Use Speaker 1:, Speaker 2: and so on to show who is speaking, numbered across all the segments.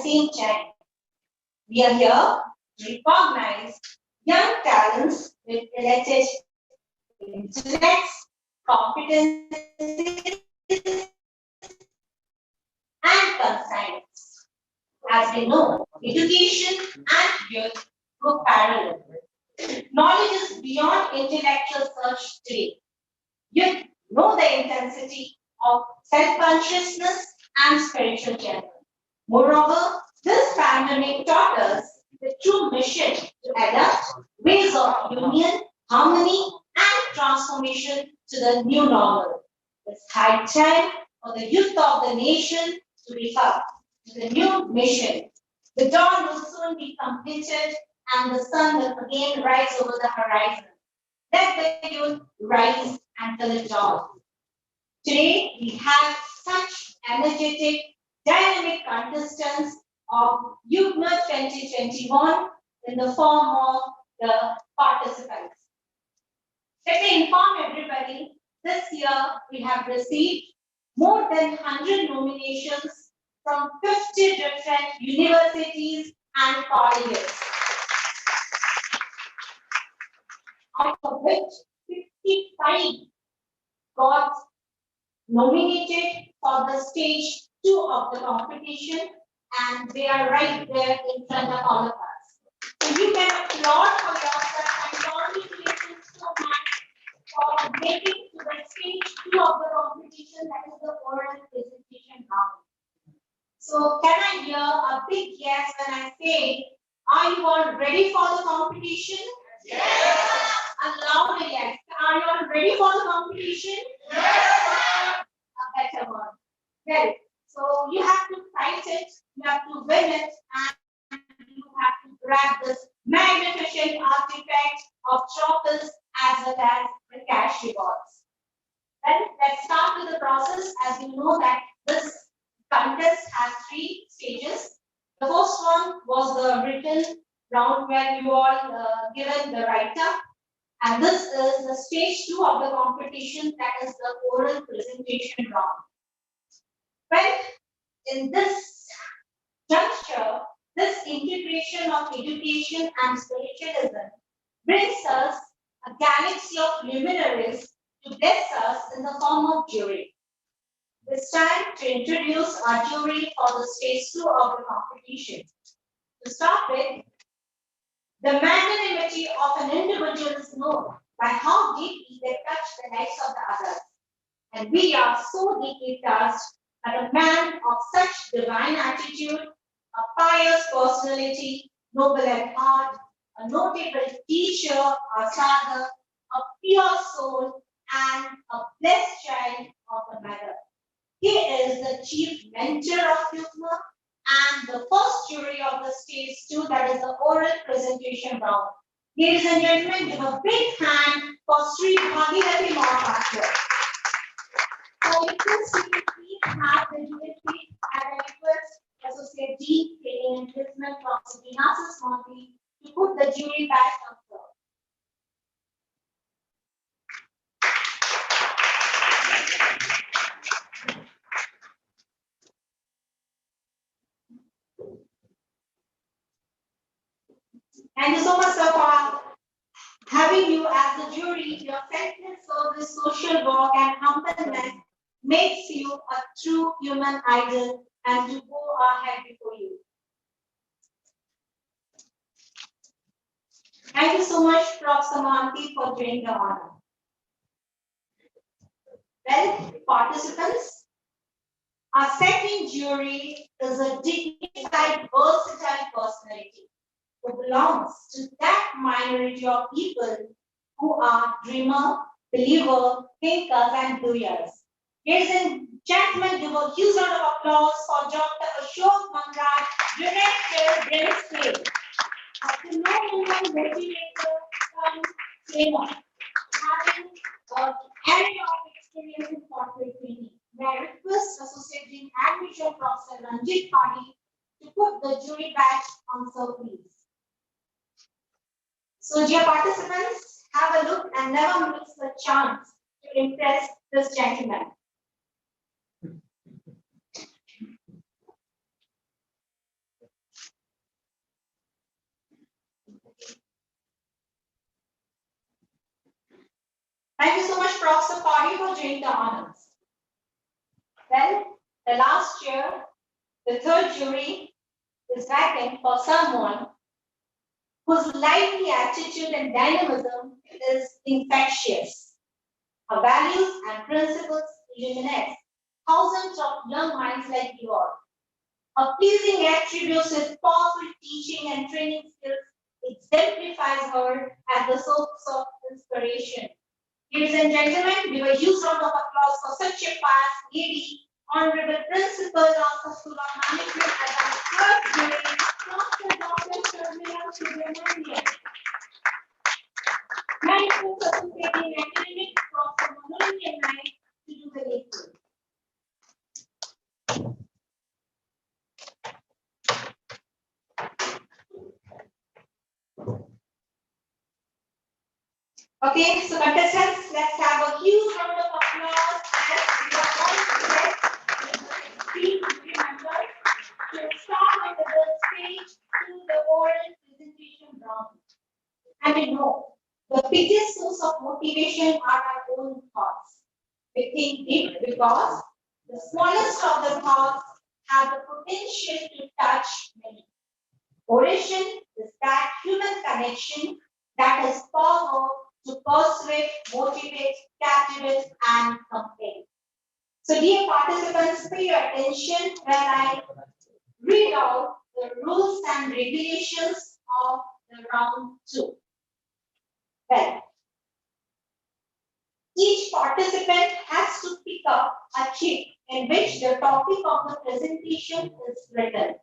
Speaker 1: the same time, we are here to recognize young talents with elected intellects, competencies, and conscience. As we know, education and youth go parallel. Knowledge is beyond intellectual search today. Youth know the intensity of self-consciousness and spiritual journey. Moreover, this pandemic taught us the true mission to adapt ways of union, harmony, and transformation to the new normal. It's high time for the youth of the nation to wake up to the new mission. The dawn will soon be completed and the sun will again rise over the horizon. Let the youth rise until it dawn. Today, we have such energetic, dynamic contestants of Yugma 2021 in the form of the participants. Let me inform everybody, this year we have received more than 100 nominations from 50 different universities and colleges, out of which 55 got nominated for the stage 2 of the competition, and they are right there in front of all of us. So you can applaud for yourself and congratulations so much for making to the stage 2 of the competition, that is the oral presentation round. So can I hear a big yes when I say, are you all ready for the competition? Yes. A louder yes. Are you all ready for the competition? Yes. A better one. Well, so you have to fight it, you have to win it, and you have to grab this magnificent artifact of trophies as well as the cash rewards. Then let's start with the process. As you know that this contest has 3 stages. The first one was the written round where you all given the write-up, and this is the stage 2 of the competition, that is the oral presentation round. Well, in this juncture, this integration of education and spiritualism brings us a galaxy of luminaries to bless us in the form of jury. It's time to introduce our jury for the stage 2 of the competition. To start with, the magnanimity of an individual is known by how deeply they touch the lives of the others. And we are so deeply touched that a man of such divine attitude, a pious personality, noble at heart, a notable teacher, a father, a pure soul, and a blessed child of the mother. He is the chief mentor of Yugma and the first jury of the stage 2, that is the oral presentation round. Ladies and gentlemen, give a big hand for Sri Bhagirathi Mahapatra. So request you to please have the jury and I request Associate Dean Training and Placement from Srinivasa Swami to put the jury back on the floor. Thank you so much, sir, for having you as the jury. Your selfless service, social work, and humbleness makes you a true human idol and to go ahead before you. Thank you so much, Prof. Samanthi, for doing the honor. Well, participants, our second jury is a dignified, versatile personality who belongs to that minority of people who are dreamer, believer, thinkers, and doers. Ladies and gentlemen, give a huge round of applause for Dr. Ashok Mangraj, Director, Brain State. After no woman motivator from trainer, having an area of experience in corporate training. May I request Associate Dean Admission Professor Ranjit Padi to put the jury badge on, sir, please. So, dear participants, have a look and never miss the chance to impress this gentleman. Thank you so much, Professor Pari, for doing the honors. Then, the last year, the third jury is vacant for someone whose lively attitude and dynamism is infectious. Her values and principles illuminate thousands of young minds like yours. Her pleasing attributes with powerful teaching and training skills exemplifies her as the source of inspiration. Ladies and gentlemen, give a huge round of applause for such a pious lady, Honorable Principal of the School of Management at our third jury, Dr. Sharmila Subramanian. Management participating in academic Professor Manolinian Naik to do the needful. Okay, so contestants, let's have a huge round of applause as we are all set with the three members to start on the stage to the oral presentation round. And we know the biggest source of motivation are our own thoughts. We think big because the smallest of the thoughts have the potential to touch many. Oration is that human connection that has power to persuade, motivate, captivate, and compel. So, dear participants, pay your attention when I read out the rules and regulations of the round 2. Well, each participant has to pick up a chip in which the topic of the presentation is written.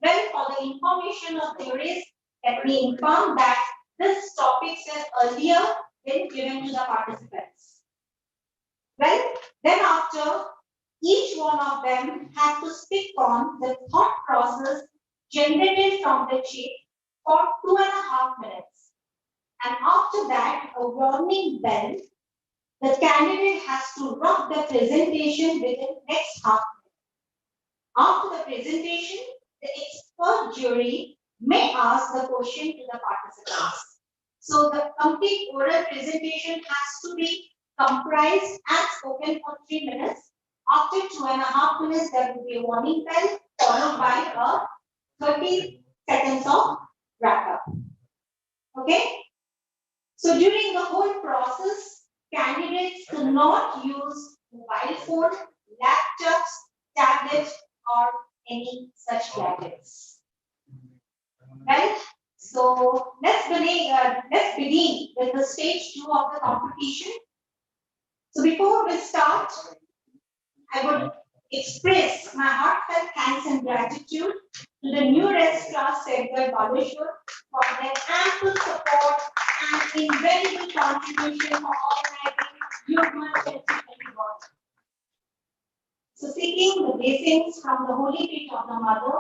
Speaker 1: Well, for the information of theories, let me inform that this topic has earlier been given to the participants. Well, then after, each one of them has to speak on the thought process generated from the chip for 2.5 minutes. And after that, a warning bell, the candidate has to wrap the presentation within next half minute. After the presentation, the expert jury may ask the question to the participants. So the complete oral presentation has to be comprised and spoken for 3 minutes. After 2.5 minutes, there will be a warning bell followed by a 30 seconds of wrap up. Okay? So during the whole process, candidates do not use mobile phone, laptops, tablets, or any such gadgets. Well, so let's begin with the stage 2 of the competition. So before we start, I would express my heartfelt thanks and gratitude to the new registrar, Edgar Baleshwar, for their ample support and invaluable contribution for organizing Yugma 2021. So seeking the blessings from the holy feet of the Mother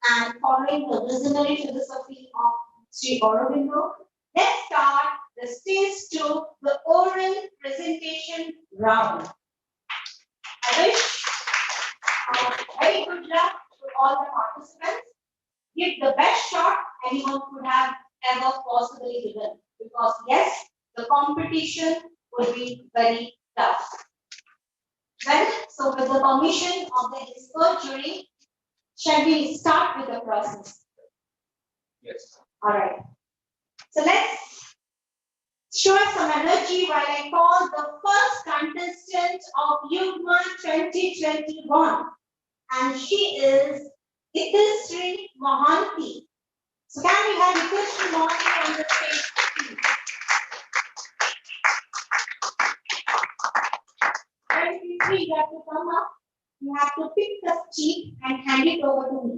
Speaker 1: and following the visionary philosophy of Sri Aurobindo, let's start the stage 2, the oral presentation round. I wish very good luck to all the participants. Give the best shot anyone could have ever possibly given, because yes, the competition will be very tough. Well, so with the permission of the expert jury, shall we start with the process?
Speaker 2: Yes.
Speaker 1: All right. So let's show some energy while I call the first contestant of Yugma 2021. And she is Ithisri Mohanty. So can we have Ithisri Mohanty on the stage, please? And Ithisri, you have to come up. You have to pick the sheet and hand it over to me.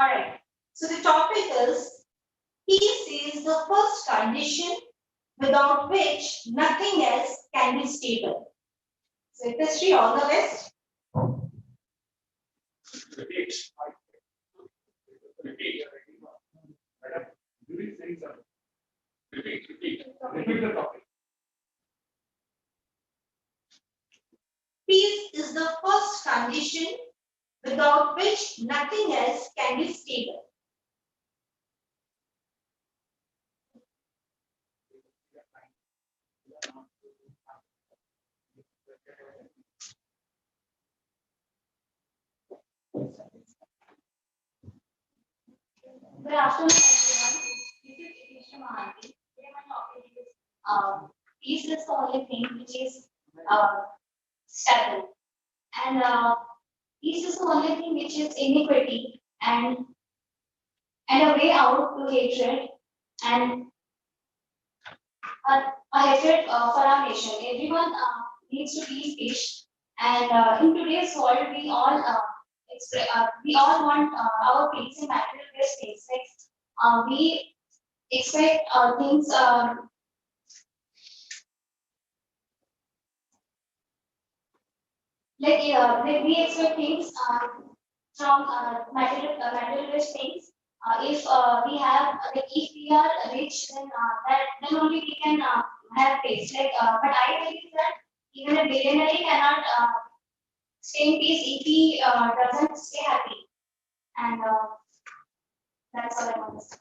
Speaker 1: All right. So the topic is peace is the first condition without which nothing else can be stable. So Ithisri, all the best.
Speaker 2: Repeat. Repeat. Madam, do we say something? Repeat. Repeat the topic.
Speaker 1: Peace is the first condition without which nothing else can be stable. Good afternoon, everyone. This is Yugma. Today my topic is peace is the only thing which is stable, and peace is the only thing which is inequity and a way out to hatred and a hatred for our nation. Everyone needs to be peace, and in today's world, we all want our peace in material based things. Like we expect things like we expect things from material-based things. If we have like if we are rich, then only we can have peace. But I believe that even a billionaire cannot stay in peace if he doesn't stay happy. And that's all I want to say.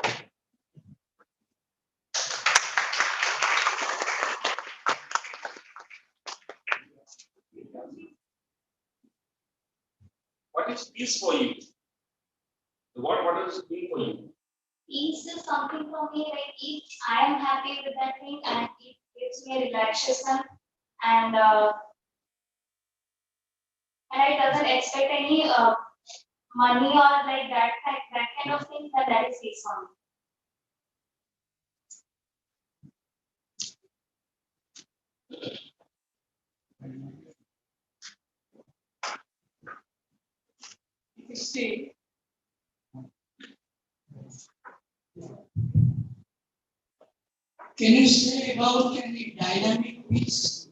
Speaker 2: What is peace for you? What does it mean for you?
Speaker 1: Peace is something for me like if I am happy with that thing and it gives me a relaxation and it doesn't expect any money or like that kind of thing, then that is peace for me.
Speaker 3: See, can you say about any dynamic peace?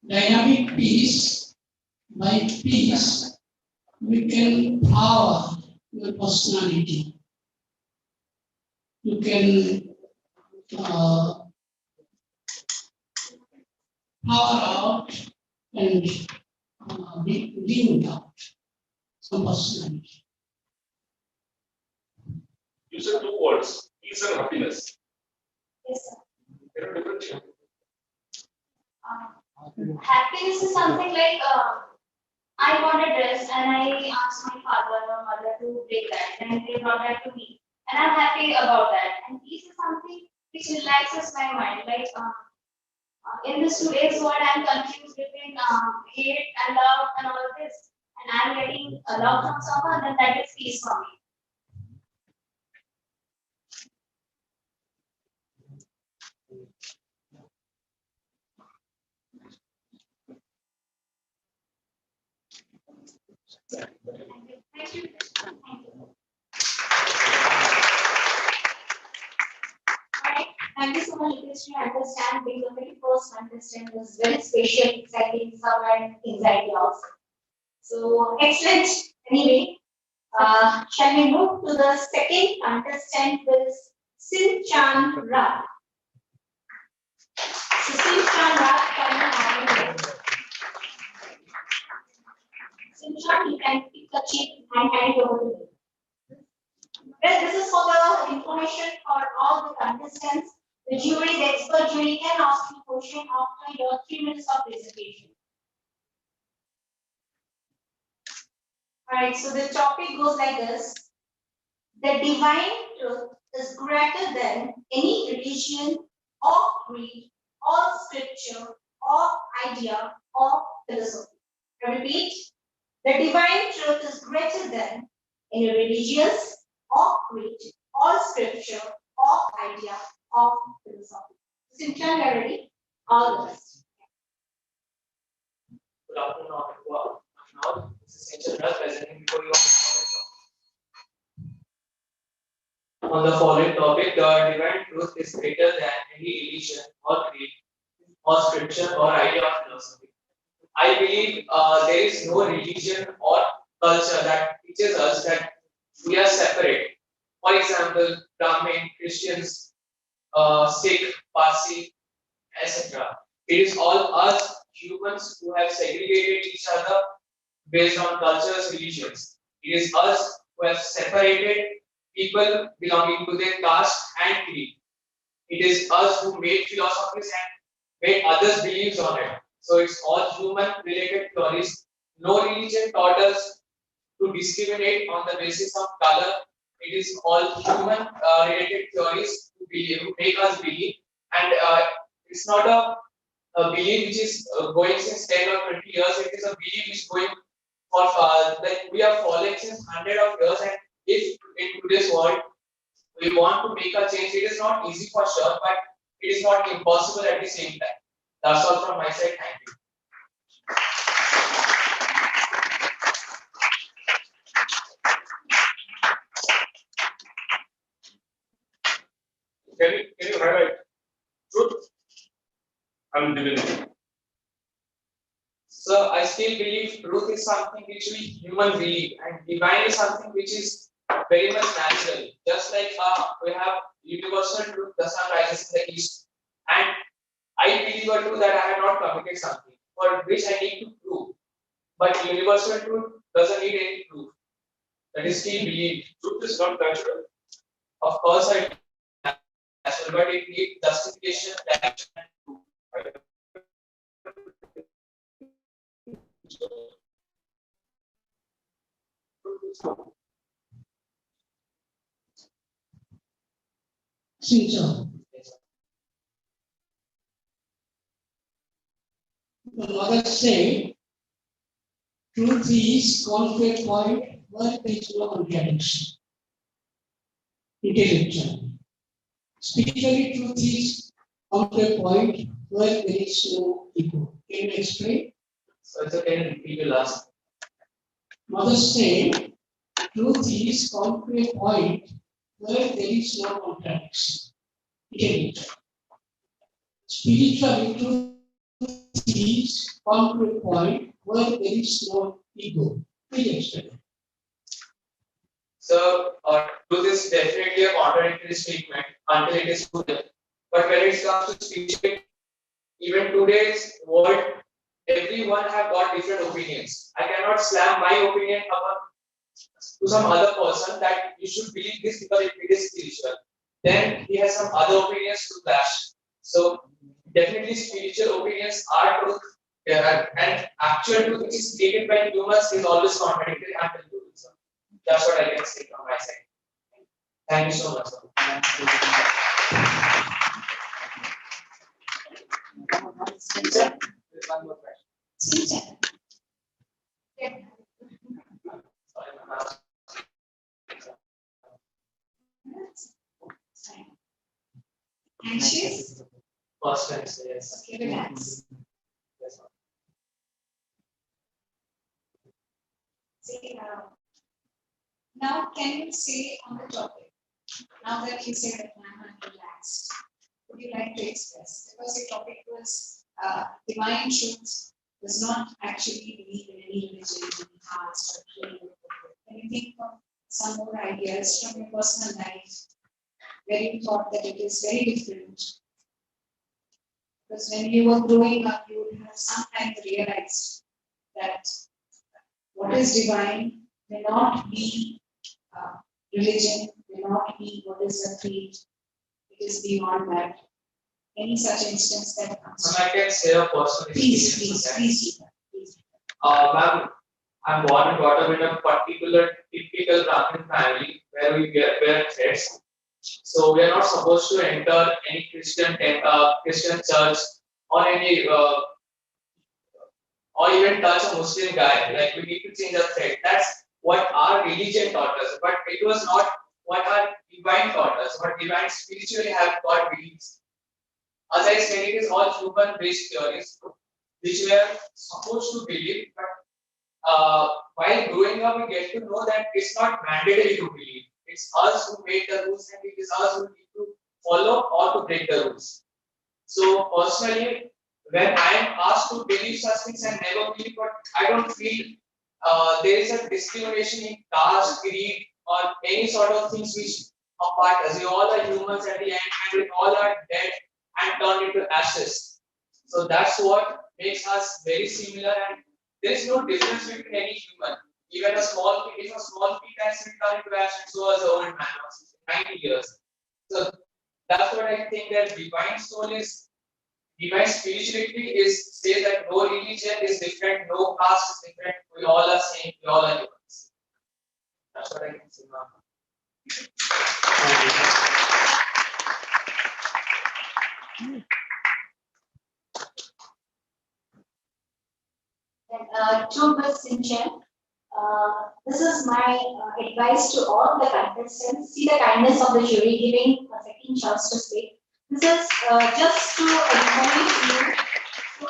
Speaker 3: Dynamic peace, by peace, we can power your personality. You can power out and bring out some personality.
Speaker 2: You said two words, peace and happiness.
Speaker 1: Yes, sir.
Speaker 2: There are different things.
Speaker 1: Happiness is something like I bought a dress and I asked my father or mother to bring that, and they brought that to me, and I'm happy about that. And peace is something which relaxes my mind. In this today's world, I'm confused between hate and love and all of this, and I'm getting love from someone, then that is peace for me. Thank you. Thank you. Alright, thank you so much, Nitish, to understand being the very first contestant was very special, exciting, some and anxiety also. So excellent. Anyway, shall we move to the second contestant with Sinchan Ra. So Sinchan Ra, can you have you? Sinchan, you can pick the chip and hand it over to me. Well, this is for the information for all the contestants. The jury, the expert jury can ask you question after your 3 minutes of presentation. Alright, so the topic goes like this. The divine truth is greater than any religion or creed or scripture or idea or philosophy. I repeat, the divine truth is greater than any religious or creed or scripture or idea or philosophy. Sinchan, you are ready? All the best.
Speaker 4: Good afternoon, everyone. Now, this is Sinchan presenting before you on the following topic. The divine truth is greater than any religion or creed or scripture or idea of philosophy. I believe there is no religion or culture that teaches us that we are separate. For example, Brahmin, Christians, Sikh, Parsi, etc. It is all us humans who have segregated each other based on cultures, religions. It is us who have separated people belonging to their caste and creed. It is us who made philosophies and made others believe on it. So it's all human related theories. No religion taught us to discriminate on the basis of color. It is all human related theories who make us believe, and it's not a belief which is going since 10 or 20 years. It is a belief which is going for like we are following since hundred of years. And if in today's world we want to make a change, it is not easy for sure, but it is not impossible at the same time. That's all from my side. Thank you.
Speaker 2: Can you highlight truth and divinity?
Speaker 4: So I still believe truth is something which we human believe, and divine is something which is very much natural. Just like we have universal truth, the sun rises in the east, and I believe or true that I have not committed something for which I need to prove. But universal truth doesn't need any proof. That is still believed.
Speaker 2: Truth is not natural.
Speaker 4: Of course, I natural, but it needs justification, direction, and proof.
Speaker 3: Since the mothers say truth is conflict point where there is no contradiction. Intellectual. Spiritually, truth is conflict point where there is no ego. Can you explain?
Speaker 4: So it's okay to repeat the last.
Speaker 3: Mothers say truth is conflict point where there is no contradiction. Intellectual. Spiritually, truth is conflict point where there is no ego. Please explain.
Speaker 4: So truth is definitely a contradictory statement until it is proven. But when it comes to spirituality, even today's world, everyone have got different opinions. I cannot slam my opinion upon to some other person that you should believe this because it is spiritual. Then he has some other opinions to clash. So definitely spiritual opinions are truth. And actual truth which is created by humans is always contradictory until proven. So that's what I can say from my side. Thank you so much. One more question.
Speaker 1: Anxious?
Speaker 4: First answer, yes.
Speaker 1: Okay, relax.
Speaker 4: Yes, ma'am.
Speaker 1: Say, now can you say on the topic, now that you said that I'm relaxed, would you like to express? Because the topic was divine truth does not actually believe in any religion, caste, or creed. Can you think of some more ideas from your personal life where you thought that it is very different? Because when you were growing up, you would have sometimes realized that what is divine may not be religion, may not be what is a creed. It is beyond that. Any such instance that comes?
Speaker 4: So I can share a personal
Speaker 1: Please,
Speaker 4: experience.
Speaker 1: please, please, please.
Speaker 4: Ma'am, I'm born and brought up in a particular typical Brahmin family where we wear threads. So we are not supposed to enter any Christian church or any or even touch a Muslim guy. Like we need to change our thread. That's what our religion taught us. But it was not what our divine taught us. What divine spiritually have God beliefs. As I said, it is all human-based theories which we are supposed to believe. But while growing up, we get to know that it's not mandatory to believe. It's us who make the rules, and it is us who need to follow or to break the rules. So personally, when I am asked to believe such things, I never believe, but I don't feel there is a discrimination in caste, creed, or any sort of things which apart us. We all are humans at the end, and we all are dead and turned into ashes. So that's what makes us very similar, and there is no difference between any human. Even a small kid, if a small kid can still turn into ash, and so as an old man of 90 years. So that's what I think that divine soul is, divine spirituality is says that no religion is different, no caste is different. We all are same. We all are humans. That's what I can say now.
Speaker 1: To Ms. Sinchen, this is my advice to all the contestants. See the kindness of the jury giving a second chance to speak. This is just to encourage you. So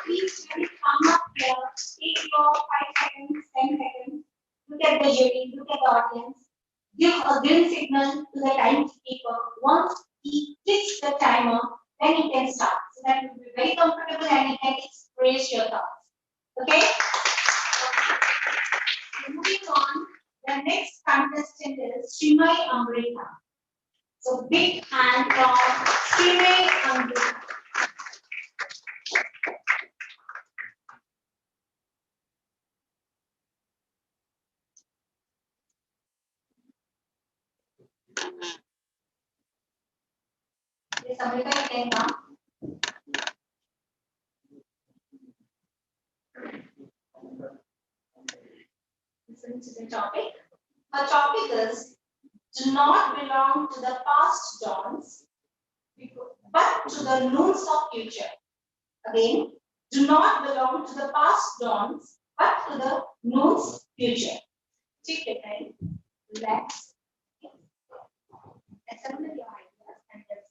Speaker 1: please, when you come up here, take your 5 seconds, 10 seconds. Look at the jury, look at the audience. Give a green signal to the timekeeper. Once he clicks the timer, then you can start. So that will be very comfortable and you can express your thoughts. Okay? Moving on, the next contestant is Srimay Amrita. So big hand from Srimay Amrita. Yes, Amrita, you can come. Listen to the topic. The topic is do not belong to the past dawns, but to the noons of future. Again, do not belong to the past dawns, but to the noons future. Take your time, relax. Assemble your ideas and let's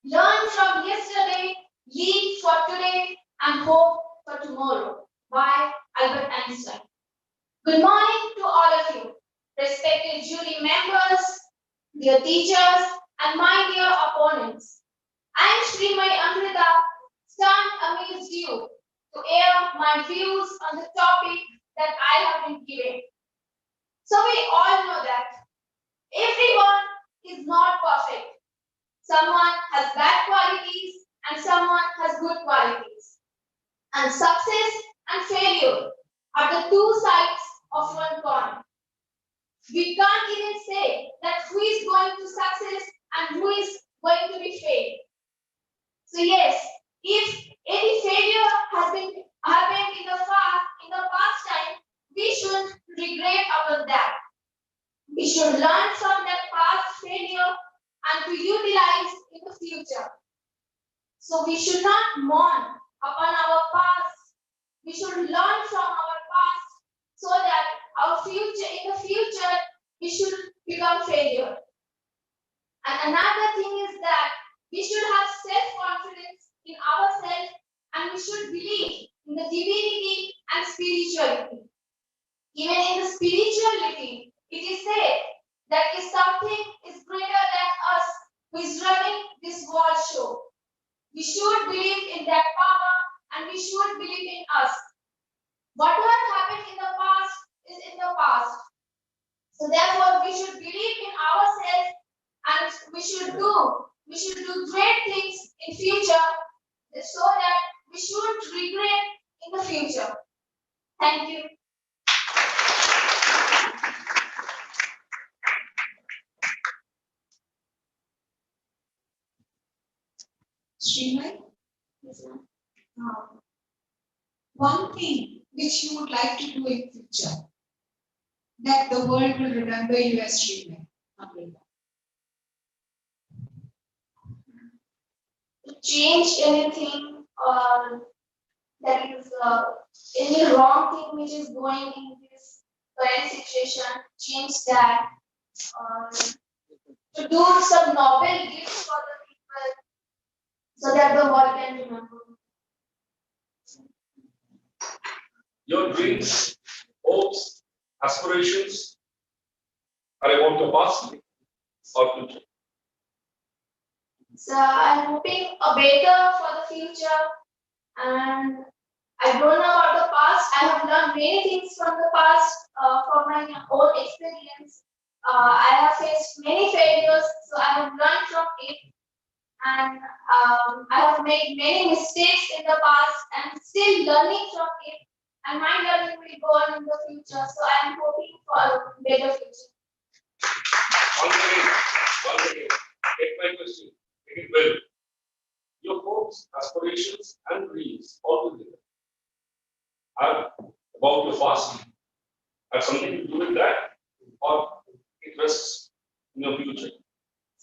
Speaker 1: learn from yesterday, lead for today, and hope for tomorrow. By Albert Einstein. Good morning to all of you, respected jury members, dear teachers, and my dear opponents. I am Srimay Amrita, stand amazed you to air my views on the topic that I have been given. So we all know that everyone is not perfect. Someone has bad qualities and someone has good qualities. And success and failure are the two sides of one coin. We can't even say that who is going to success and who is going to be failed. So yes, if any failure has been happened in the past time, we should regret about that. We should learn from that past failure and to utilize in the future. So we should not mourn upon our past. We should learn from our past so that in the future, we should become failure. And another thing is that we should have self-confidence in ourselves and we should believe in the divinity and spirituality. Even in the spirituality, it is said that if something is greater than us who is running this world show, we should believe in that power and we should believe in us. Whatever happened in the past is in the past. So therefore, we should believe in ourselves and we should do great things in future so that we should regret in the future. Thank you.
Speaker 5: Srimay, one thing which you would like to do in future that the world will remember you as Srimay.
Speaker 1: To change anything that is any wrong thing which is going in this current situation, change that. to do some noble gifts for the people so that the world can remember.
Speaker 2: Your dreams, hopes, aspirations are about your past or future.
Speaker 1: So I'm hoping a better for the future, and I don't know about the past. I have learned many things from the past from my own experience. I have faced many failures, so I have learned from it, and I have made many mistakes in the past and still learning from it. And my learning will go on in the future, so I am hoping for a better future.
Speaker 2: Once again, take my question. Take it well. Your hopes, aspirations, and dreams all together are about your past, have something to do with that, or it rests in your future.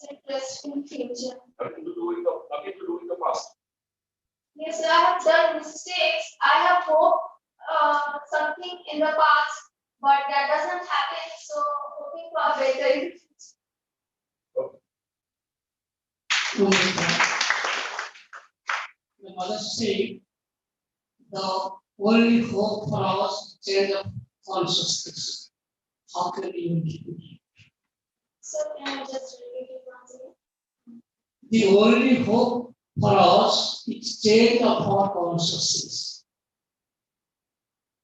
Speaker 1: Interest in future.
Speaker 2: Nothing to do with the past.
Speaker 1: Yes, I have done mistakes. I have hoped something in the past, but that doesn't happen. So hoping for a better in the future.
Speaker 3: The mother said, the only hope for us is change of consciousness. How can we keep it?
Speaker 1: So can I just repeat it once again?
Speaker 3: The only hope for us is change of our consciousness.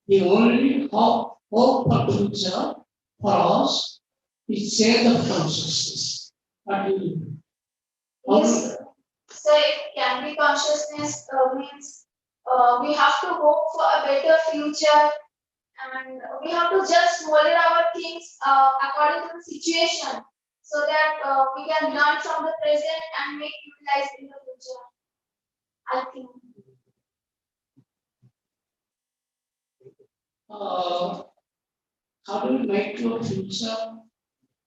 Speaker 3: The only hope for future for us is change of consciousness. What do you mean?
Speaker 1: Yes. So it can be consciousness means we have to hope for a better future, and we have to just mold our things according to the situation, so that we can learn from the present and make utilize in the future. I think.
Speaker 3: How do you make your future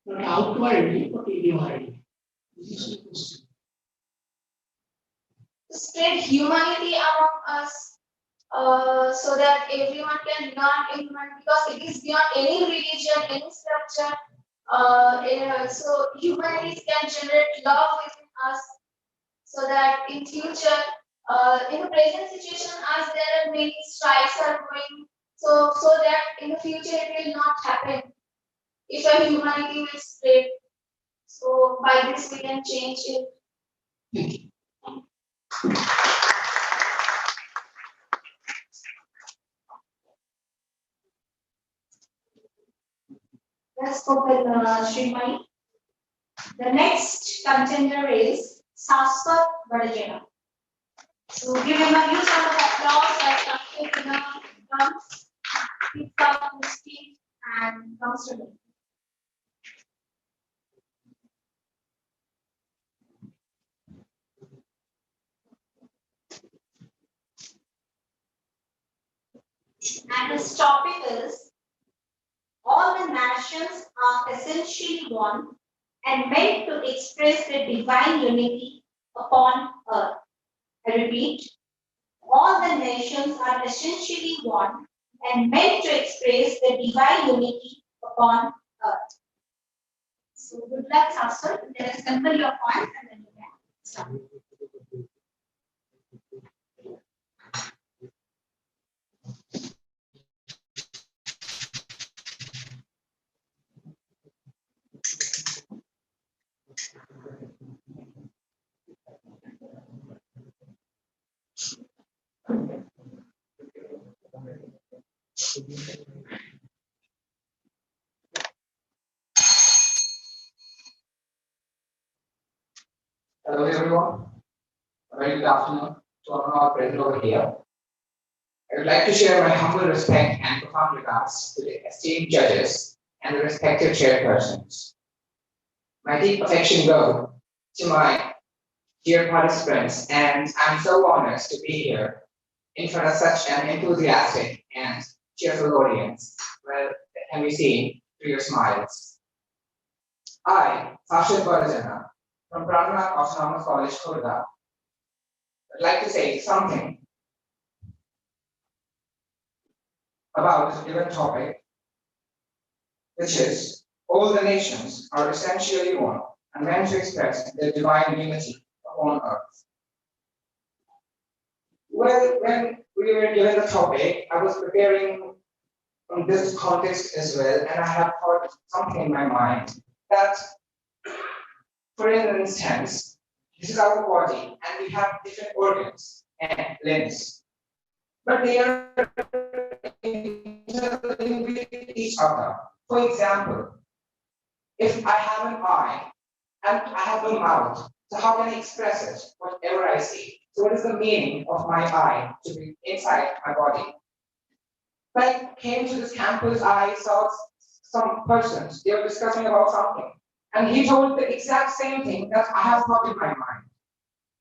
Speaker 3: not outwardly but inwardly? This is the question.
Speaker 1: To spread humanity among us, so that everyone can learn human, because it is beyond any religion, any structure. So humanity can generate love within us, so that in future, in the present situation, as there are many strikes are going, so that in the future it will not happen if a humanity will spread. So by this we can change it.
Speaker 3: Thank you.
Speaker 1: Let's go with Srimani. The next contender is Saswat Vadajana. So give him a huge round of applause as Saswat comes, picks up his feet and comes to me. And his topic is, all the nations are essentially one and meant to express the divine unity upon earth. I repeat, all the nations are essentially one and meant to express the divine unity upon earth. So good luck, Saswat. Let us assemble your points and then you can start.
Speaker 6: Hello everyone, a very good afternoon to all our present over here. I would like to share my humble respect and profound regards to the esteemed judges and the respected chairpersons. My deep affection go to my dear participants, and I'm so honored to be here in front of such an enthusiastic and cheerful audience. Well, that can be seen through your smiles. I, Saswat Vadajana, from Pranath Autonomous College, Khurda, I'd like to say something about this given topic, which is all the nations are essentially one and meant to express the divine unity upon earth. Well, when we were given the topic, I was preparing from this context as well, and I have thought something in my mind that, for instance, this is our body, and we have different organs and limbs, but they are interlinked with each other. For example, if I have an eye and I have a mouth, so how can I express it, whatever I see? So what is the meaning of my eye to be inside my body? When I came to this campus, I saw some persons, they were discussing about something. And he told the exact same thing that I have thought in my mind.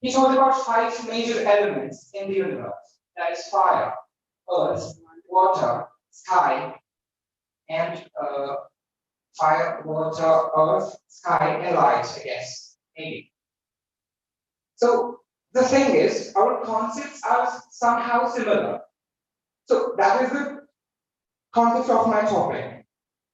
Speaker 6: He told about 5 major elements in the universe. That is fire, earth, water, sky, and fire, water, earth, sky, and light, I guess, maybe. So the thing is, our concepts are somehow similar. So that is the context of my topic.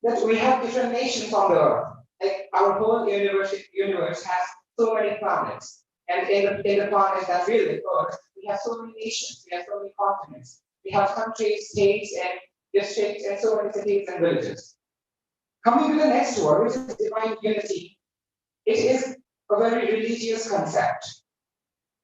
Speaker 6: That we have different nations on the earth. Like our whole universe has so many planets. And in the planet that we live on, we have so many nations, we have so many continents. We have countries, states, and districts, and so many cities and villages. Coming to the next word, which is divine unity, it is a very religious concept,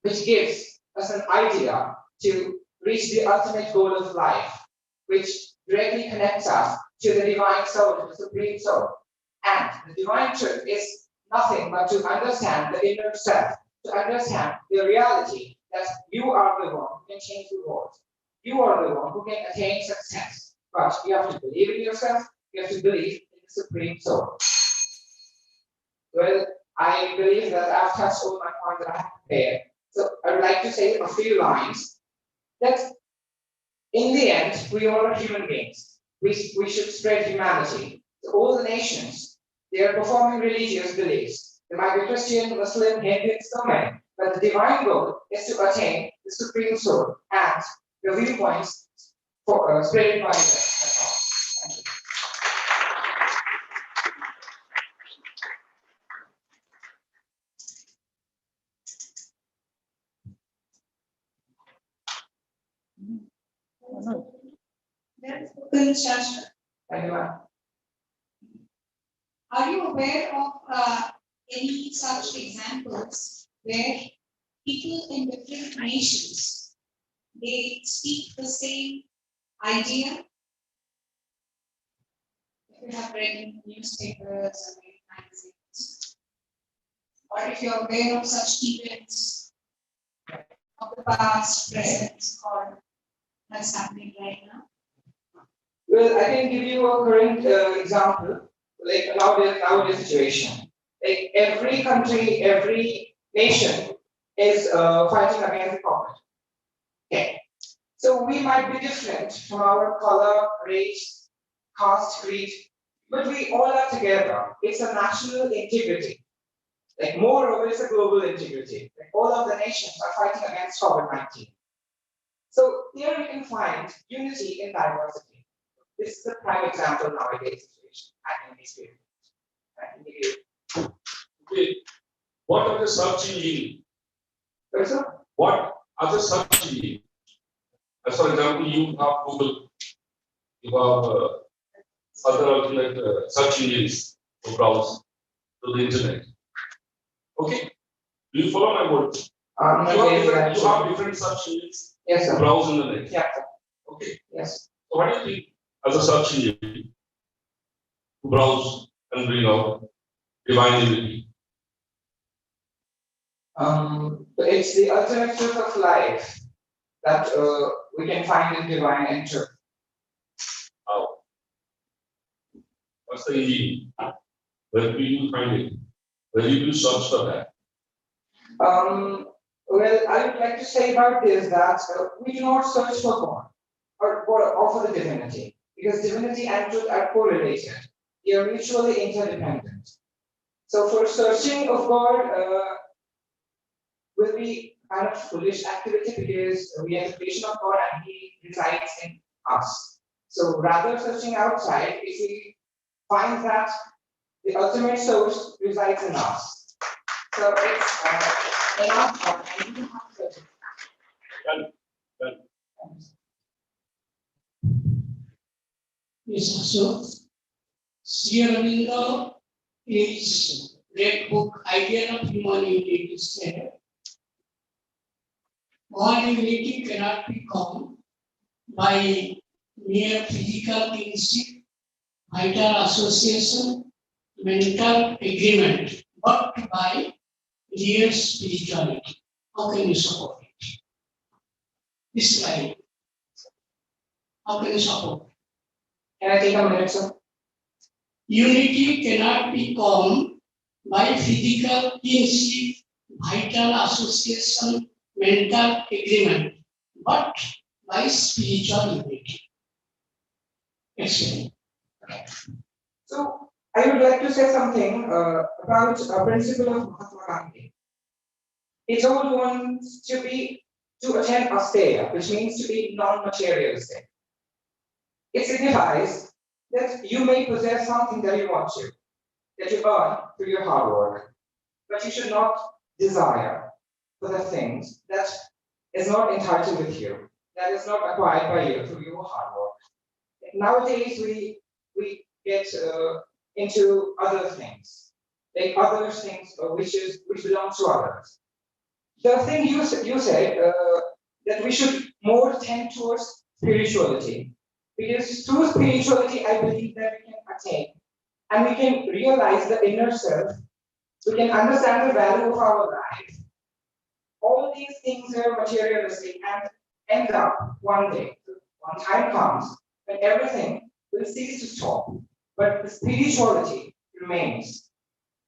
Speaker 6: which gives us an idea to reach the ultimate goal of life, which directly connects us to the divine soul, the supreme soul. And the divine truth is nothing but to understand the inner self, to understand the reality that you are the one who can change the world. You are the one who can attain success. But you have to believe in yourself, you have to believe in the supreme soul. Well, I believe that I've touched all my points that I have prepared. So I would like to say a few lines that in the end, we all are human beings. We should spread humanity. So all the nations, they are performing religious beliefs. They might be Christian, Muslim, Hindu, so many. But the divine goal is to attain the supreme soul and the viewpoints for spread by them. That's all. Thank you. Thank you, ma'am.
Speaker 5: Are you aware of any such examples where people in different nations, they speak the same idea? If you have read in newspapers or in magazines, or if you're aware of such events of the past, present, or that's happening right now?
Speaker 6: Well, I can give you a current example, like nowadays situation. Like every country, every nation is fighting against the COVID. Okay. So we might be different from our color, race, caste, creed, but we all are together. It's a national integrity. Like moreover, it's a global integrity. Like all of the nations are fighting against COVID-19. So here you can find unity in diversity. This is a prime example nowadays situation. I think these people. I think
Speaker 2: Okay. What are the search engine?
Speaker 6: also,
Speaker 2: What are the search engine? As for example, you have Google, you have other alternate search engines to browse to the internet. Okay, do you follow my words? You have different search engines
Speaker 6: yes,
Speaker 2: to
Speaker 6: sir.
Speaker 2: browse in the net.
Speaker 6: Yeah,
Speaker 2: Okay,
Speaker 6: yes.
Speaker 2: so what do you think as a search engine to browse and bring out divine unity?
Speaker 6: It's the ultimate truth of life that we can find in divine and truth.
Speaker 2: How? What's the engine? Where do you find it? Where do you search for that?
Speaker 6: Well, I would like to say about this that we do not search for God or for the divinity, because divinity and truth are correlated. They are mutually interdependent. So for searching of God will be kind of foolish activity because we are the creation of God and He resides in us. So rather searching outside, if we find that the ultimate source resides in us, So it's enough of and you have to.
Speaker 2: Done. Done.
Speaker 3: Yes, so Sri Aurobindo is great book, Idea of Human Unity said, one unity cannot be come by mere physical kinship, vital association, mental agreement, but by real spirituality. How can you support it? This line. How can you support?
Speaker 6: Can I take a minute, sir?
Speaker 3: Unity cannot be come by physical kinship, vital association, mental agreement, but by spiritual unity. Explain.
Speaker 6: So I would like to say something about a principle of Mahatma Gandhi. He told one to attend asteya, which means to be non-materialistic. It signifies that you may possess something that you want to, that you earn through your hard work, but you should not desire for the things that is not entitled with you, that is not acquired by you through your hard work. Nowadays, we get into other things, like other things which belong to others. The thing you said that we should more tend towards spirituality, because through spirituality, I believe that we can attain and we can realize the inner self. We can understand the value of our life. All these things are materialistic and end up one day, one time comes when everything will cease to stop, but the spirituality remains.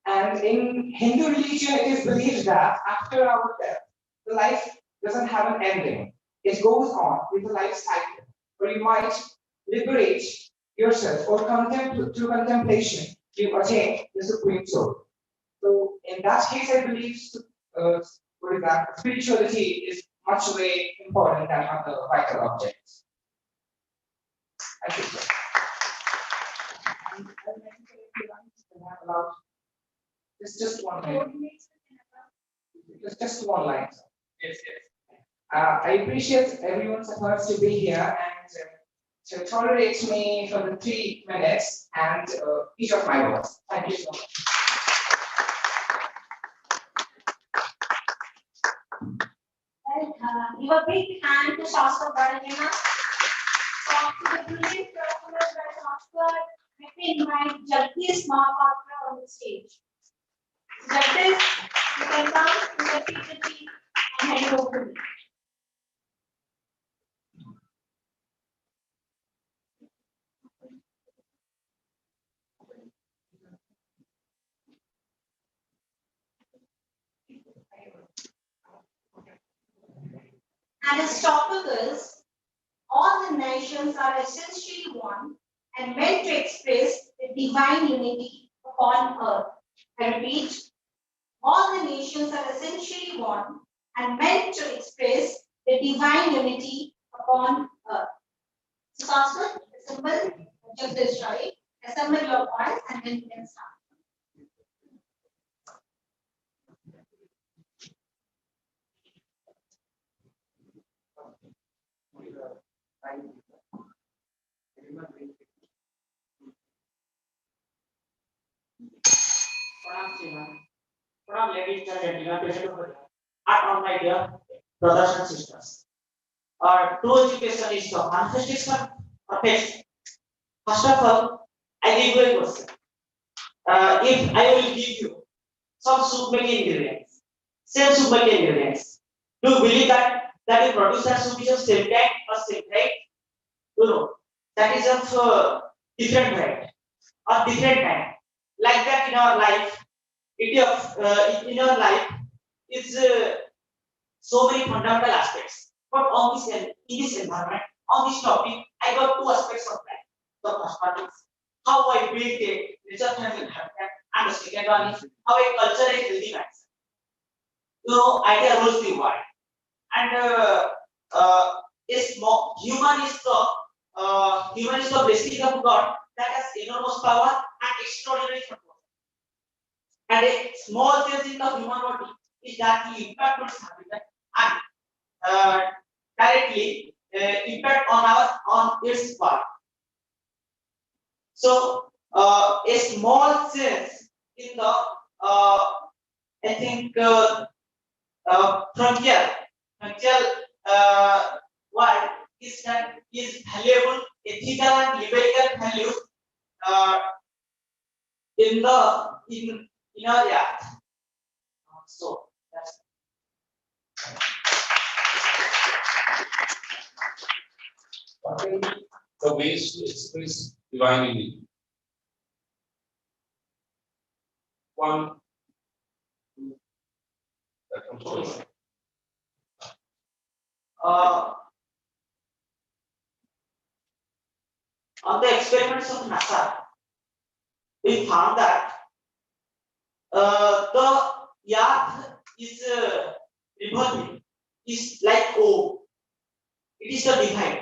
Speaker 6: And in Hindu religion, it is believed that after our death, the life doesn't have an ending. It goes on with the life cycle, where you might liberate yourself or through contemplation, you attain the supreme soul. So in that case, I believe what is that? Spirituality is much way important than other vital objects. I think so. About just one line. Just one line.
Speaker 4: Yes, yes.
Speaker 6: I appreciate everyone's efforts to be here and to tolerate me for the 3 minutes and each of my words. Thank you so much.
Speaker 1: Well, give a big hand to Shastra Bharadina. So, to the brilliant performance by Shastra, let me invite Jagdish Mahapatra on the stage. Jagdish, you can come to the PPT and hand over to me. And its topic is, all the nations are essentially one and meant to express the divine unity upon earth. I repeat, all the nations are essentially one and meant to express the divine unity upon earth. So, Sanskrit, assemble, just this, right? Assemble your points and then we can start.
Speaker 7: Pranam, ladies and gentlemen, present over here. At my dear brothers and sisters. True education is the manifestation of faith. First of all, I give you a question. If I will give you some soup making ingredients, same soup making ingredients, do you believe that will produce that soup is of same kind or same type? No, that is of different variety or different kind. Like that in our life, in our life is so many fundamental aspects. But on this in this environment, on this topic, I got 2 aspects of life. The first part is how I build a richer family habitat, and the second one is how I culture a healthy mindset. Idea rules the world, and human is the blessing of God that has enormous power and extraordinary control. and a small change in the human body is directly impact on its habitat and directly impact on its part. So a small change in the I think frontier world is valuable ethical and liberal values uh, in our earth. So that's
Speaker 2: What can be the ways to express divine unity? One, two, that comes first.
Speaker 7: uh, on the experiments of NASA, we found that the earth is revolving, is like O. It is the divine.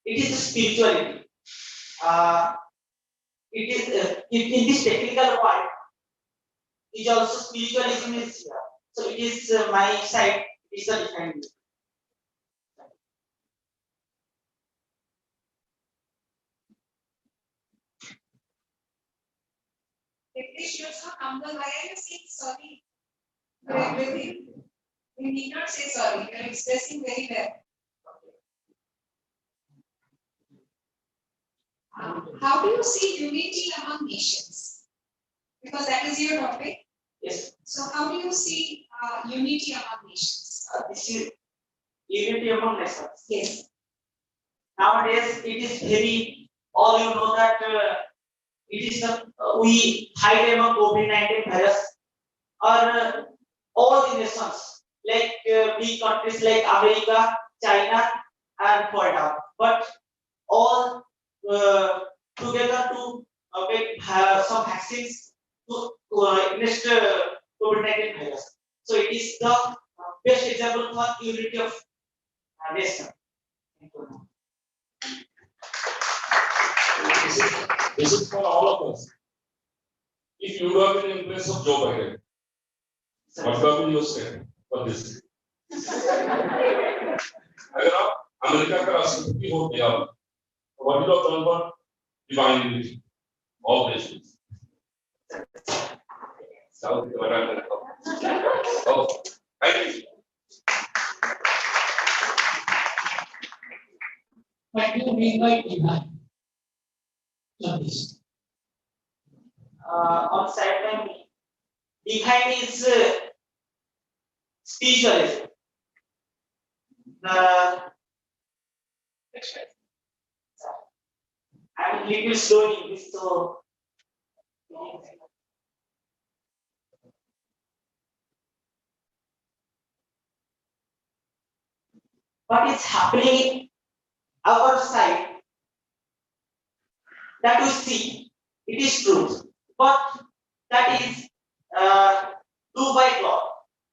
Speaker 7: It is the spirituality. It is in this technical world is also spiritualism is here. So it is my side. It is the divine.
Speaker 5: If this shows how humble, why are you saying sorry for everything? You need not say sorry. You're expressing very well. How do you see unity among nations? Because that is your topic.
Speaker 7: Yes.
Speaker 5: So how do you see unity among nations?
Speaker 7: This is unity among nations.
Speaker 5: Yes.
Speaker 7: Nowadays, it is very. All you know that it is the we fight among COVID-19 virus or all the nations like big countries like America, China, and fall down. But all together to make some vaccines to against COVID-19 virus. So it is the best example for unity of nation.
Speaker 2: This is for all of us. If you have been in place of Joe Biden, what have been your stand for this? अगर आप America का राष्ट्रपति हो गया, what you have done for divine unity, all nations. South Korea. Oh, thank you.
Speaker 3: What do you mean by divine? Please.
Speaker 7: On side time, divine is spiritualism. I'm a little slow in English, so what is happening outside that we see, it is truth, but that is do by God.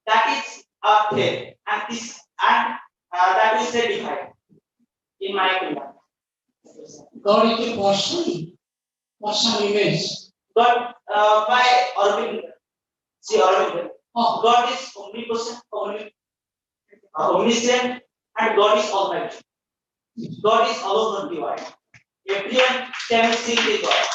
Speaker 7: That is our faith, and this and that is the divine, in my opinion.
Speaker 3: God is a person, personal image.
Speaker 7: But by Arvind, see Arvind,
Speaker 3: Oh,
Speaker 7: God is omnipotent, omniscient, and God is almighty. God is alone divine. Everyone can see the God.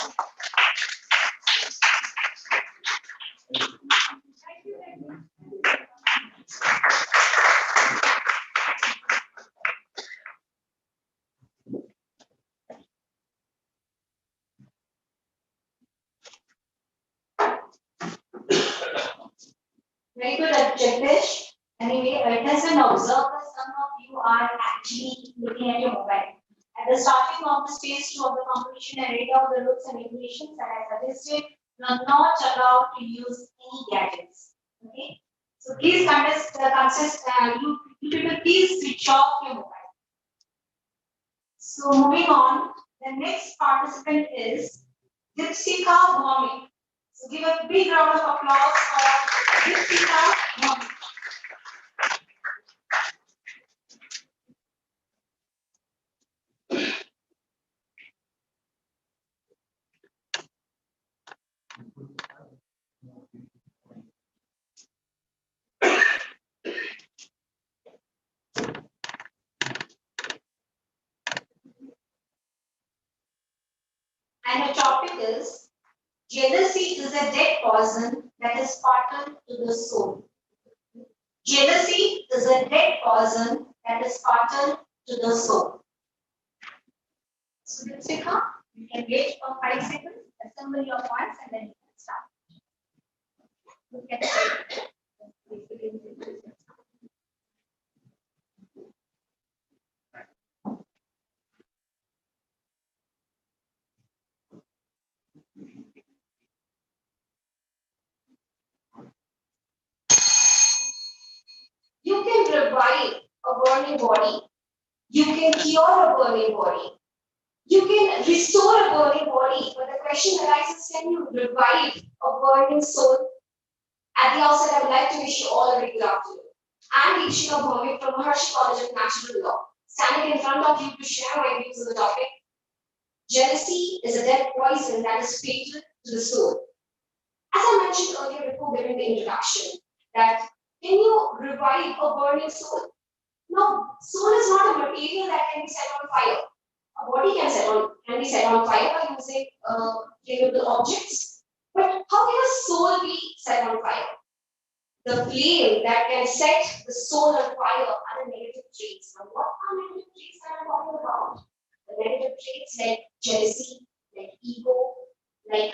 Speaker 1: Very good, Jagdish. Anyway, it has been observed that some of you are actually looking at your mobile. At the starting of the stage 2 of the competition, I read out the rules and regulations that I suggested. You are not allowed to use any gadgets. Okay? So please you people please switch off your mobile. So moving on, the next participant is Dipsika Bhomik. So give a big round of applause for Dipsika Bhomik. poison that is fatal to the soul. Jealousy is a dead poison that is fatal to the soul. So, Ritika, you can wait for 5 seconds, assemble your points, and then you can start. Look at it. You can revive a burning body. You can cure a burning body. You can restore a burning body. But the question arises, can you revive a burning soul? At the outset, I would like to wish you all a very good afternoon. I'm Yugma from Maharshi College of Natural Law, standing in front of you to share my views on the topic. Jealousy is a dead poison that is fatal to the soul. As I mentioned earlier before giving the introduction, that can you revive a burning soul? No, soul is not a material that can be set on fire. A body can be set on fire by using flammable objects. But how can a soul be set on fire? The flame that can set the soul on fire are the negative traits. Now, what are negative traits that I'm talking about? The negative traits like jealousy, like ego, like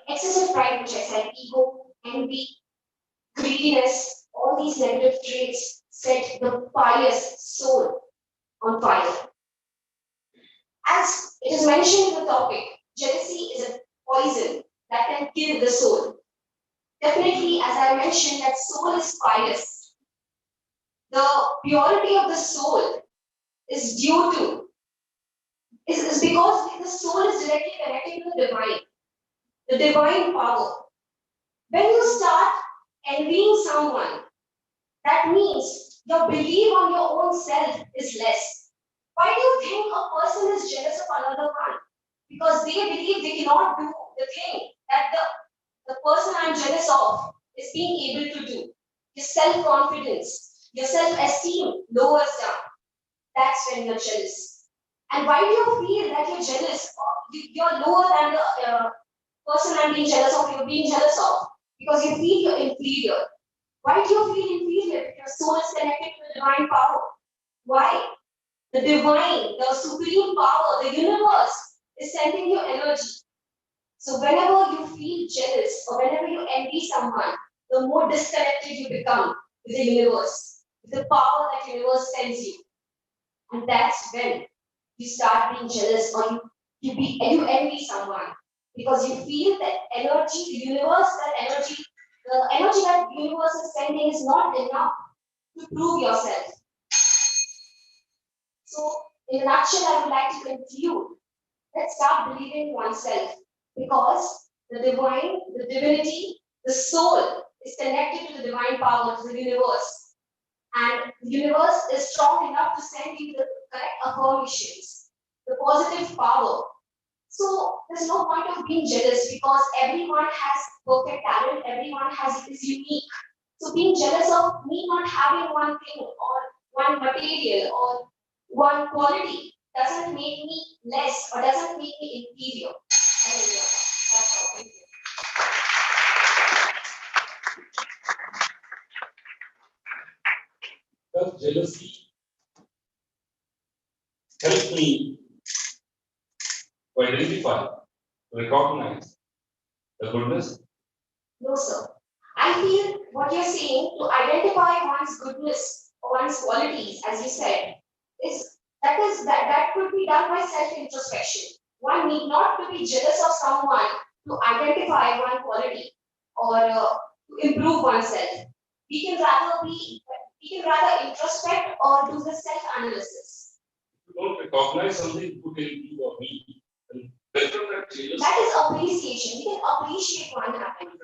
Speaker 1: excessive pride, which I said, ego, envy, greediness, all these negative traits set the pious soul on fire. As it is mentioned in the topic, jealousy is a poison that can kill the soul. Definitely, as I mentioned, that soul is pious. The purity of the soul is due to, is because the soul is directly connected to the divine power. When you start envying someone, that means your belief on your own self is less. Why do you think a person is jealous of another one? Because they believe they cannot do the thing that the person I'm jealous of is being able to do. Your self-confidence, your self-esteem lowers down. That's when you're jealous. And why do you feel that you're jealous? You're lower than the person I'm being jealous of, you're being jealous of. Because you feel you're inferior. Why do you feel inferior? If your soul is connected to the divine power. Why? The divine, the supreme power, the universe is sending you energy. So whenever you feel jealous or whenever you envy someone, the more disconnected you become with the universe, with the power that the universe sends you. And that's when you start being jealous or you envy someone because you feel that energy, the universe, the energy that the universe is sending is not enough to prove yourself. So, in a nutshell, I would like to conclude. Let's start believing in oneself because the divine, the divinity, the soul is connected to the divine power, to the universe. And the universe is strong enough to send you the correct affirmations, the positive power. So there's no point of being jealous because everyone has perfect talent, everyone is unique. So being jealous of me not having one thing or one material or one quality doesn't make me less or doesn't make me inferior. That's all. Thank you.
Speaker 2: Does jealousy help me to identify, to recognize the goodness?
Speaker 1: No, sir. I feel what you're saying to identify one's goodness or one's qualities, as you said, that could be done by self-introspection. One need not to be jealous of someone to identify one quality or to improve oneself. We can rather introspect or do the self-analysis.
Speaker 2: If you don't recognize something good in you or me, then better that jealousy.
Speaker 1: That is appreciation. We can appreciate one happiness.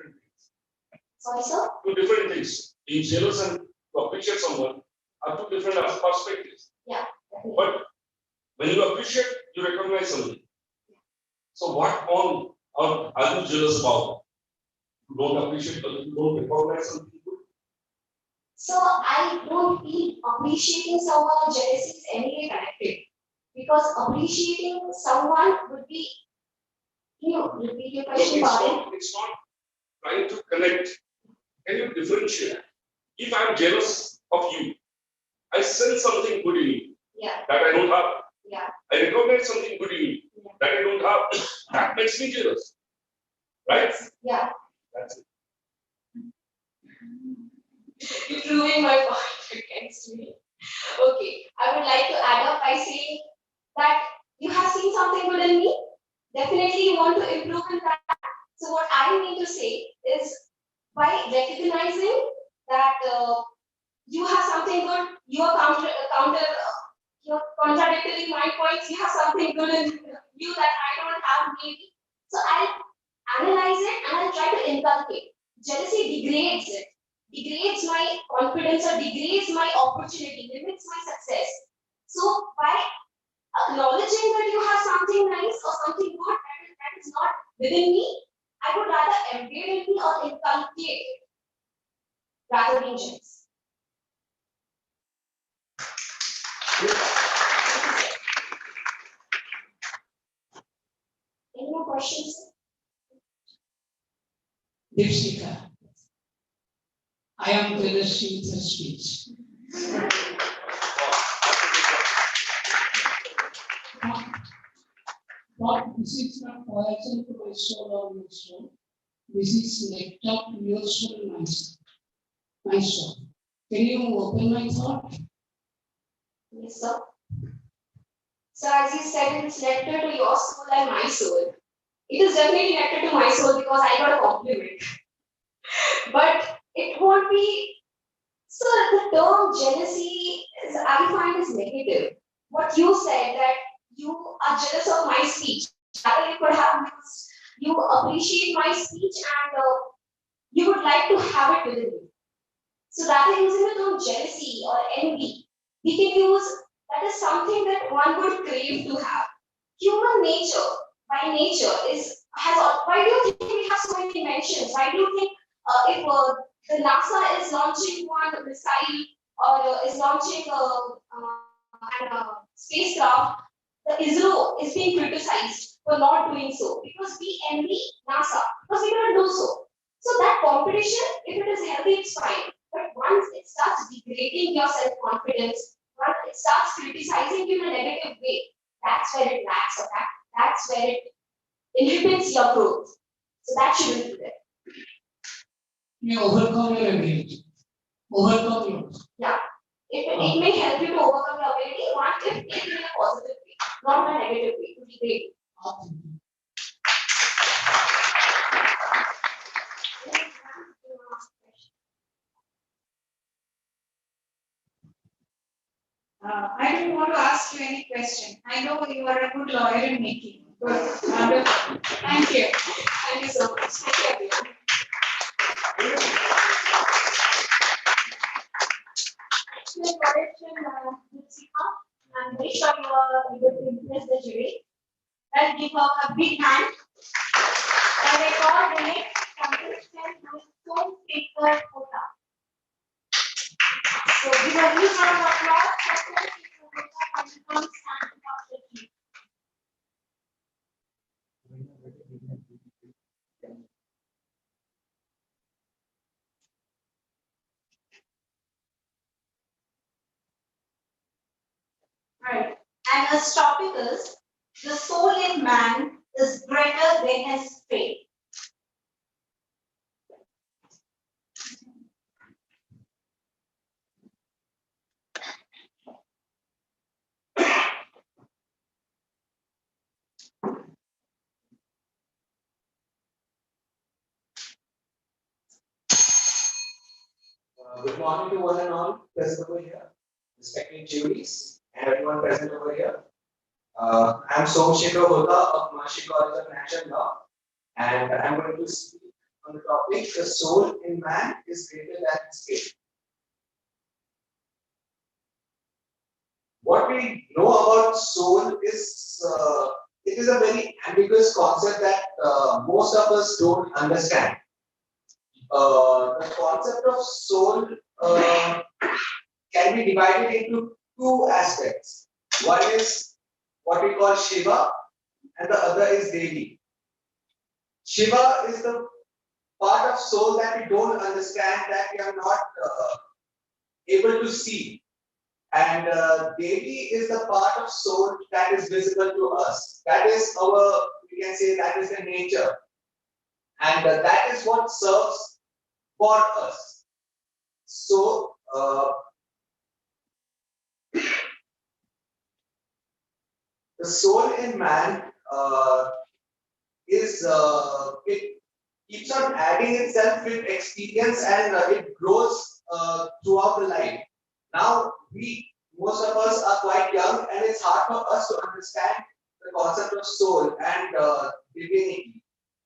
Speaker 1: Sorry, sir?
Speaker 2: Two different things. Being jealous and to appreciate someone are two different perspectives.
Speaker 1: Yeah. Definitely.
Speaker 2: But when you appreciate, you recognize something. So what on earth are you jealous about? You don't appreciate, you don't recognize something good.
Speaker 1: So I don't feel appreciating someone or jealousy is anyway connected. Because appreciating someone would be, repeat your question, pardon?
Speaker 2: It's not trying to connect. Can you differentiate? If I'm jealous of you, I sense something good in you
Speaker 1: Yeah,
Speaker 2: that I don't have.
Speaker 1: yeah,
Speaker 2: I recognize something good in you that I don't have. That makes me jealous. Right?
Speaker 1: yeah.
Speaker 2: That's it.
Speaker 1: You're proving my point against me. Okay, I would like to add up by saying that you have seen something good in me. Definitely, you want to improve in that. So, what I mean to say is by recognizing that you have something good, you are you're contradictory my points. You have something good in you that I don't have, maybe. So, I'll analyze it and I'll try to inculcate. Jealousy degrades it, degrades my confidence or degrades my opportunity, limits my success. So by acknowledging that you have something nice or something good that is not within me, I would rather embed in me or inculcate it rather than jealous. Any more questions?
Speaker 3: Dipsika, I am jealous with her speech. But this is not poison to my soul or your soul. This is nectar to your soul and my soul. Can you open my thought?
Speaker 1: Yes, sir. So as you said, it's nectar to your soul and my soul. It is definitely nectar to my soul because I got a compliment. But it won't be. So the term jealousy is, I find, is negative. What you said that you are jealous of my speech. Rather, you could have used, you appreciate my speech and you would like to have it within you. So rather using the term jealousy or envy, we can use that is something that one would crave to have. Human nature, by nature, is has. Why do you think we have so many inventions? Why do you think if the NASA is launching one missile or is launching a spacecraft, the ISRO is being criticized for not doing so because we envy NASA because we don't do so. So that competition, if it is healthy, it's fine. But once it starts degrading your self-confidence, once it starts criticizing you in a negative way, that's where it lacks, or that's where it inhibits your growth. So that shouldn't be there.
Speaker 3: You overcome your ability. Overcome your.
Speaker 1: Yeah. It may help you to overcome your ability, one if taken in a positive way, not in a negative way, to degrade you.
Speaker 5: I don't want to ask you any question. I know you are a good lawyer in making. Good. Wonderful. Thank you.
Speaker 1: Thank you so much. Thank you, everyone. Excellent direction, Yugma. I'm very sure you are able to impress the jury. Let's give her a big hand. And I call the next contestant who is so speaker Kota. So give a huge round of applause for so speaker Kota and becomes stand up the team. Right. And his topic is the soul in man is greater than his faith.
Speaker 6: Good morning to one and all present over here, respected juries, and everyone present over here. I'm Somshekar Hota of Mahasi College of Natural Law, and I'm going to speak on the topic the soul in man is greater than his faith. What we know about soul is it is a very ambiguous concept that most of us don't understand. The concept of soul can be divided into two aspects. One is what we call Shiva, and the other is Devi. Shiva is the part of soul that we don't understand, that we are not able to see. And Devi is the part of soul that is visible to us. That is our, we can say, that is the nature. And that is what serves for us. So, the soul in man it keeps on adding itself with experience, and it grows throughout the life. Now, most of us are quite young, and it's hard for us to understand the concept of soul and divinity.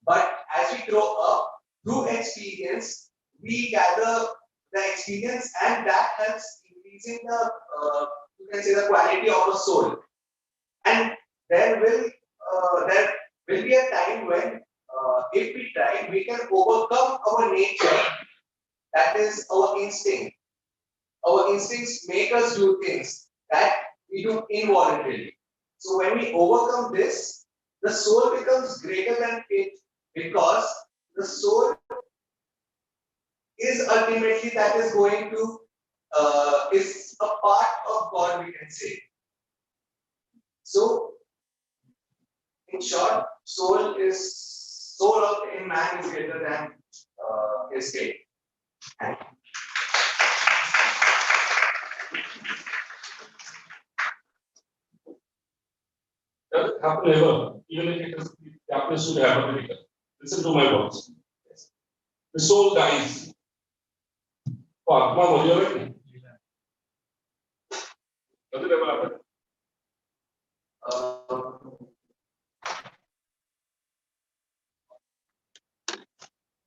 Speaker 6: But as we grow up, through experience, we gather the experience, and that helps increasing the, you can say, the quality of a soul. And there will be a time when, if we try, we can overcome our nature. That is our instinct. Our instincts make us do things that we do involuntarily. So when we overcome this, the soul becomes greater than it, because the soul is ultimately that is going to is a part of God, we can say. So in short, soul of in man is greater than his state.
Speaker 2: Does it happen ever, even if it happens to happen later? Listen to my words. The soul dies. Mama, was you ready? Does it ever happen?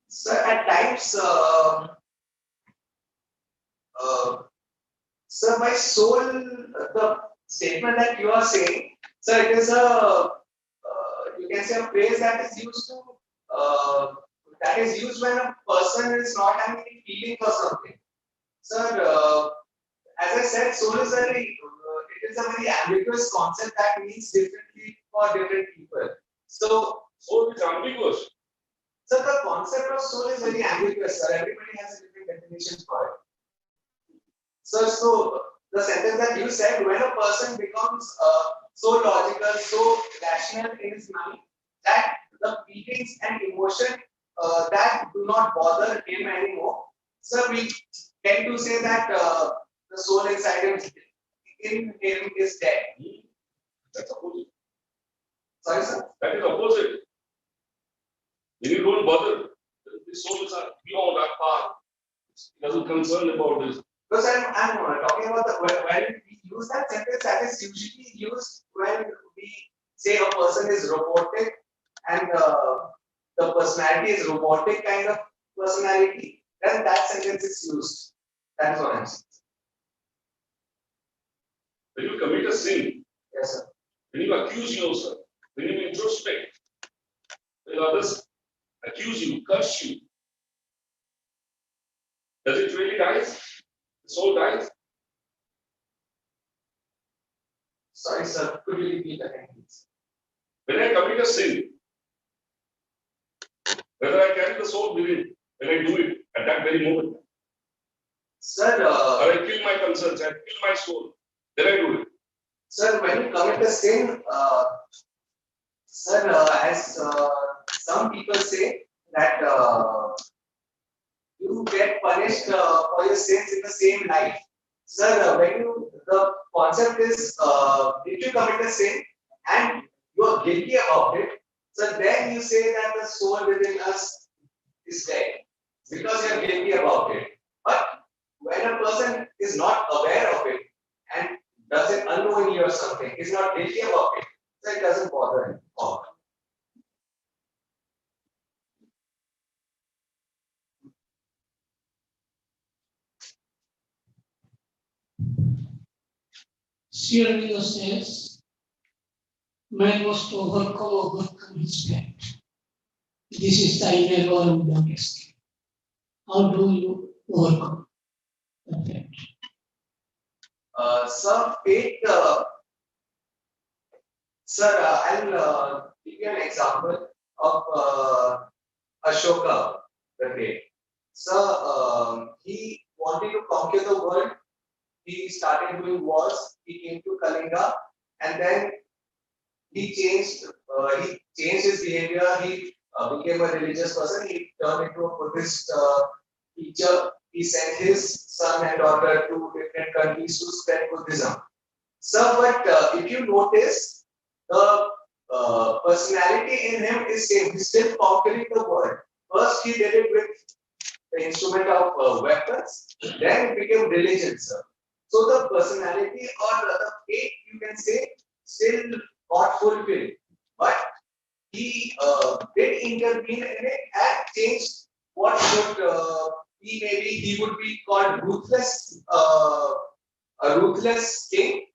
Speaker 6: So at times, sir, my soul, the statement that you are saying, sir, it is you can say a phrase that is used to, when a person is not having any feeling for something. Sir, as I said, soul is it is a very ambiguous concept that means differently for different people. So,
Speaker 2: Soul is ambiguous.
Speaker 6: so the concept of soul is very ambiguous, sir. Everybody has a different definition for it. So the sentence that you said, when a person becomes so logical, so rational in his mind, that the feelings and emotion that do not bother him anymore. So we tend to say that the soul inside him is dead.
Speaker 2: That's opposite.
Speaker 6: Sorry, sir.
Speaker 2: That is opposite. When you don't bother, the souls are beyond our path. It doesn't concern about this.
Speaker 6: Because I'm talking about when we use that sentence, that is usually used when we say a person is robotic, and the personality is robotic kind of personality, then that sentence is used. That is what I'm saying.
Speaker 2: When you commit a sin,
Speaker 6: Yes, sir.
Speaker 2: when you accuse yourself, when you introspect, when others accuse you, curse you, does it really die? The soul dies?
Speaker 6: Sorry, sir. Could you repeat again, please?
Speaker 2: When I commit a sin, whether I carry the soul within, when I do it at that very moment,
Speaker 6: Sir,
Speaker 2: or I kill my concerns, I kill my soul, then I do it.
Speaker 6: sir, when you commit a sin, sir, as some people say that you get punished for your sins in the same life. Sir, the concept is, if you commit a sin and you are guilty about it, so then you say that the soul within us is dead because you are guilty about it. But when a person is not aware of it and does it unknowingly or something, is not guilty about it, so it doesn't bother him.
Speaker 3: Surely says, man must overcome his fate. This is the inner law without escape. How do you overcome the fate?
Speaker 6: Sir, fate, sir, I'll give you an example of Ashoka. the Great. So he wanted to conquer the world. He started doing wars. He came to Kalinga, and then he changed. He changed his behavior. He became a religious person. He turned into a Buddhist teacher. He sent his son and daughter to different countries to spread Buddhism. So, but if you notice, the personality in him is same. He's still conquering the world. First, he did it with the instrument of weapons. Then it became religion, sir. So the personality or the fate, you can say, still got fulfilled. But he did intervene in it and changed what would be, maybe he would be called ruthless, a ruthless king.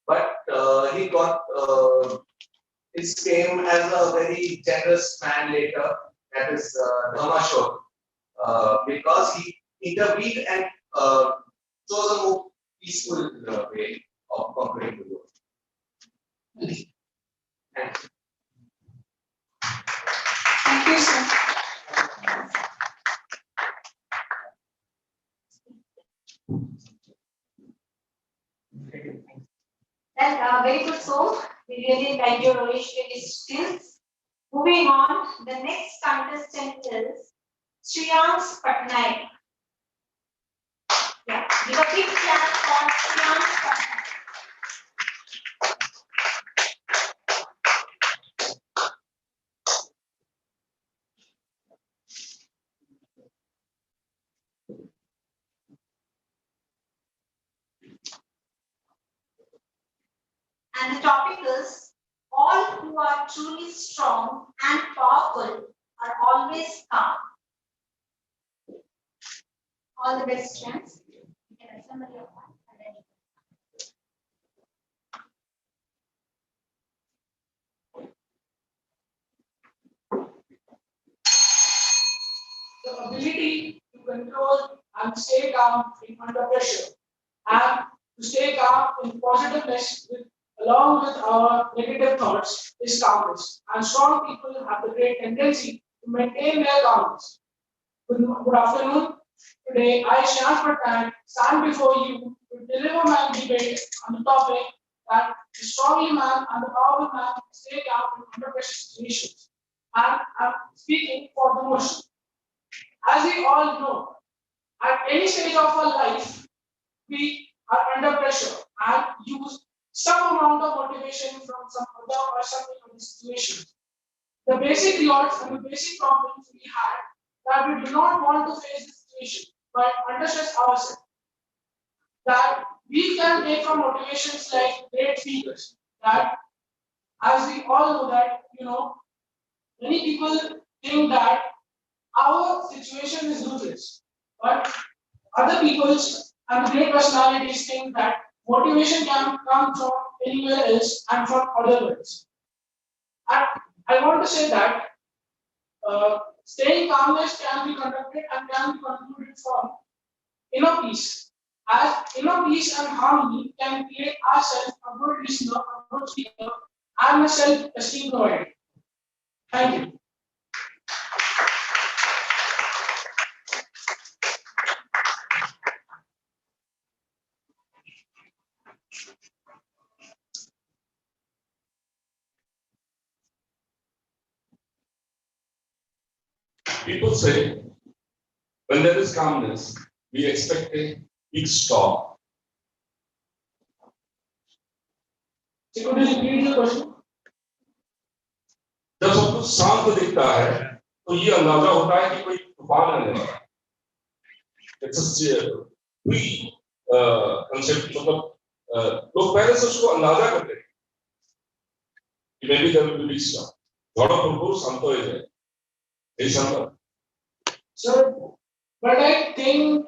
Speaker 6: But he got his fame as a very generous man later. That is Dhamashok, because he intervened and chose a more peaceful way of conquering the world. Thank you.
Speaker 5: Thank you, sir.
Speaker 1: Then, very good, so we really like your relationship skills. Moving on, the next contestant is Shriyans Patnaik. Yeah, give a big clap for Shriyans Patnaik. And the topic is, all who are truly strong and powerful are always calm. All the best, friends. You can assemble your hand and then
Speaker 3: The ability to control and stay calm in under pressure, and to stay calm in positiveness along with our negative thoughts is calmness. And strong people have the great tendency to maintain their calmness. Good afternoon. Today, I, Shyam Patnaik, stand before you to deliver my debate on the topic that the strongly man and the powerful man stay calm in under pressure situations. And I'm speaking for the motion. As we all know, at any stage of our life, we are under pressure and use some amount of motivation from some other or something of the situation. The basic rewards and the basic problems we had that we do not want to face the situation, but under stress ourselves. That we can take from motivations like great speakers. That as we all know that, many people think that our situation is ruthless, but other people's and great personalities think that motivation can come from anywhere else and from other worlds. And I want to say that staying calmness can be conducted and can be concluded from inner peace. As inner peace and harmony can create ourselves a good listener, a good speaker, and a self-esteem provider. Thank you.
Speaker 2: People say when there is calmness, we expect a big storm.
Speaker 3: So could you repeat the question?
Speaker 2: जब सब कुछ शांत दिखता है तो ये अंदाजा होता है कि कोई तूफान आने वाला है. It's a pre concept, मतलब लोग पहले से उसको अंदाजा करते हैं कि maybe there will be big storm. Lot of people शांत हो जाए. यही शांत.
Speaker 3: So, but I think,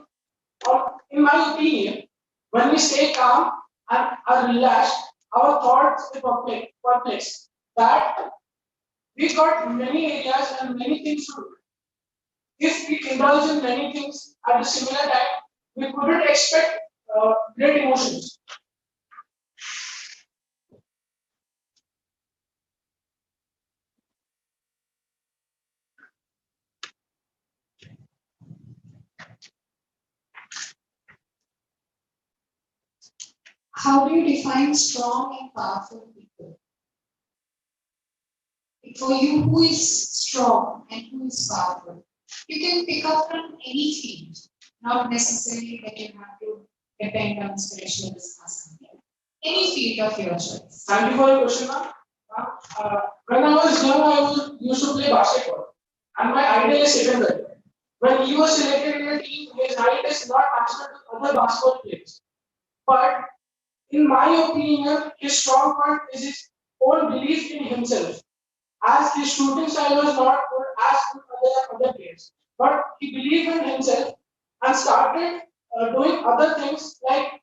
Speaker 3: or in my opinion, when we stay calm and are relaxed, our thoughts are perplexed. That we got many areas and many things to do. If we indulge in many things at a similar time, we couldn't expect great emotions.
Speaker 5: how do you define strong and powerful people? For you, who is strong and who is powerful? You can pick up from any field, not necessarily that you have to depend on spiritualism or something. Any field of your choice.
Speaker 8: Thank you for your question, ma'am. When I was young, used to play basketball, and my idol is secondary. When he was selected in a team, his height is not matched to other basketball players. But in my opinion, his strong point is his own belief in himself. As his shooting style was not good as good other players, but he believed in himself and started doing other things like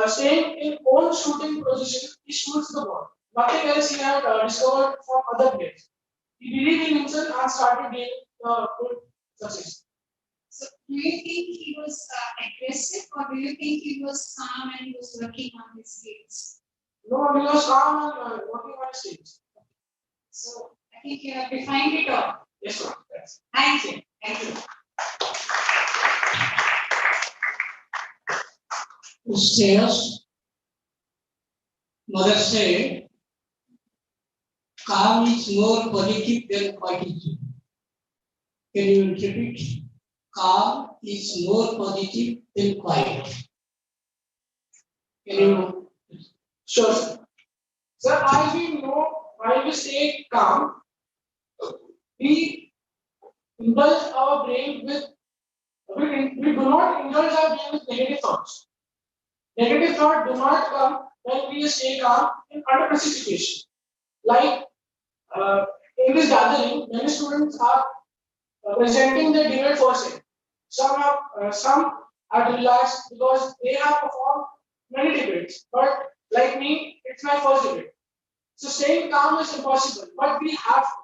Speaker 8: staying in own shooting position. He shoots the ball. Nothing else he had discovered from other players. He believed in himself and started gaining good success.
Speaker 5: So, do you think he was aggressive, or do you think he was calm and he was working on his skills?
Speaker 8: No, he was calm and working on his skills.
Speaker 5: So, I think you have defined it all.
Speaker 8: Yes, ma'am. Yes.
Speaker 5: Thank you. Thank you.
Speaker 3: Stairs. Mother said, calm is more positive than positive. Can you repeat? Calm is more positive than quiet. Can you?
Speaker 8: Sure, sir. Sir, as we know, while we stay calm, we indulge our brain with, we do not indulge our brain with negative thoughts. Negative thoughts do not come when we stay calm in under pressure situation. Like in this gathering, many students are presenting their debate for sale. Some are relaxed because they have performed many debates. But like me, it's my first debate. So staying calm is impossible, but we have to,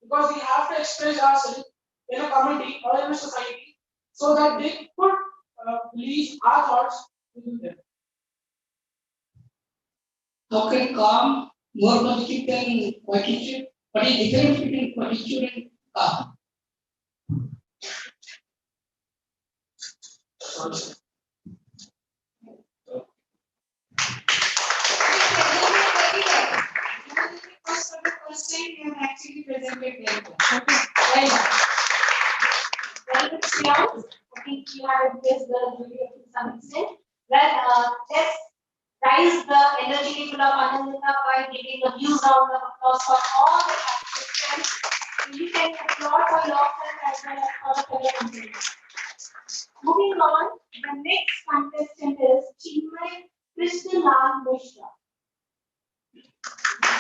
Speaker 8: because we have to express ourselves in a community or in a society so that they could believe our thoughts within them.
Speaker 3: How can calm more positive than positive? What is the difference between positive and calm?
Speaker 5: First for the first time, you have actually presented very well. Okay, very nice.
Speaker 1: Very good, Sriyan. I think you have addressed the jury to some extent. Well, let's raise the energy level of Anandita by giving a huge round of applause for all the participants. You can applaud for yourself as well as for the fellow contestants. Moving on, the next contestant is Chinmay Krishnalal Mishra.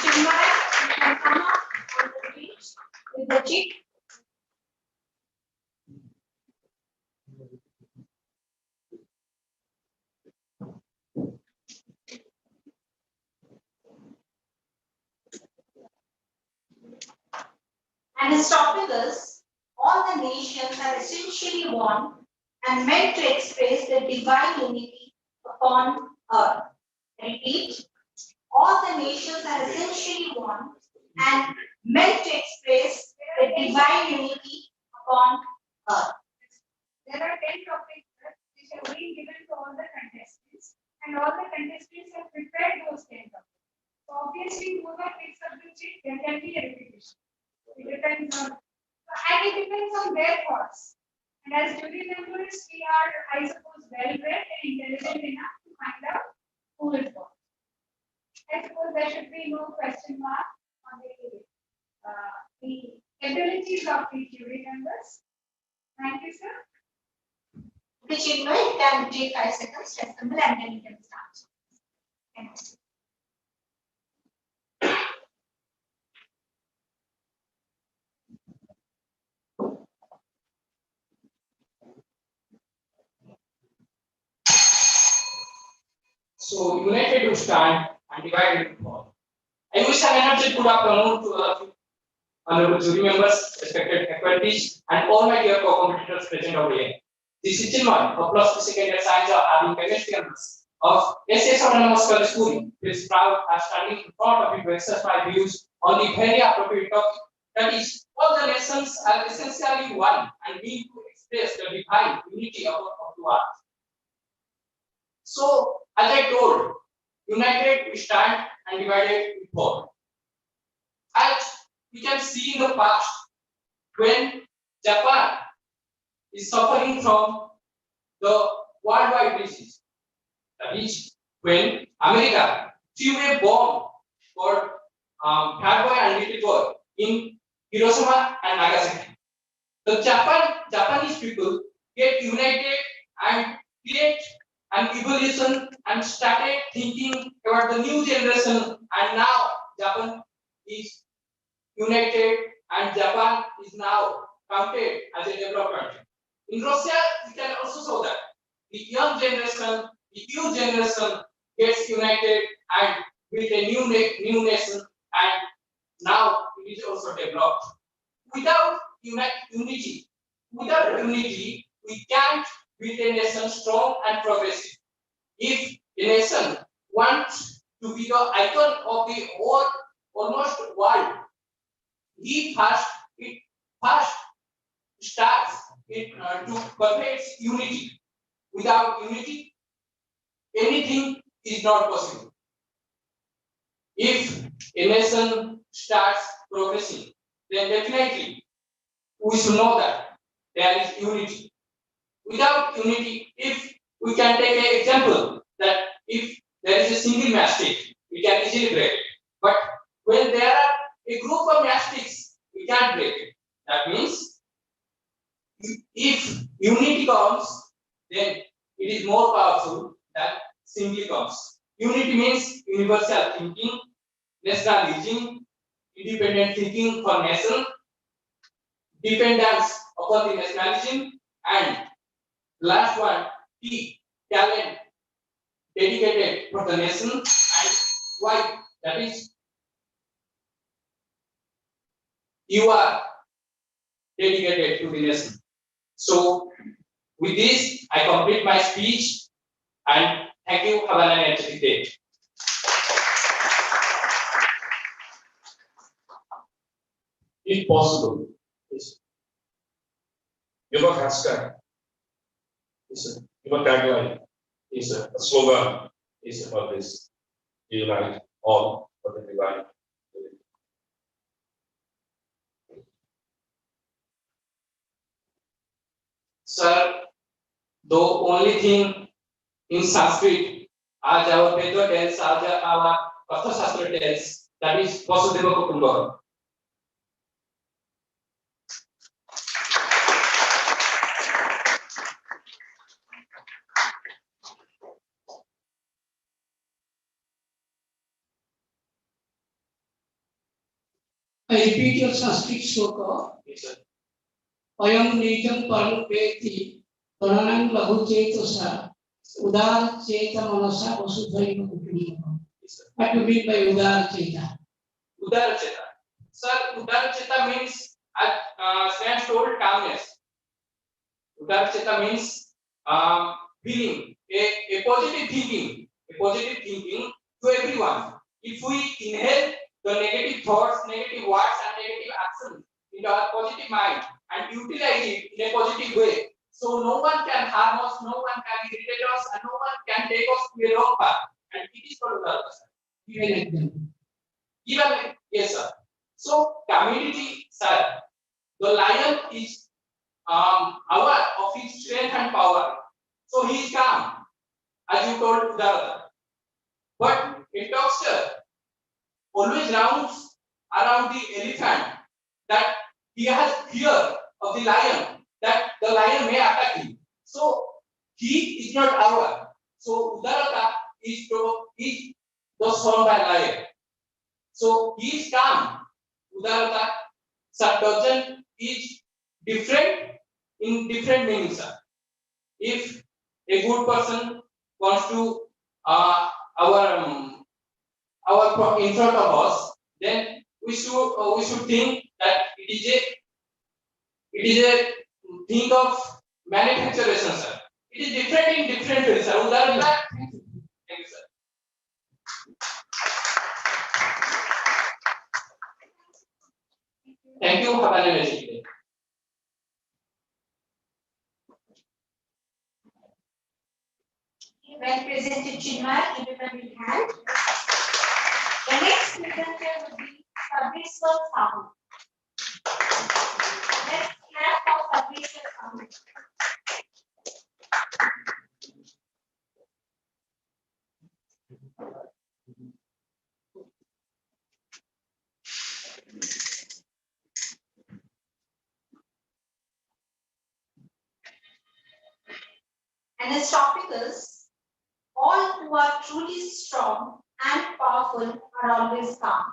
Speaker 1: Chinmay, you can come up on the stage with the chick. And his topic is, all the nations are essentially one and meant to express the divine unity upon earth. Repeat, all the nations are essentially one and meant to express the divine unity upon earth.
Speaker 5: There are 10 topics which have been given to all the contestants, and all the contestants have prepared those 10 topics. So obviously, whoever picks up the chip, there can be a repetition. It depends on, and it depends on their thoughts. And as jury members, we are, I suppose, well read and intelligent enough to find out who is what. I suppose there should be no question mark on the abilities of the jury members. Thank you, sir.
Speaker 1: Okay, Chinmay, you can take 5 seconds to assemble and then you can start. Thank you.
Speaker 8: So united to stand and divided to fall. I wish an energetic good afternoon to all of you, honorable jury members, respected faculties, and all my dear co-competitors present over here. This is Chinmay, a plus 2 second year science having chemistry honors of SS Autonomous College Schooling. Is proud as standing in front of you to express my views on the very appropriate topic, that is, all the nations are essentially one and need to express the divine unity of the earth.
Speaker 6: So, as I told, united we stand and divided we fall. As we can see in the past, when Japan is suffering from the worldwide disease, that is when America threw a bomb for Fat Boy and Little Boy in Hiroshima and Nagasaki. The Japanese people get united and create an evolution and started thinking about the new generation, and now Japan is united and Japan is now counted as a developed country. In Russia, we can also show that the young generation, the youth generation gets united and build a new nation, and now it is also developed. Without unity, we can't build a nation strong and progressive. If a nation wants to be the icon of the whole almost world, it first starts to perfect unity. Without unity, anything is not possible. If a nation starts progressing, then definitely we should know that there is unity. Without unity, if we can take an example that if there is a single matchstick, we can easily break it. But when there are a group of matchsticks, we can't break it. That means if unity comes, then it is more powerful than singly comes. Unity means universal thinking, nationalism, independent thinking for nation, dependence upon the nationalism, and last one, T, talent dedicated for the nation, and why? That is, you are dedicated to the nation. So, with this, I complete my speech, and thank you. Have an energetic day.
Speaker 2: If possible, yes. Your hashtag is your tagline is a slogan is about this unite all for the divine.
Speaker 6: Sir, the only thing in Sanskrit, as our Veda tells, as our Arthashastra tells, that is Vasudeva Kutumbakam.
Speaker 3: I repeat your Sanskrit sloka.
Speaker 6: Yes, sir.
Speaker 3: Ayam nijam param veti pranang lahu cetasa udar ceta manasa vasudhaiva kutumbakam. What do you mean by udar ceta?
Speaker 6: Udara Cheta. Sir, Udara Cheta means, as Stan told, calmness. Udara Cheta means feeling, a positive thinking to everyone. If we inhale the negative thoughts, negative words, and negative actions into our positive mind and utilize it in a positive way, so no one can harm us, no one can irritate us, and no one can take us to a wrong path. And it is called Udara Cheta.
Speaker 3: Give an example.
Speaker 6: Even yes, sir. So community, sir, the lion is aware of his strength and power. So he is calm, as you told Udarata. But a toaster always rounds around the elephant, that he has fear of the lion, that the lion may attack him. So he is not aware. So Udarata is the son by lion. So he is calm. Udarata, sir, doesn't is different in different meanings, sir. If a good person wants to in front of us, then we should think that it is a thing of manufacturation, sir. It is different in different ways, sir. Udarata, thank you, sir. Thank you. Have a nice day.
Speaker 1: Well presented, Chinmay. Everyone will hand. The next presenter will be Sabriswar Sahu. Let's clap for Sabriswar Sahu. And his topic is, all who are truly strong and powerful are always calm.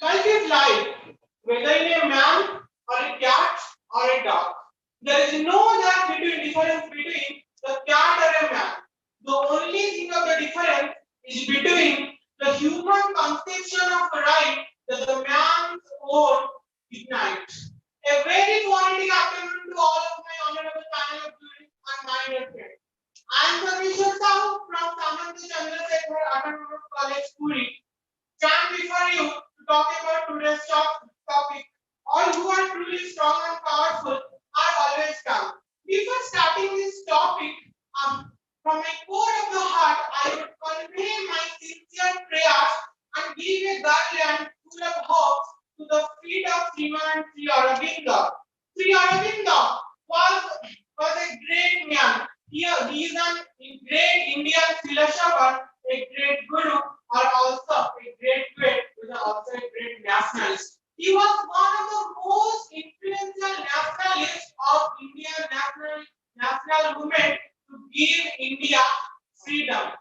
Speaker 8: Life is life, whether in a man or a cat or a dog. There is no difference between the cat or a man. The only thing of the difference is between the human conception of right that the man's own ignite. A very poetic afternoon to all of my honorable panel of judges and my dear friends. I am Sabriswar Sahu from Samanta Chandrasekhar Autonomous College, Puri. Stand before you to talk about today's topic. All who are truly strong and powerful are always calm. Before starting this topic, from my core of the heart, I would convey my sincere prayers and give a garland full of hopes to the feet of Sriman Sri Aurobindo. Sri Aurobindo was a great man. He is a great Indian philosopher, a great guru, or also a great poet, who is also a great nationalist. He was one of the most influential nationalists of Indian national movement to give India freedom.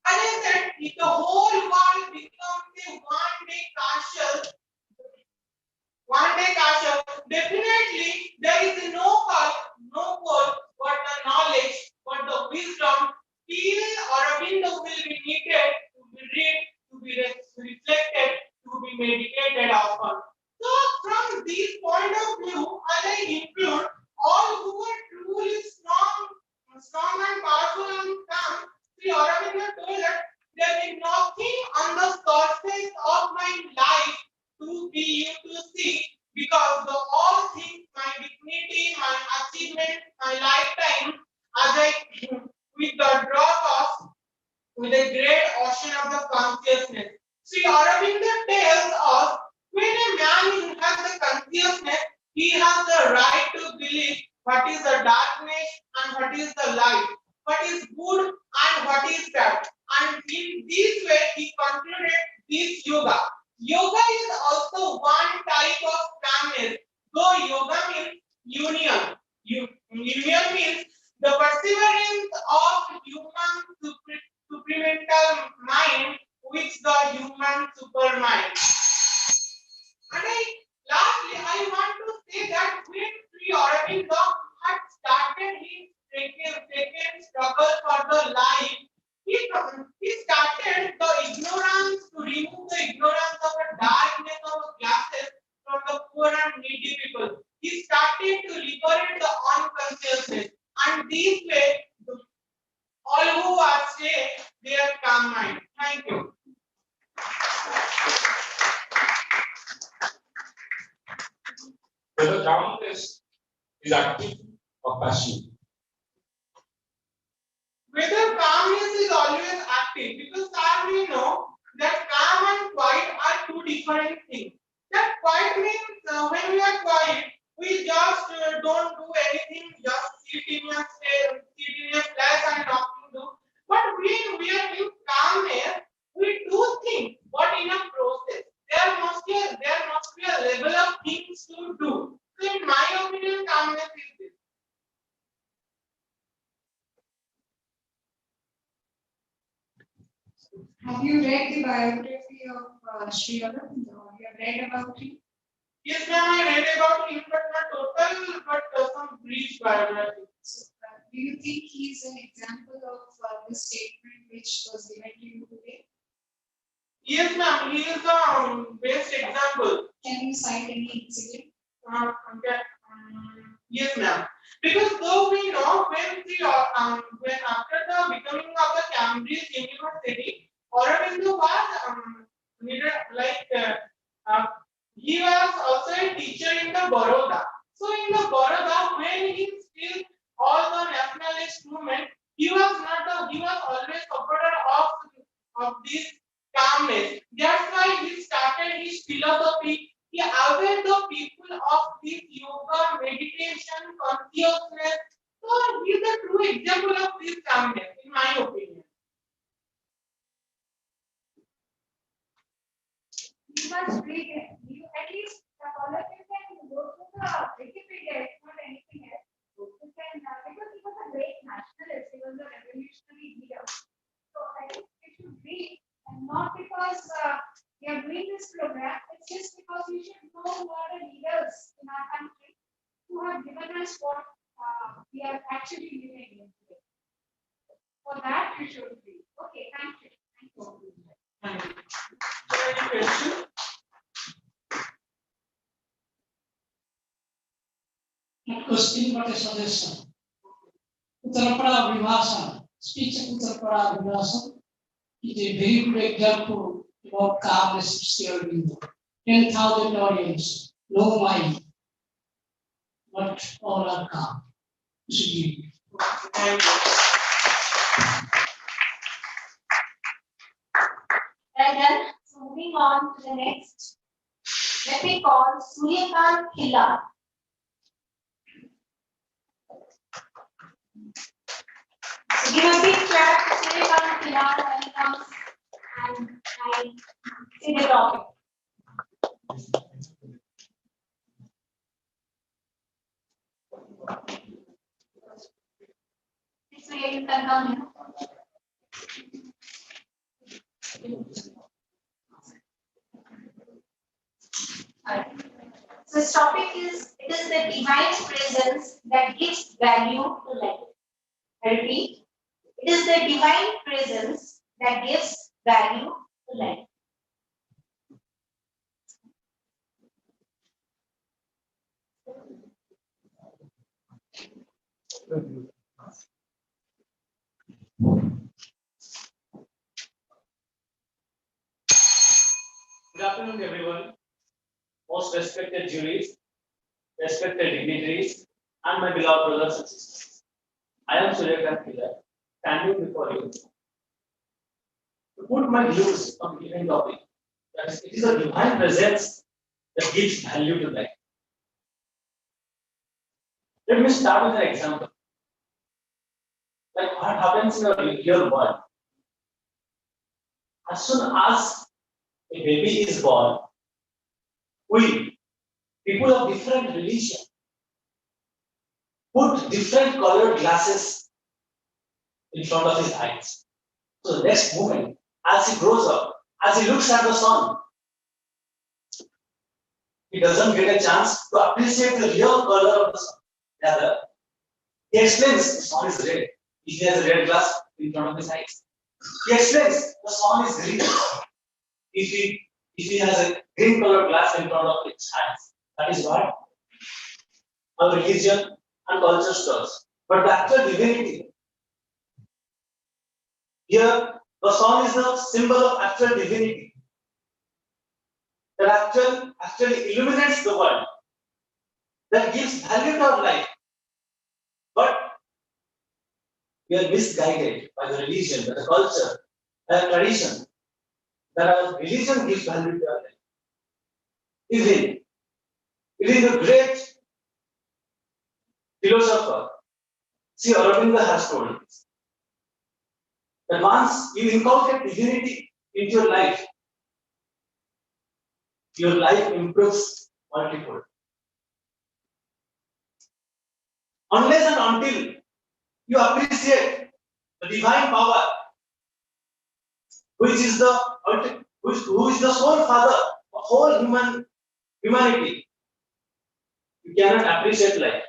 Speaker 8: As I said, if the whole world becomes a one-day castle, definitely there is no goal, but the knowledge, but the wisdom. Still, Aurobindo will be needed to be read, to be reflected, to be meditated upon. So, from this point of view, I include all who are truly strong and powerful and calm. Sri Aurobindo told that there is nothing on the surface of my life to be you to see, because the all things, my dignity, my achievement, my lifetime, as I with the drop of with a great ocean of the consciousness. Sri Aurobindo tells us, when a man has the consciousness, he has the right to believe what is the darkness and what is the light, what is good and what is bad. And in this way, he concluded this yoga. Yoga is also one type of calmness, though yoga means union. Union means the perseverance of human supramental mind with the human supermind. And lastly, I want to say that when Sri Aurobindo had started his second struggle for the life, he started the ignorance to remove the ignorance of the darkness of classes from the poor and needy people. He started to liberate the unconsciousness, and this way, all who are stay their calm mind. Thank you.
Speaker 2: Whether calmness is active or passive.
Speaker 8: Whether calmness is always active, because as we know that calm and quiet are two different things. That quiet means when we are quiet, we just don't do anything, just sit in a place and nothing do. But when we are in calmness, we do things, but in a process. There must be a level of things to do. So in my opinion, calmness is this.
Speaker 5: Have you read the biography of Sri Aurobindo? You have read about him?
Speaker 8: Yes, ma'am, I read about him, but not total, but some brief biography.
Speaker 5: So, do you think he is an example of the statement which was given to you today?
Speaker 8: Yes, ma'am, he is the best example.
Speaker 5: Can you cite any incident?
Speaker 8: Okay. Yes, ma'am. Because though we know when after the
Speaker 7: calmness, in my opinion.
Speaker 5: You must read it. You at least all of you can go to the Wikipedia, if not anything else. You can because he was a great nationalist, he was a revolutionary leader. So I think you should read, and not because we are doing this program, it's just because we should know who are the leaders in our country who have given us what we are actually living in today. For that, you should read. Okay, thank you. Thank you.
Speaker 7: Thank you. So, any question?
Speaker 3: Not question but a suggestion. Uttarapara Vibhasan, speech of Uttarapara Vibhasan is a very good example about calmness still in 10,000 audience, no mind, but all are calm.
Speaker 7: Thank you.
Speaker 1: Well done. So moving on to the next, let me call Suryakant Khilla. So give a big clap to Suryakant Khilla when he comes and I see the topic. Surya, you can come in. Alright. So this topic is, it is the divine presence that gives value to life. I repeat, it is the divine presence that gives value to life.
Speaker 4: Good afternoon, everyone. Most respected juries, respected dignitaries, and my beloved brothers and sisters. I am Suryakant Khilla, standing before you to put my views on the given topic. That is, it is a divine presence that gives value to life. Let me start with an example. Like what happens in a real world? As soon as a baby is born, we, people of different religion, put different colored glasses in front of his eyes. So the next moment, as he grows up, as he looks at the sun, he doesn't get a chance to appreciate the real color of the sun. Rather, he explains the sun is red. If he has a red glass in front of his eyes, he explains the sun is green. If he has a green colored glass in front of his eyes, that is what our religion and culture does. But the actual divinity, here the sun is the symbol of actual divinity that actually illuminates the world, that gives value to our life. But we are misguided by the religion, by the culture, by the tradition, that our religion gives value to our life. Even the great philosopher, see, Aurobindo has told us that once you inculcate divinity into your life improves multiple. Unless and until you appreciate the divine power, who is the sole father of whole humanity, you cannot appreciate life.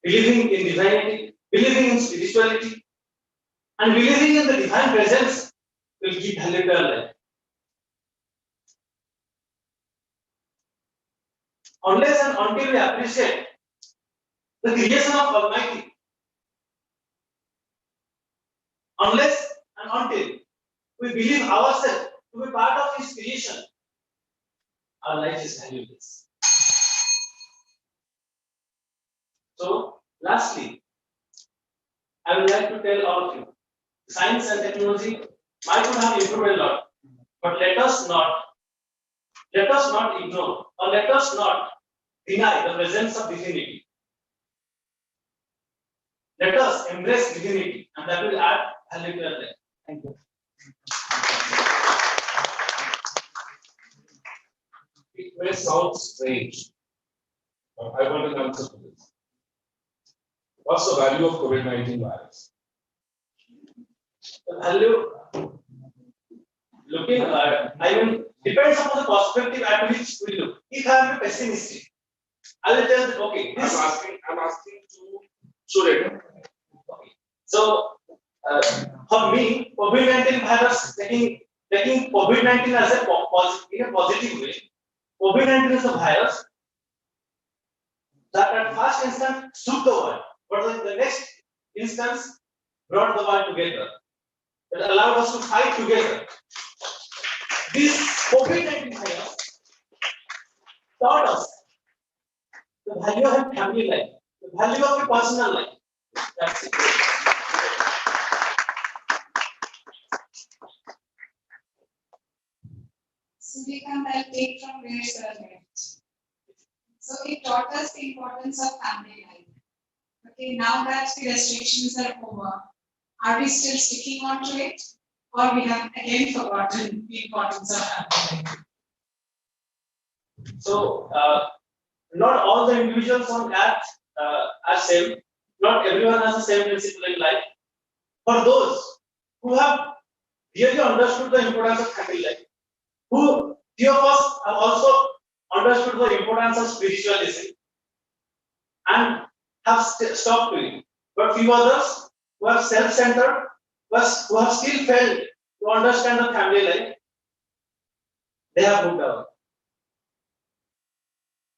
Speaker 4: Believing in divinity, believing in spirituality, and believing in the divine presence will give value to our life. Unless and until we appreciate the creation of Almighty, unless and until we believe ourselves to be part of His creation, our life is valueless. So, lastly, I would like to tell all of you, science and technology might have improved a lot, but let us not ignore or let us not deny the presence of divinity.
Speaker 7: Let us embrace dignity, and that will add value to our life. Thank you.
Speaker 2: It may sound strange, but I want an answer to this. What's the value of COVID-19 virus?
Speaker 7: The value, looking, I mean, depends upon the perspective at which we look. If I am pessimistic, I will tell that, okay,
Speaker 2: I'm asking to Surya.
Speaker 7: okay. So, for me, COVID-19 virus, taking COVID-19 as a in a positive way, COVID-19 is a virus that at first instance shook the world, but in the next instance brought the world together. It allowed us to fight together. This COVID-19 virus taught us the value of a family life, the value of a personal life. That's it.
Speaker 5: So we can take from where sir left. So it taught us the importance of family life. Okay, now that the restrictions are over, are we still sticking on to it? Or we have again forgotten the importance of family life?
Speaker 7: So, not all the individuals on earth are same. Not everyone has the same principle in life. For those who have really understood the importance of family life, who few of us have also understood the importance of spiritualism and have stopped doing it. But few others who are self-centered, who have still failed to understand the family life, they have moved out.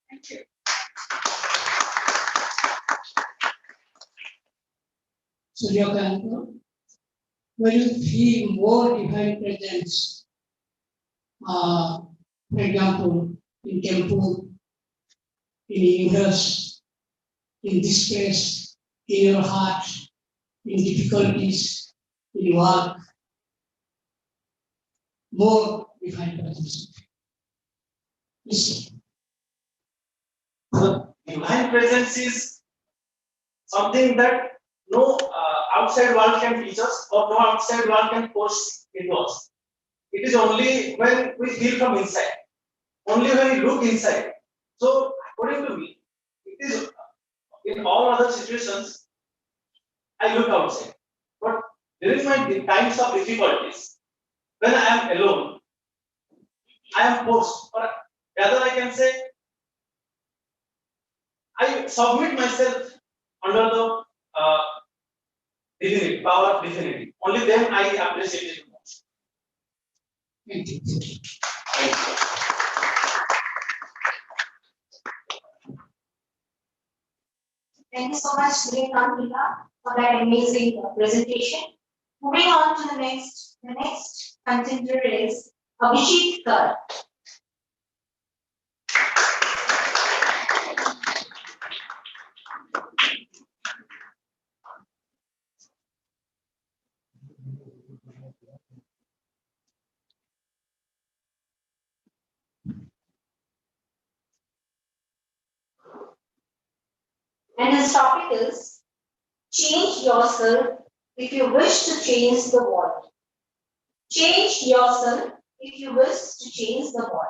Speaker 5: Thank you.
Speaker 3: Suryakanta, when you feel more divine presence, for example, in temple, in universe, in this place, in your heart, in difficulties, in work, more divine presence. Listen.
Speaker 7: So, divine presence is something that no outside world can teach us or no outside world can force into us. It is only when we feel from inside, only when we look inside. So, according to me, it is in all other situations, I look outside. But during my times of difficulties, when I am alone, I am forced, or rather, I can say, I submit myself under the divinity, power of divinity. Only then I appreciate it most.
Speaker 3: Thank you.
Speaker 1: Thank you so much, Suryakanta, for that amazing presentation. Moving on to the next contender is Abhijit Kar. And his topic is change yourself if you wish to change the world. Change yourself if you wish to change the world.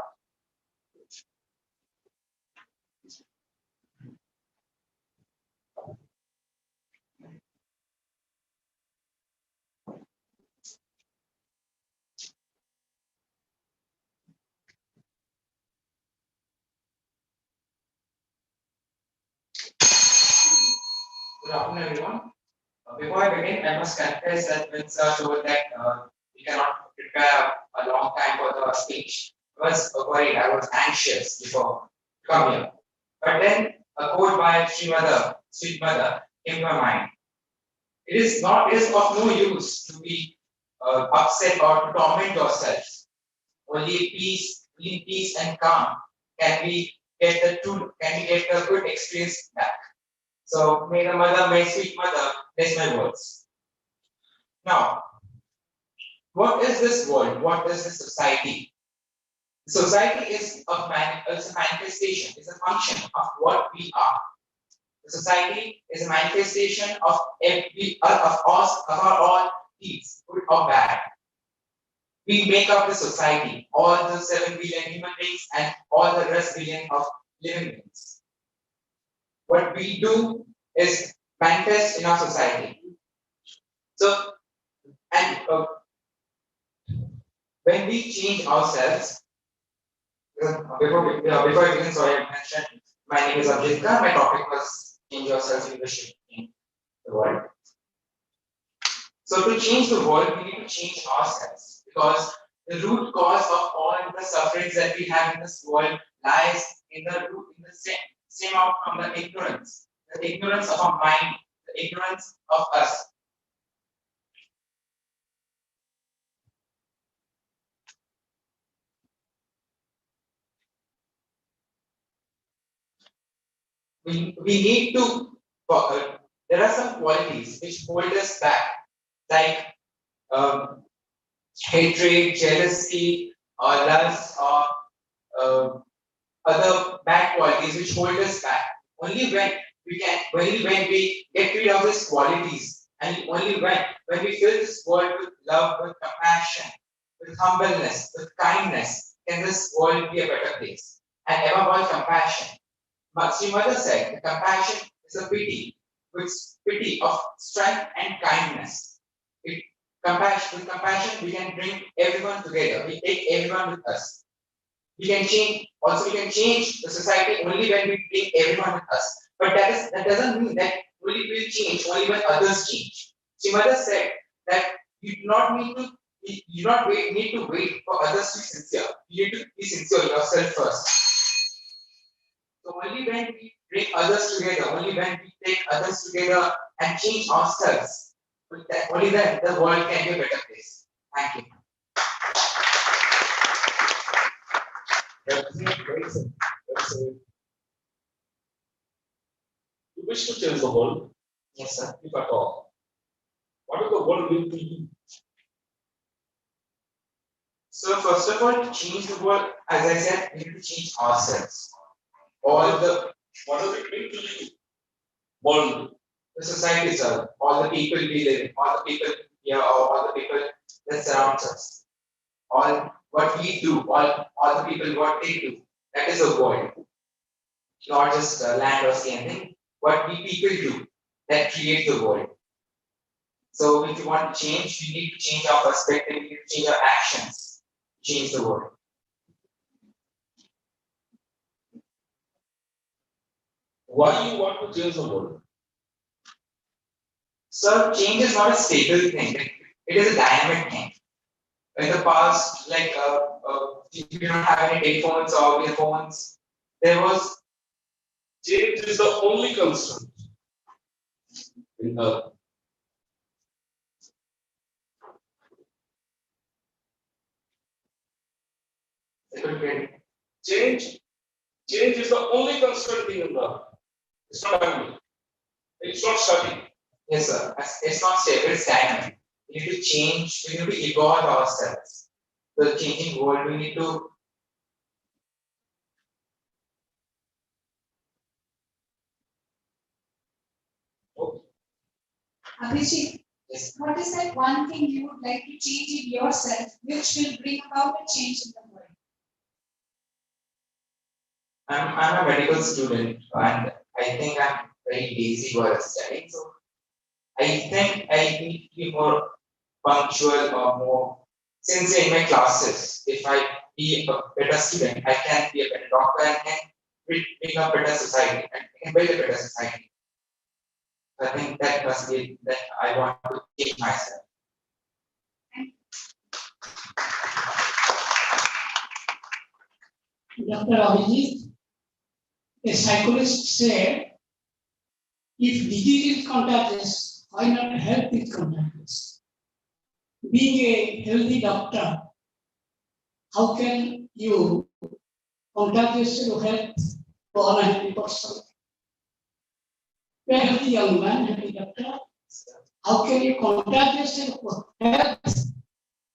Speaker 6: Good afternoon, everyone. Before I begin, I must confess that when Sir told that we cannot prepare a long time for the speech, I was worried, I was anxious before come here. But then a quote by Sweet Mother, came to my mind. It is of no use to be upset or to torment yourselves. Only in peace and calm can we get the good experience back. So may the mother, may sweet mother, bless my words. Now, what is this world? What is this society? Society is a manifestation, is a function of what we are. The society is a manifestation of all deeds, good or bad. We make up the society, all the 7 billion human beings and all the rest billion of living beings. What we do is manifest in our society. So, and when we change ourselves, before I begin, sorry, I mentioned my name is Abhitka. My topic was change yourself, you will change the world. So to change the world, we need to change ourselves because the root cause of all the sufferings that we have in this world lies in the root, in the same outcome, the ignorance of our mind, the ignorance of us. We need to, there are some qualities which hold us back, like hatred, jealousy, or lust, or other bad qualities which hold us back. Only when we get rid of these qualities, and only when we fill this world with love, with compassion, with humbleness, with kindness, can this world be a better place. And above all, compassion. But Sri Mother said, the compassion is a pity, with pity of strength and kindness. With compassion, we can bring everyone together. We take everyone with us. We can change the society only when we bring everyone with us. But that doesn't mean that only will change only when others change. Sri Mother said that you do not need to wait for others to be sincere. You need to be sincere yourself first. So only when we bring others together, only when we take others together and change ourselves, only then the world can be a better place. Thank you.
Speaker 2: Very simple. You wish to change the world,
Speaker 6: Yes, sir.
Speaker 2: if at all. What is the world mean to you?
Speaker 6: So first of all, to change the world, as I said, we need to change ourselves. What
Speaker 2: does it mean to you? World.
Speaker 6: The society itself, all the people we live in, all the people here, all the people that surrounds us, all what we do, all the people what they do, that is the world. Not just land or sea anything. What we people do, that creates the world. So if you want to change, we need to change our perspective, we need to change our actions, change the world.
Speaker 2: Why you want to change the world?
Speaker 6: So change is not a stable thing. It is a dynamic thing. In the past, like we did not have any telephones or earphones. There was
Speaker 2: Change is the only constant in Earth. Change is the only constant thing in the Earth. It's not dynamic. It's not static.
Speaker 6: Yes, sir. It's not stable, it's dynamic. We need to change, we need to evolve ourselves. The changing world, we need to.
Speaker 5: Abhijit,
Speaker 6: Yes.
Speaker 5: what is that one thing you would like to change in yourself which will bring about a change in the world?
Speaker 6: I'm a medical student and I think I'm very lazy while studying. So I think I need to be more punctual or more sincere in my classes. If I be a better student, I can be a better doctor and can bring a better society and can build a better society. I think that must be that I want to change myself.
Speaker 3: Dr. Abhijit, a psychologist said, if disease is contagious, why not health is contagious? Being a healthy doctor, how can you contagious your health to unhealthy person? You are a healthy young man, healthy doctor. How can you contagious your health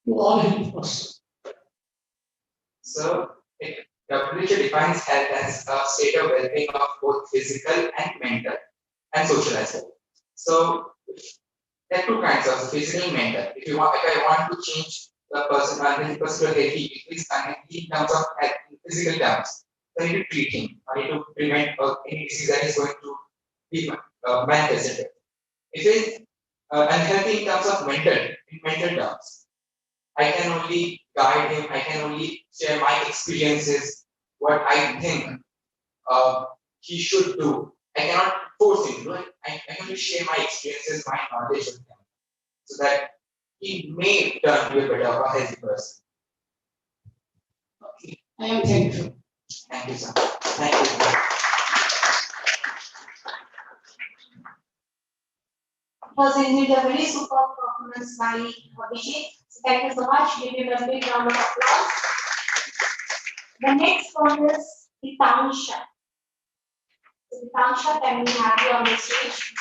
Speaker 3: to unhealthy person?
Speaker 6: So WHO defines health as a state of well-being of both physical and mental. and social as well. So there are two kinds of physical and mental. If I want to change the person and the person that he is unhealthy in terms of health, in physical terms, so I need to treat him. I need to prevent any disease that is going to be manifested. If it is unhealthy in terms of mental terms, I can only guide him. I can only share my experiences, what I think he should do. I cannot force him to do it. I can only share my experiences, my knowledge with him, so that he may turn to a better, a healthy person.
Speaker 3: Okay, I am thankful.
Speaker 6: Thank you, sir. Thank you.
Speaker 1: It was indeed a very superb performance by Abhijit. So thank you so much. Give him a big round of applause. The next one is Hitansha. So Hitansha, can we have you on the stage?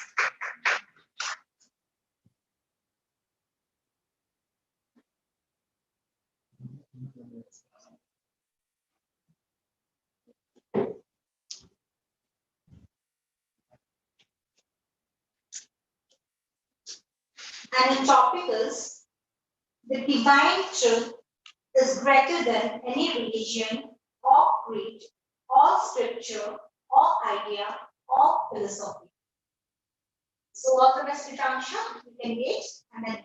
Speaker 1: And the topic is the divine truth is greater than any religion or creed or scripture or idea or philosophy. So all the best, Hitansha. You can wait and then.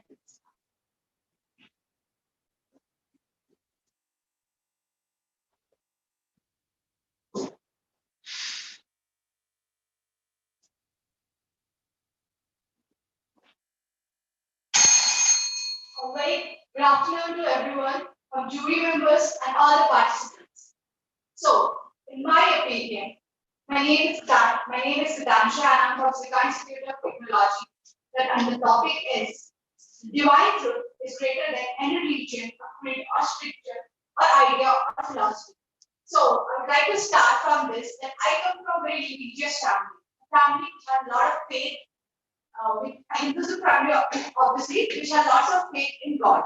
Speaker 1: A very good afternoon to everyone, from jury members and all the participants. So, in my opinion, my name is Sitansha and I'm from Sika Institute of Technology. And the topic is divine truth is greater than any religion, or creed, or scripture, or idea, or philosophy. So, I would like to start from this that I come from a very religious family which has a lot of faith. Hinduism family, obviously, which has lots of faith in God.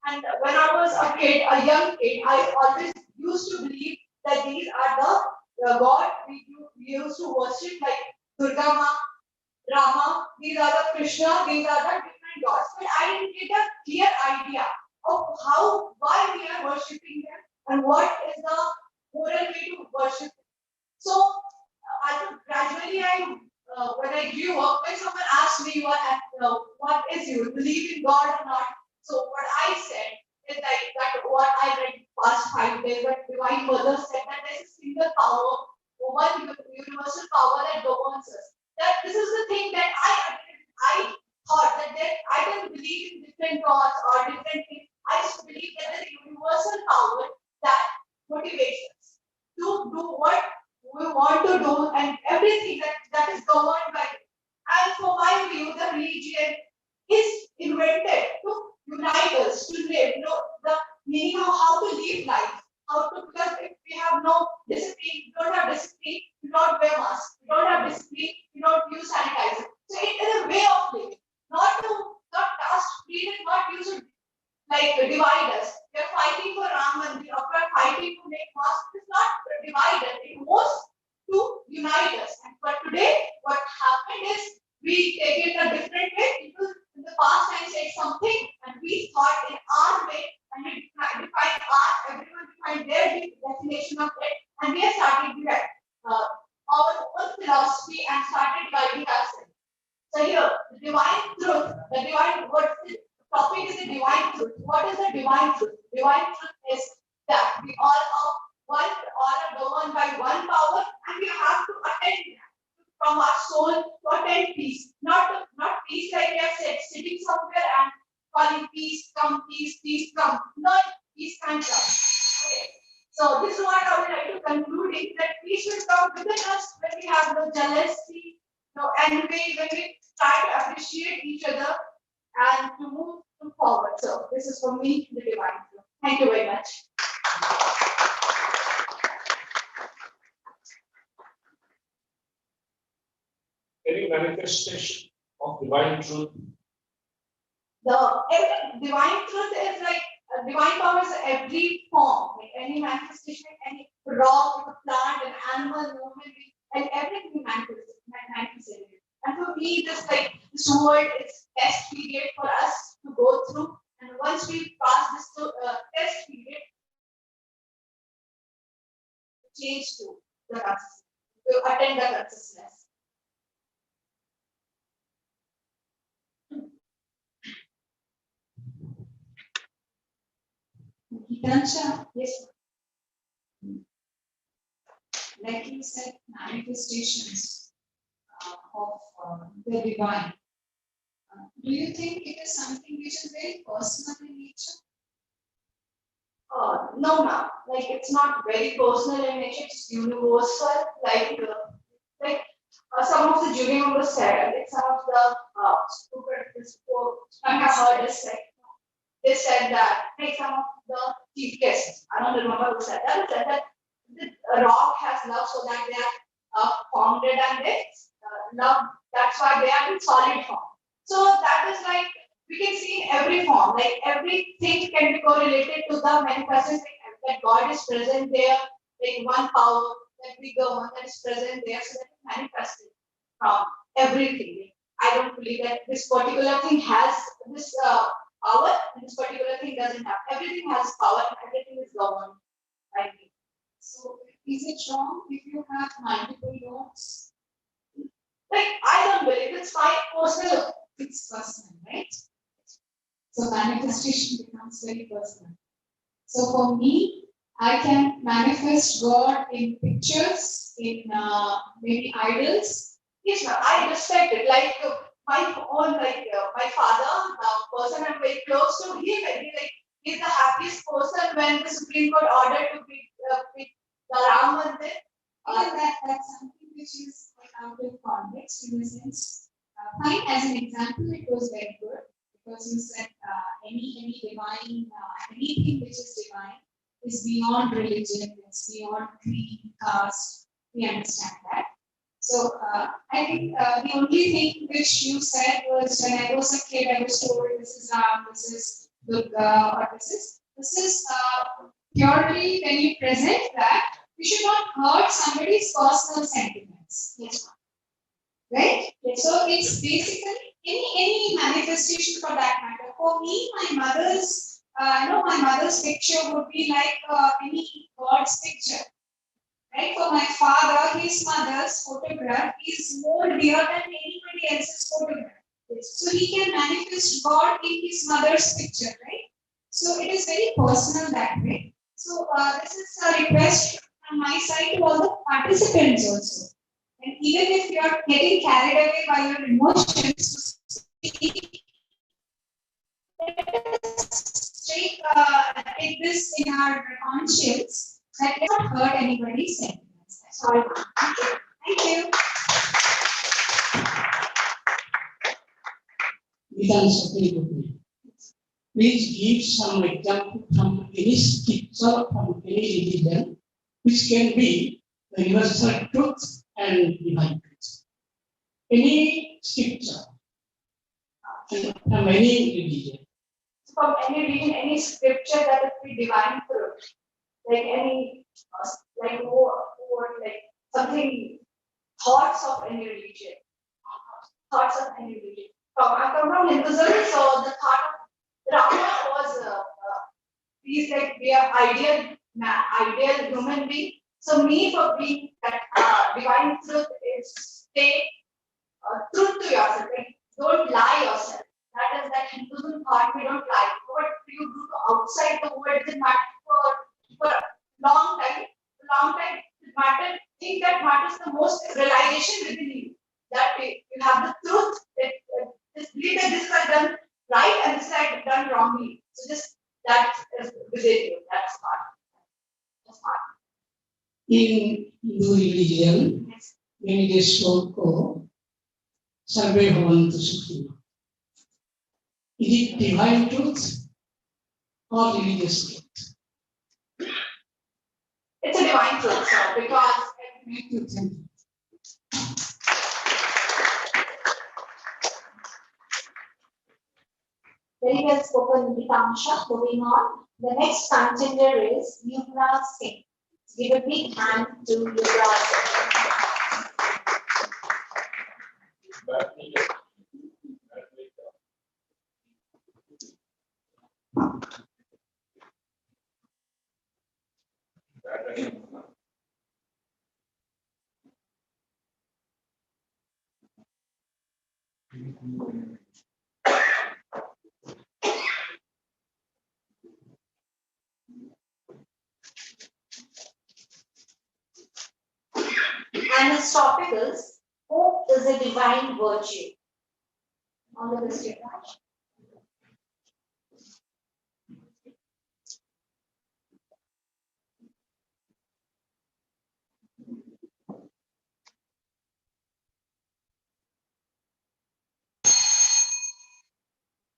Speaker 1: And when I was a young kid, I always used to believe that these are the God we used to worship, like Durga Ma, Rama, these are the Krishna, these are the different gods. But I didn't get a clear idea of why we are worshipping them, and what is the moral way to worship them. So, gradually, when I grew up, when someone asked me what is you believe in God or not, so what I said is like that what I read past 5 days, that Divine Mother said that there is a single power, one universal power that governs us. That this is the thing that I thought that I don't believe in different gods or different things. I just believe that there is a universal power that motivates us to do what we want to do, and everything that is governed by it. And for my view, the religion is invented to unite us, to live, the meaning of how to live life, because if we have no discipline, we don't have discipline, we don't wear masks, we don't have discipline, we don't use sanitizer. So it is a way of living, not caste, creed is not used to divide us. We are fighting for Ram Mandir, or we are fighting to make mosques. It's not to divide us, it was to unite us. But today, what happened is we take it a different way. People in the past time said something, and we thought in our way, and we defined everyone defined their definition of it, and we have started our own philosophy and started guiding ourselves. So here, the divine truth, the topic is the divine truth. What is the divine truth? Divine truth is that we all are one, all are governed by one power, and we have to attend from our soul to attend peace. Not peace like we have said, sitting somewhere and calling peace, come, peace, peace, come. Not peace can come. Okay. So this is what I would like to conclude in, that peace should come within us when we have no jealousy, no envy, when we try to appreciate each other and to move forward. So this is for me the divine truth. Thank you very much.
Speaker 2: Any manifestation of divine truth?
Speaker 1: Every divine truth is like divine power is every form, like any manifestation, any rock, a plant, an animal, movement, and everything manifested. And for me, this word is test period for us to go through. And once we pass this test period, change to the to attend the consciousness.
Speaker 5: Hitansha,
Speaker 1: Yes.
Speaker 5: like you said, manifestations of the divine. Do you think it is something which is very personal in nature?
Speaker 1: No, ma'am. Like it's not very personal in nature. It's universal. Some of the jury members said, like some of the speakers I have heard is like they said that like some of the chief guests, I don't remember who said that the rock has love so that they are founded and they love. That's why they are in solid form. So that is like we can see in every form, like everything can be correlated to the manifestation that God is present there, like one power, that bigger one that is present there, so that it manifested from everything. I don't believe that this particular thing has this power and this particular thing doesn't have. Everything has power and everything is governed by me.
Speaker 5: So is it wrong if you have multiple nodes?
Speaker 1: Like I don't believe it's my personal.
Speaker 5: It's personal, right? So manifestation becomes very personal. So for me, I can manifest God in pictures, in maybe idols.
Speaker 1: Yes, ma'am. I respect it. Like my own, my father, the person I'm very close to, he's the happiest person when the Supreme Court ordered to pick the Ram Mandir.
Speaker 5: That's something which is like out of context in the sense. Fine, as an example, it was very good because you said any divine, anything which is divine is beyond religion, it's beyond creed, caste. We understand that. So I think the only thing which you said was when I was a kid, I was told this is Ram, this is Durga, or this is purely when you present that, you should not hurt somebody's personal sentiments.
Speaker 1: Yes,
Speaker 5: right? So it's basically any manifestation for that matter. For me, my mother's picture would be like any God's picture. Right? For my father, his mother's photograph is more dear than anybody else's photograph. So he can manifest God in his mother's picture, right? So it is very personal that way. So this is a request from my side to all the participants also. And even if you are getting carried away by your emotions, take this in our conscience that it not hurt anybody's sentiments. Sorry. Thank you.
Speaker 3: Hitansha, very good name. Please give some example from any scripture from any religion which can be the universal truth and divine truth. Any scripture from any religion.
Speaker 1: from any region, any scripture that would be divine truth, like any, like something, thoughts of any religion, thoughts of any religion. I come from Hinduism, so the thought of Rama was, he's like we are ideal human being. So me for being that divine truth is stay truth to yourself. Like, don't lie yourself. That is that Hinduism thought we don't lie. What you do to outside the world doesn't matter for a long time. It matters. Thing that matters the most is realization within you. That you have the truth. Just believe that this is done right and this is done wrongly. So just that is within you. That's part.
Speaker 3: In Hindu religion,
Speaker 1: Yes.
Speaker 3: when it is so Sarve Bhavantu Sukhina. Is it divine truth or religious truth?
Speaker 1: It's a divine truth, sir, because
Speaker 3: Thank you, thank you.
Speaker 1: very well spoken, Hitansha. Moving on. The next contender is Yugma Singh. Give a big hand to Yugma Singh. And its topic is hope is a divine virtue. On the list,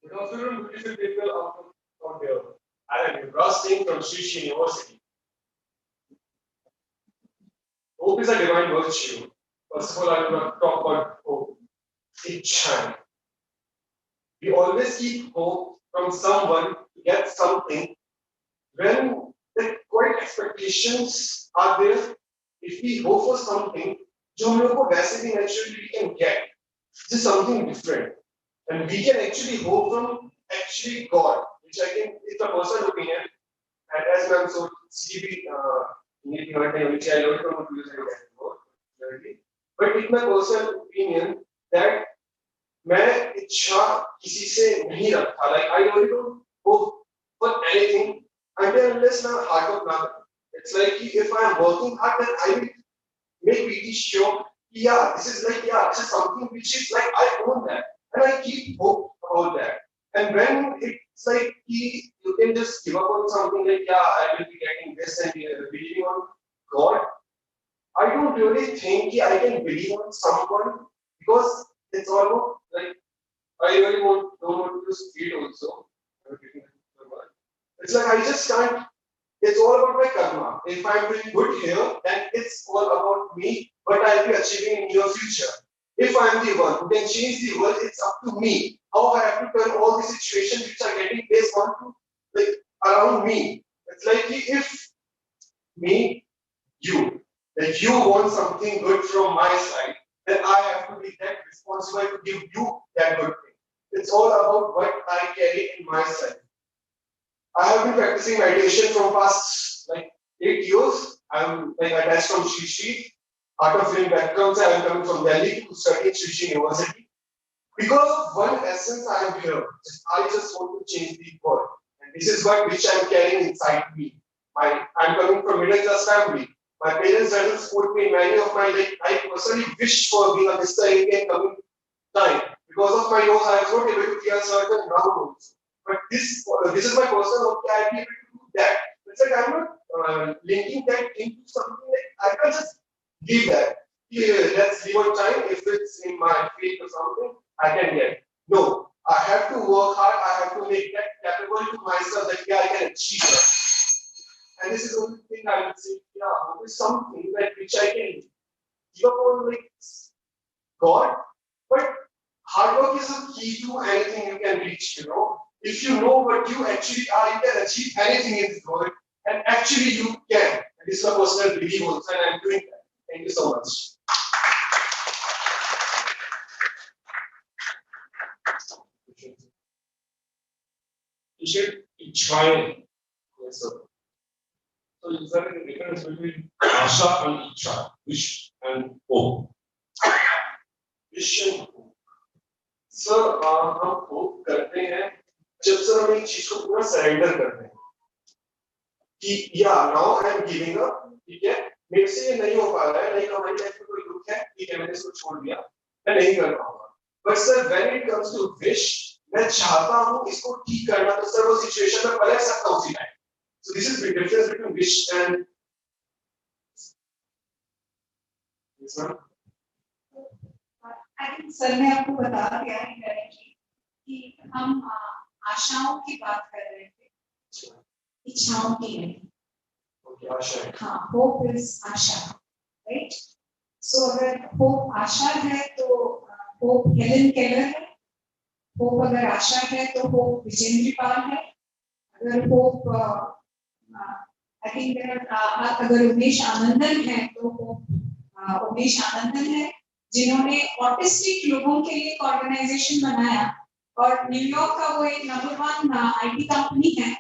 Speaker 2: Good afternoon, beautiful people out there. I am Yugma from Sri University. Hope is a divine virtue. First of all, I will not talk about hope. Ichha. We always keep hope from someone to get something. When the quite expectations are there, if we hope for something, जो हम लोग को वैसे भी naturally we can get, this is something different. And we can actually hope from actually God, which I think is a personal opinion. And as I'm so CGP, which I learned from a previous example, but it's my personal opinion that मैं इच्छा किसी से नहीं रखता. Like I really don't hope for anything until unless my hard work ना. It's like if I am working hard, then I will make really sure. Yeah, this is something which is like I own that. And I keep hope about that. And when it's like you can just give up on something like, yeah, I will be getting this and believing on God, I don't really think I can believe on someone because it's all about like, I really don't want to speed also. It's like I just can't, it's all about my karma. If I'm doing good here, then it's all about me, what I'll be achieving in your future. If I'm the one who can change the world, it's up to me. How I have to turn all the situations which are getting based on to like around me. It's like if me, you, that you want something good from my side, then I have to be that responsible to give you that good thing. It's all about what I carry in myself. I have been practicing meditation from past like 8 years. I'm like attached from Sri Art of Film background. I am coming from Delhi to study at Sri University. Because of one essence I am here. I just want to change the world. And this is what which I am carrying inside me. I'm coming from middle class family. My parents doesn't support me in many of my like I personally wish for being a Mr. Indian coming time. Because of my nose, I was not able to clear certain rounds. But this is my personal okay, I'll be able to do that. It's like I'm not linking that into something like I can just leave that. Yeah, let's leave on time. If it's in my field or something, I can get. No, I have to work hard. I have to make that capable to myself that yeah, I can achieve that. And this is the only thing I would say. Yeah, it's something that which I can give up on like God, but hard work is a key to anything you can reach, you know. If you know what you actually are, you can achieve anything in this world, and actually you can. And this is my personal belief also, and I'm doing that. Thank you so much. You should try. Yes, sir. So is there a difference between Asha and Icha, wish and hope? Wish and hope. Sir हम hope करते हैं जब sir हम एक चीज को पूरा surrender करते हैं कि या now I am giving up ठीक है मेरे से ये नहीं हो पा रहा है लाइक हमारी लाइफ में कोई दुख है ठीक है मैंने इसको छोड़ दिया मैं नहीं कर पाऊंगा but sir when it comes to wish मैं चाहता हूं इसको ठीक करना तो सर वो सिचुएशन में पलट सकता हूं उसी time so this is the difference between wish and yes ma'am
Speaker 5: I think sir ने आपको बता दिया है डायरेक्टली कि हम आशाओं की बात कर रहे थे इच्छाओं की नहीं
Speaker 2: ओके आशा
Speaker 5: हाँ hope is Asha right so अगर होप आशा है तो होप हेलेन केलर है होप अगर आशा है तो होप विजेंद्र पाल है अगर होप आई थिंक अगर उमेश आनंदन है तो होप उमेश आनंदन है जिन्होंने ऑटिस्टिक लोगों के लिए एक ऑर्गेनाइजेशन बनाया और न्यूयॉर्क का वो एक नंबर 1 आईटी कंपनी है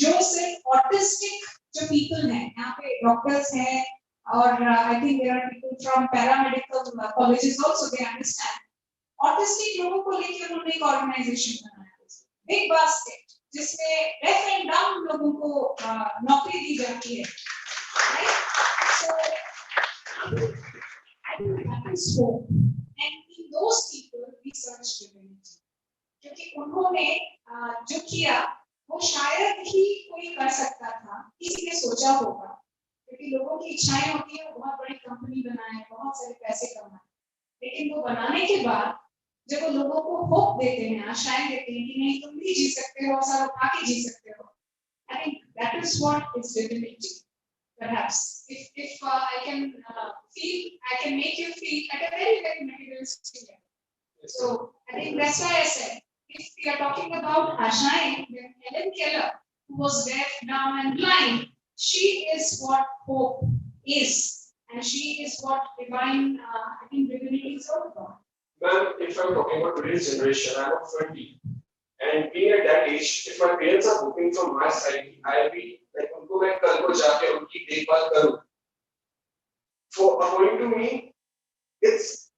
Speaker 5: जो सिर्फ ऑटिस्टिक जो पीपल हैं यहाँ पे डॉक्टर्स हैं और I think there are people from paramedical colleges also they understand autistic लोगों को लेकर उन्होंने एक ऑर्गेनाइजेशन बनाया, बिग बास्केट, जिसमें डेफ एंड डम्ब लोगों को नौकरी दी जाती है, right? So I think that is hope, and in those people we search divinity, क्योंकि उन्होंने जो किया वो शायद ही कोई कर सकता था, किसी ने सोचा होगा, क्योंकि लोगों की इच्छाएं होती है वो बहुत बड़ी कंपनी बनाए, बहुत सारे पैसे कमाए, लेकिन वो बनाने के बाद जब वो लोगों को होप देते हैं, आशाएं देते हैं कि नहीं तुम भी जी सकते हो, सारा उठा के जी सकते हो, I think that is what is divinity. Perhaps if I can feel, I can make you feel at a very very materialistic level. So I think that's why I said, if we are talking about Ashain, then Helen Keller, who was deaf, dumb, and blind, she is what hope is, and she is what divine, I think, divinity is all about.
Speaker 9: Well, if I'm talking about today's generation, I'm of 20, and being at that age, if my parents are hoping from my side, I'll be like, उनको मैं कल को जाके उनकी देखभाल करूँ. For according to me, it's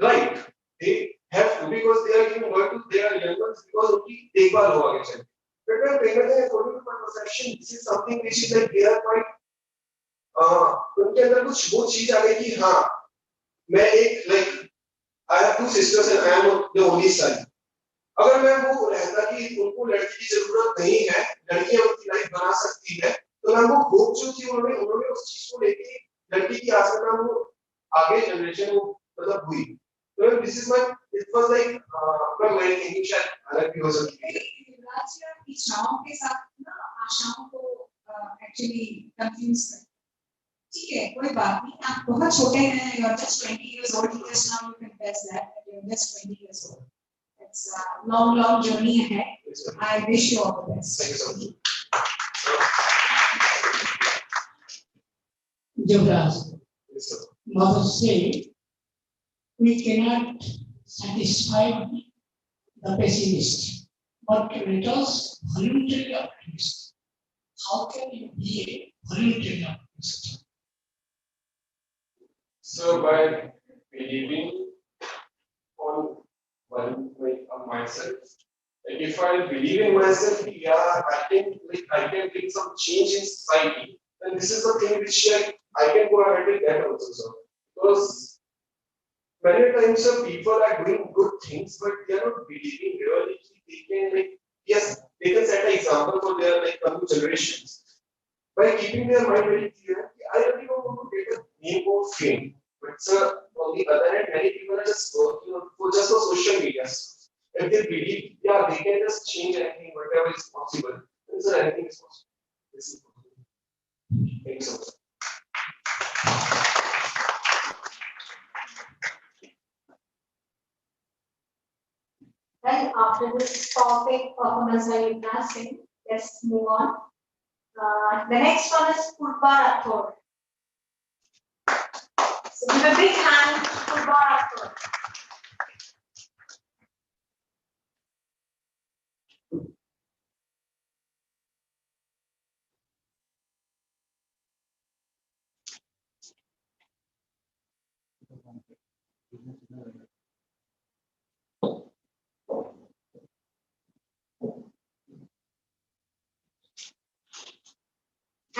Speaker 9: right. They have to, because they are giving birth to their young ones, because उनकी देखभाल हो आगे चल. But when parents, according to my perception, this is something which is like they are quite, उनके अंदर कुछ वो चीज आ गई कि हाँ, मैं एक like I have 2 sisters and I am the only son. अगर मैं वो रहता कि उनको लड़की की जरूरत नहीं है, लड़कियां उनकी लाइफ बना सकती है, तो मैं वो होप जो थी उन्होंने उस चीज को लेके लड़की की आशा में वो आगे जनरेशन वो मतलब हुई. तो this is my, it was like मैं थिंकिंग शायद अलग भी हो सकती है.
Speaker 5: राज्य की इच्छाओं के साथ ना आशाओं को एक्चुअली कंफ्यूज कर. ठीक है, कोई बात नहीं, आप बहुत छोटे हैं, you are just 20 years old, just now you confess that you are just 20 years old. It's a long journey ahead. I wish you all the best.
Speaker 9: Thank you so much.
Speaker 3: Yuvraj,
Speaker 9: Yes, sir.
Speaker 3: Mother said, we cannot satisfy the pessimist, but let us voluntarily optimist. How can you be a voluntarily optimist?
Speaker 9: So by believing on myself, like if I believe in myself, yeah, I can bring some change in society, and this is the thing which I can go ahead with that also, sir. Because many times people are doing good things, but they are not believing really. They can yes, they can set an example for their coming generations by keeping their mind very clear. I really don't want to get a name or fame. But sir, on the other hand, many people are just working for just for social media. If they believe, yeah, they can just change anything, whatever is possible. Then sir, anything is possible. This is possible. Thank you so much.
Speaker 1: Then after this topic performance by Yugma, let's move on. The next one is Oratory. So give a big hand to Oratory.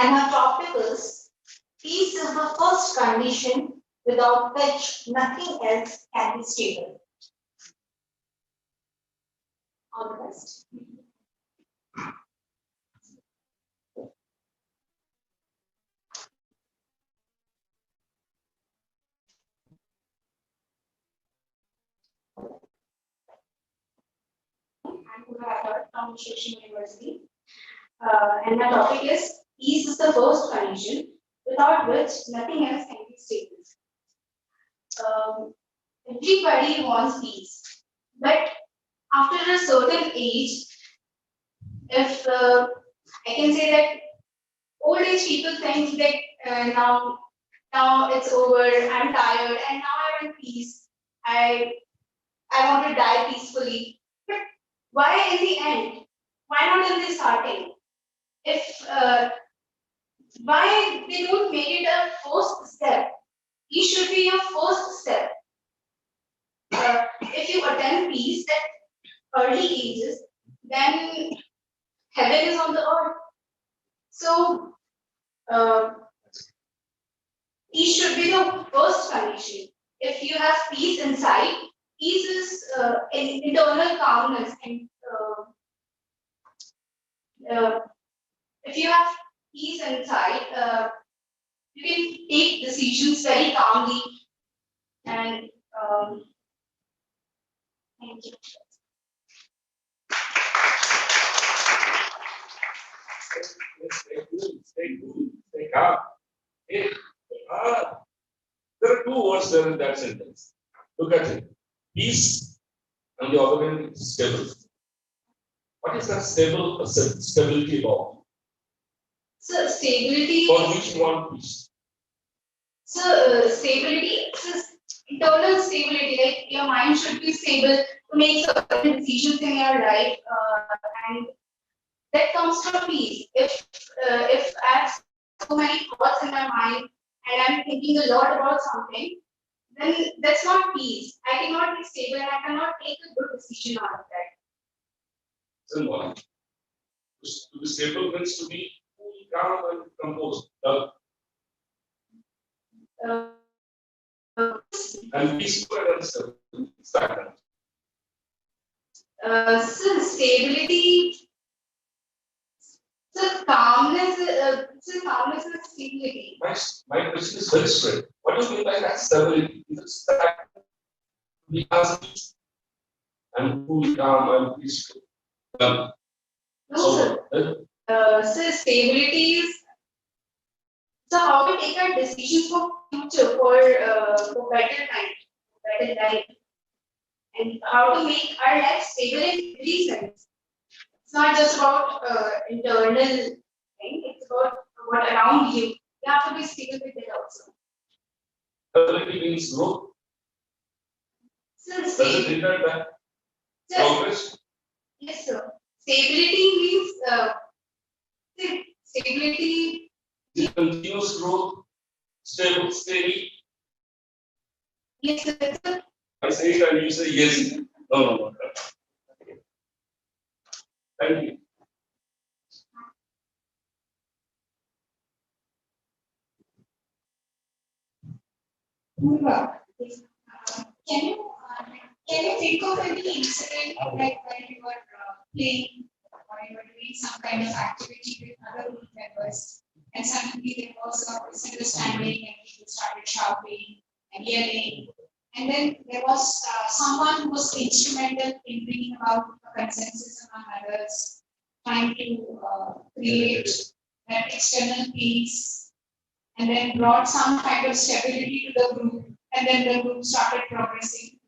Speaker 1: And our topic is peace is the first condition without which nothing else can be stable. All the best. I'm Puna from Shishim University. And my topic is peace is the first condition without which nothing else can be stable. Everybody wants peace, but after a certain age, if I can say that old age people think that now it's over, I'm tired, and now I'm in peace. I want to die peacefully. But why in the end? Why not in the starting? If why they don't make it a first step? It should be your first step.
Speaker 5: if you attempt peace at early ages, then heaven is on the earth. So, peace should be the first condition. If you have peace inside, peace is an internal calmness, and if you have peace inside, you can take decisions very calmly. And thank you.
Speaker 2: Stay cool, stay calm. Hey, there are two words there in that sentence. Look at it. Peace, and the other one is stable. What is that stability about?
Speaker 5: So stability.
Speaker 2: For which you want peace?
Speaker 5: So stability, so internal stability, like your mind should be stable to make certain decisions in your life, and that comes from peace. If I have so many thoughts in my mind and I'm thinking a lot about something, then that's not peace. I cannot be stable and I cannot take a good decision out of that.
Speaker 2: Symbol. To be stable means to be cool, calm, and composed. And peaceful and unstable. Stagnant.
Speaker 5: So stability, so calmness and stability.
Speaker 2: My question is very straight. What do you mean by that stability? Is it stagnant? Because and cool, calm, and peaceful.
Speaker 5: No, sir. So stability is, so how we take our decisions for future, for better time, better life, and how to make our life stable in every sense. It's not just about internal thing; it's about what around you. You have to be stable with it also.
Speaker 2: Stability means growth.
Speaker 5: So
Speaker 2: Does it mean that progress?
Speaker 5: Yes, sir. Stability means stability.
Speaker 2: Continuous growth, stable, steady.
Speaker 5: Yes, sir.
Speaker 2: I say it and you say yes. No. Thank you.
Speaker 5: Can you think of any incident like when you were playing or you were doing some kind of activity with other group members and suddenly there was a misunderstanding and people started shouting and yelling, and then there was someone who was instrumental in bringing about a consensus among others, trying to create that external peace, and then brought some kind of stability to the group, and then the group started progressing.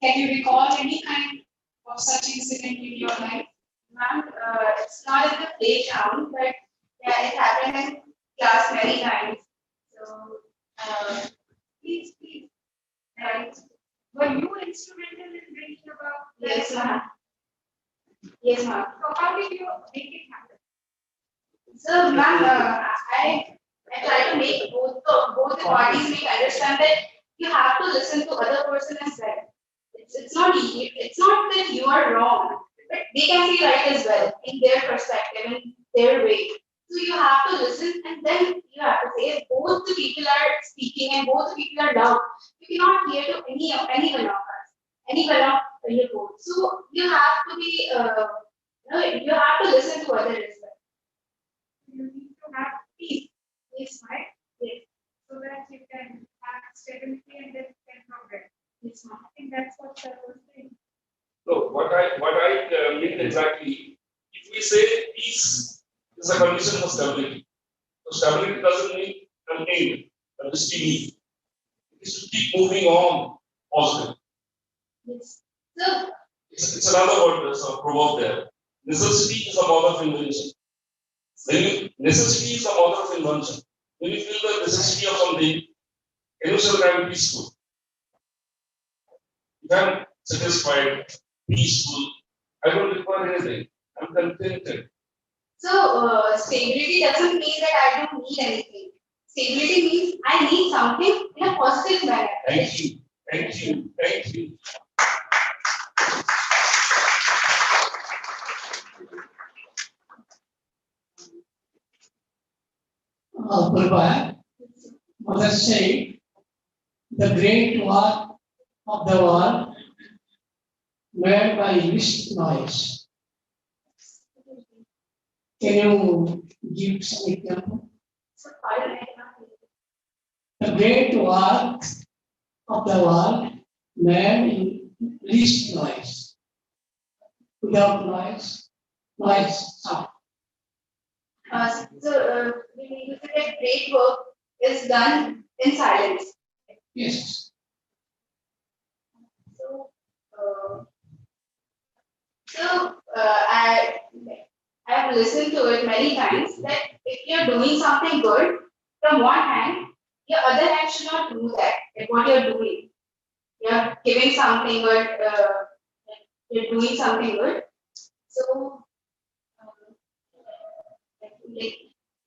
Speaker 5: Can you recall any kind of such incident in your life? Ma'am, it's not in the playground, but yeah, it happened in class many times. So, please. Right. Were you instrumental in bringing about? Yes, ma'am. Yes, ma'am. So, how did you make it happen? So, ma'am, I try to make both the parties make understand that you have to listen to other person as well. It's not that you are wrong, but they can be right as well in their perspective, in their way. So you have to listen, and then you have to say if both the people are speaking and both the people are loud, you cannot hear to any one of us, any one of your both. So you have to be, you have to listen to others as well. You need to have peace. Yes, right? Yes. So that you can have stability and then you can progress. Yes, ma'am. I think that's what I was saying.
Speaker 2: So what I mean exactly, if we say peace is a condition for stability. So stability doesn't mean an aim, a destiny. It is to keep moving on positive.
Speaker 5: Yes. So
Speaker 2: It's another word, there's a proverb there. Necessity is the mother of invention. Necessity is the mother of invention. When you feel the necessity of something, yourself can be peaceful. If I'm satisfied, peaceful, I don't require anything. I'm contented.
Speaker 5: So stability doesn't mean that I don't need anything. Stability means I need something in a positive manner.
Speaker 2: Thank you. Thank you. Thank you.
Speaker 3: Prabha, Mother said, the great war of the world made by least noise. Can you give some example? The great war of the world made in least noise. Without noise sound.
Speaker 5: We need to say that great work is done in silence.
Speaker 3: Yes.
Speaker 5: So, I have listened to it many times that if you're doing something good, from one hand, your other hand should not do that. Like what you're doing, you're giving something good, you're doing something good. So, like,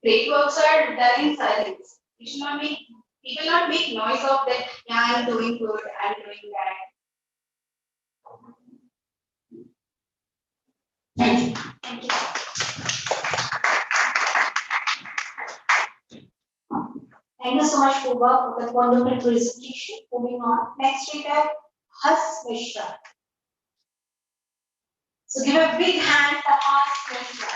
Speaker 5: great works are done in silence. You should not make people not make noise of that. Yeah, I'm doing good. I'm doing that.
Speaker 3: Thank you.
Speaker 5: Thank you.
Speaker 1: Thank you so much, Pooba, for that wonderful presentation. Moving on, next we have Has Mishra. So give a big hand for Has Mishra.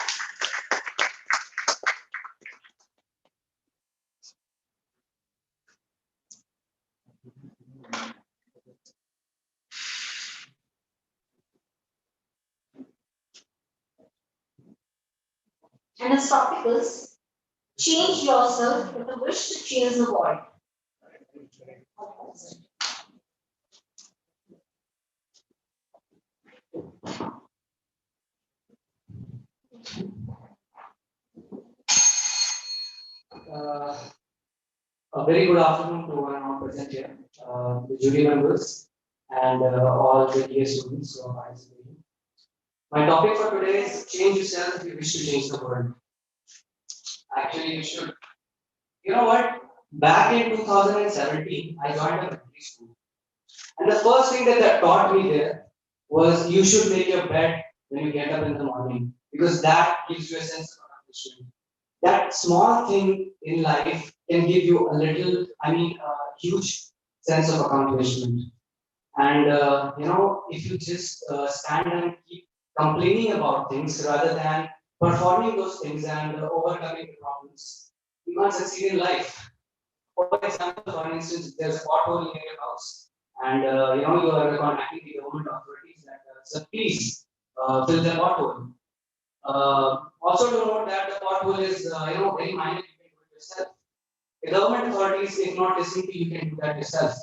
Speaker 1: And his topic is change yourself with a wish to change the world.
Speaker 4: Uh, a very good afternoon to one and all present here, the jury members and all the dear students who are participating. My topic for today is change yourself if you wish to change the world. Actually, you should. You know what? Back in 2017, I joined a military school. And the first thing that they taught me there was you should make your bed when you get up in the morning because that gives you a sense of accomplishment. That small thing in life can give you a little, huge sense of accomplishment. And if you just stand and keep complaining about things rather than performing those things and overcoming the problems, you can't succeed in life. For example, for instance, there's a pothole in your house, and you are contacting the government authorities that so please fill the pothole. Also to note that the pothole is very minor. You can do it yourself. The government authorities, if not listening to you, can do that yourself.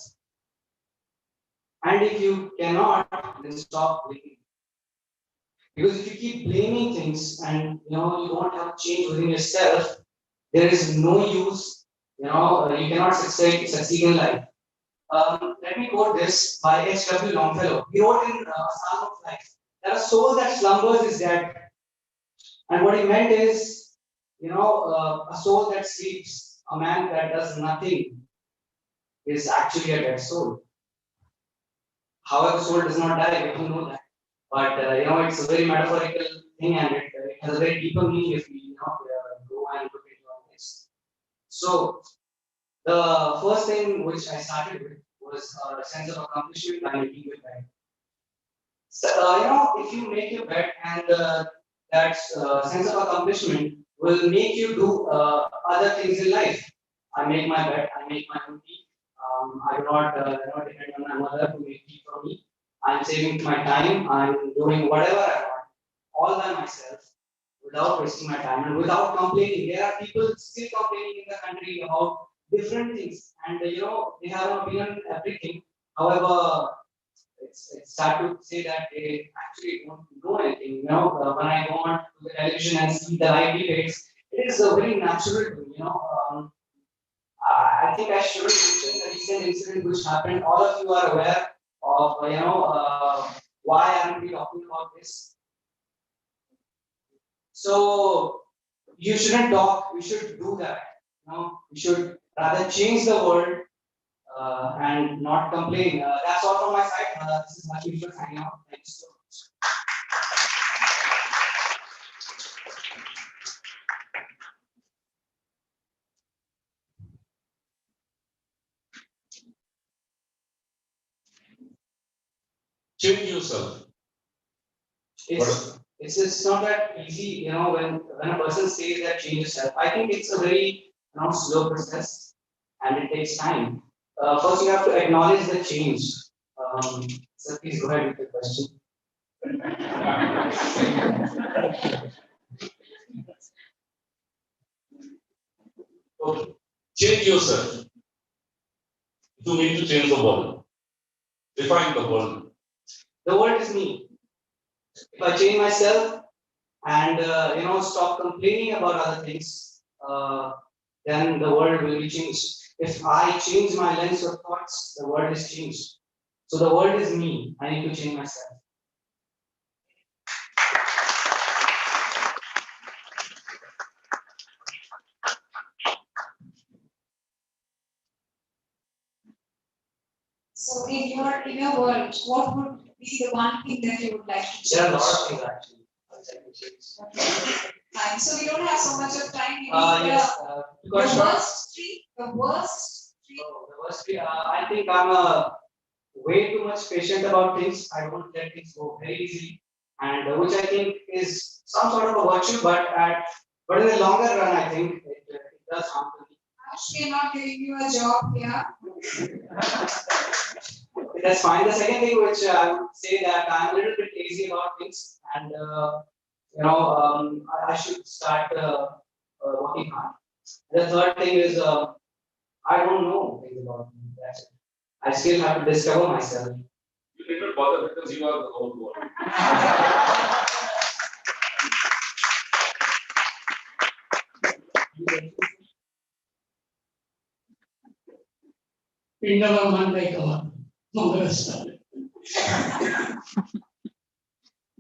Speaker 4: And if you cannot, then stop blaming. Because if you keep blaming things and you don't have change within yourself, there is no use. You cannot succeed in life. Let me quote this by H.W. Longfellow. He wrote in A Psalm of Life that a soul that slumbers is dead. And what he meant is, a soul that sleeps, a man that does nothing, is actually a dead soul. However, soul does not die, we don't know that. But it's a very metaphorical thing, and it has a very deeper meaning if we go and look into all this. So the first thing which I started with was a sense of accomplishment by making your bed. So if you make your bed and that sense of accomplishment will make you do other things in life. I make my bed, I make my own tea. I do not depend on my mother to make tea for me. I'm saving my time. I'm doing whatever I want, all by myself, without wasting my time and without complaining. There are people still complaining in the country about different things, and they have an opinion on everything. However, it's sad to say that they actually don't know anything. When I go on to the television and see the live debates, it is a very natural thing. I think I should mention the recent incident which happened. All of you are aware of why I'm we talking about this. So you shouldn't talk. We should do that. We should rather change the world and not complain. That's all from my side. This is my usual signing out. Thank you so much.
Speaker 2: Change yourself.
Speaker 4: It's not that easy, when a person says that change yourself. I think it's a very slow process and it takes time. First, you have to acknowledge the change. So please go ahead with the question.
Speaker 2: Okay. Change yourself. You need to change the world. Define the world.
Speaker 4: The world is me. If I change myself and stop complaining about other things, then the world will be changed. If I change my lens of thoughts, the world is changed. So the world is me. I need to change myself.
Speaker 5: So in your world, what would be the one thing that you would like to change?
Speaker 4: There are a lot of things actually. I'd like to change.
Speaker 5: Time. So we don't have so much of time. Maybe
Speaker 4: Yes.
Speaker 5: the
Speaker 4: Because
Speaker 5: worst street, the worst street.
Speaker 4: the worst way, I think I'm way too much patient about things. I don't let things go very easily, and which I think is some sort of a virtue, but in the longer run, I think it does harm to me.
Speaker 5: Ash, we are not giving you a job here.
Speaker 4: That's fine. The second thing which I would say that I'm a little bit lazy about things, and I should start working hard. The third thing is I don't know things about me. That's it. I still have to discover myself.
Speaker 2: You need not bother because you are the whole world.
Speaker 3: Pindava Mandai Mangalastha.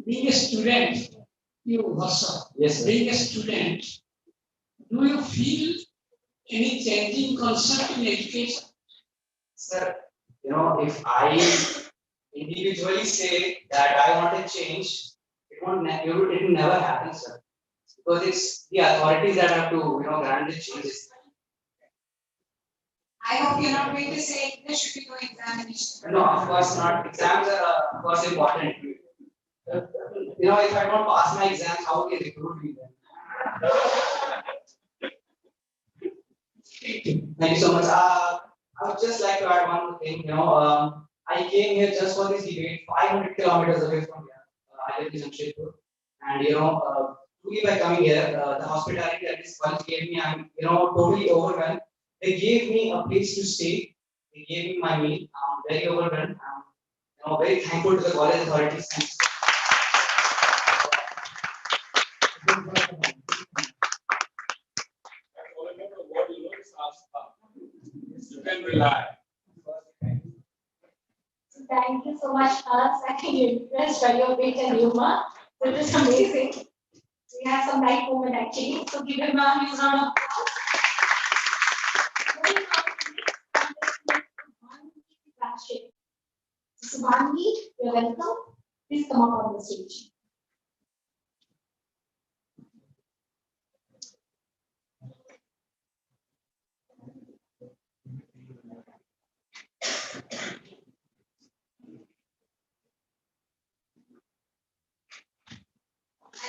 Speaker 3: Being a student, you Vasa,
Speaker 4: Yes, sir.
Speaker 3: being a student, do you feel any changing concept in education?
Speaker 4: Sir, if I individually say that I want to change, it will never happen, sir. Because it's the authorities that have to, grant the changes.
Speaker 5: I hope you're not going to say there should be no examination.
Speaker 4: No, of course not. Exams are, of course, important. If I don't pass my exams, how can they recruit me then? Thank you so much. I would just like to add one more thing. I came here just for this debate, 500 kilometers away from here. I live in Jamshedpur, and truly by coming here, the hospitality that this college gave me, I'm totally overwhelmed. They gave me a place to stay. They gave me my meal. I'm very overwhelmed. I'm very thankful to the college authorities.
Speaker 2: You can rely.
Speaker 1: So thank you so much, Hans. I think you're impressed by your wit and humor. It is amazing. We have some light moment actually. So give him a huge round of applause. Moving on to the next contestant, Subhangi, you're welcome. Please come up on the stage.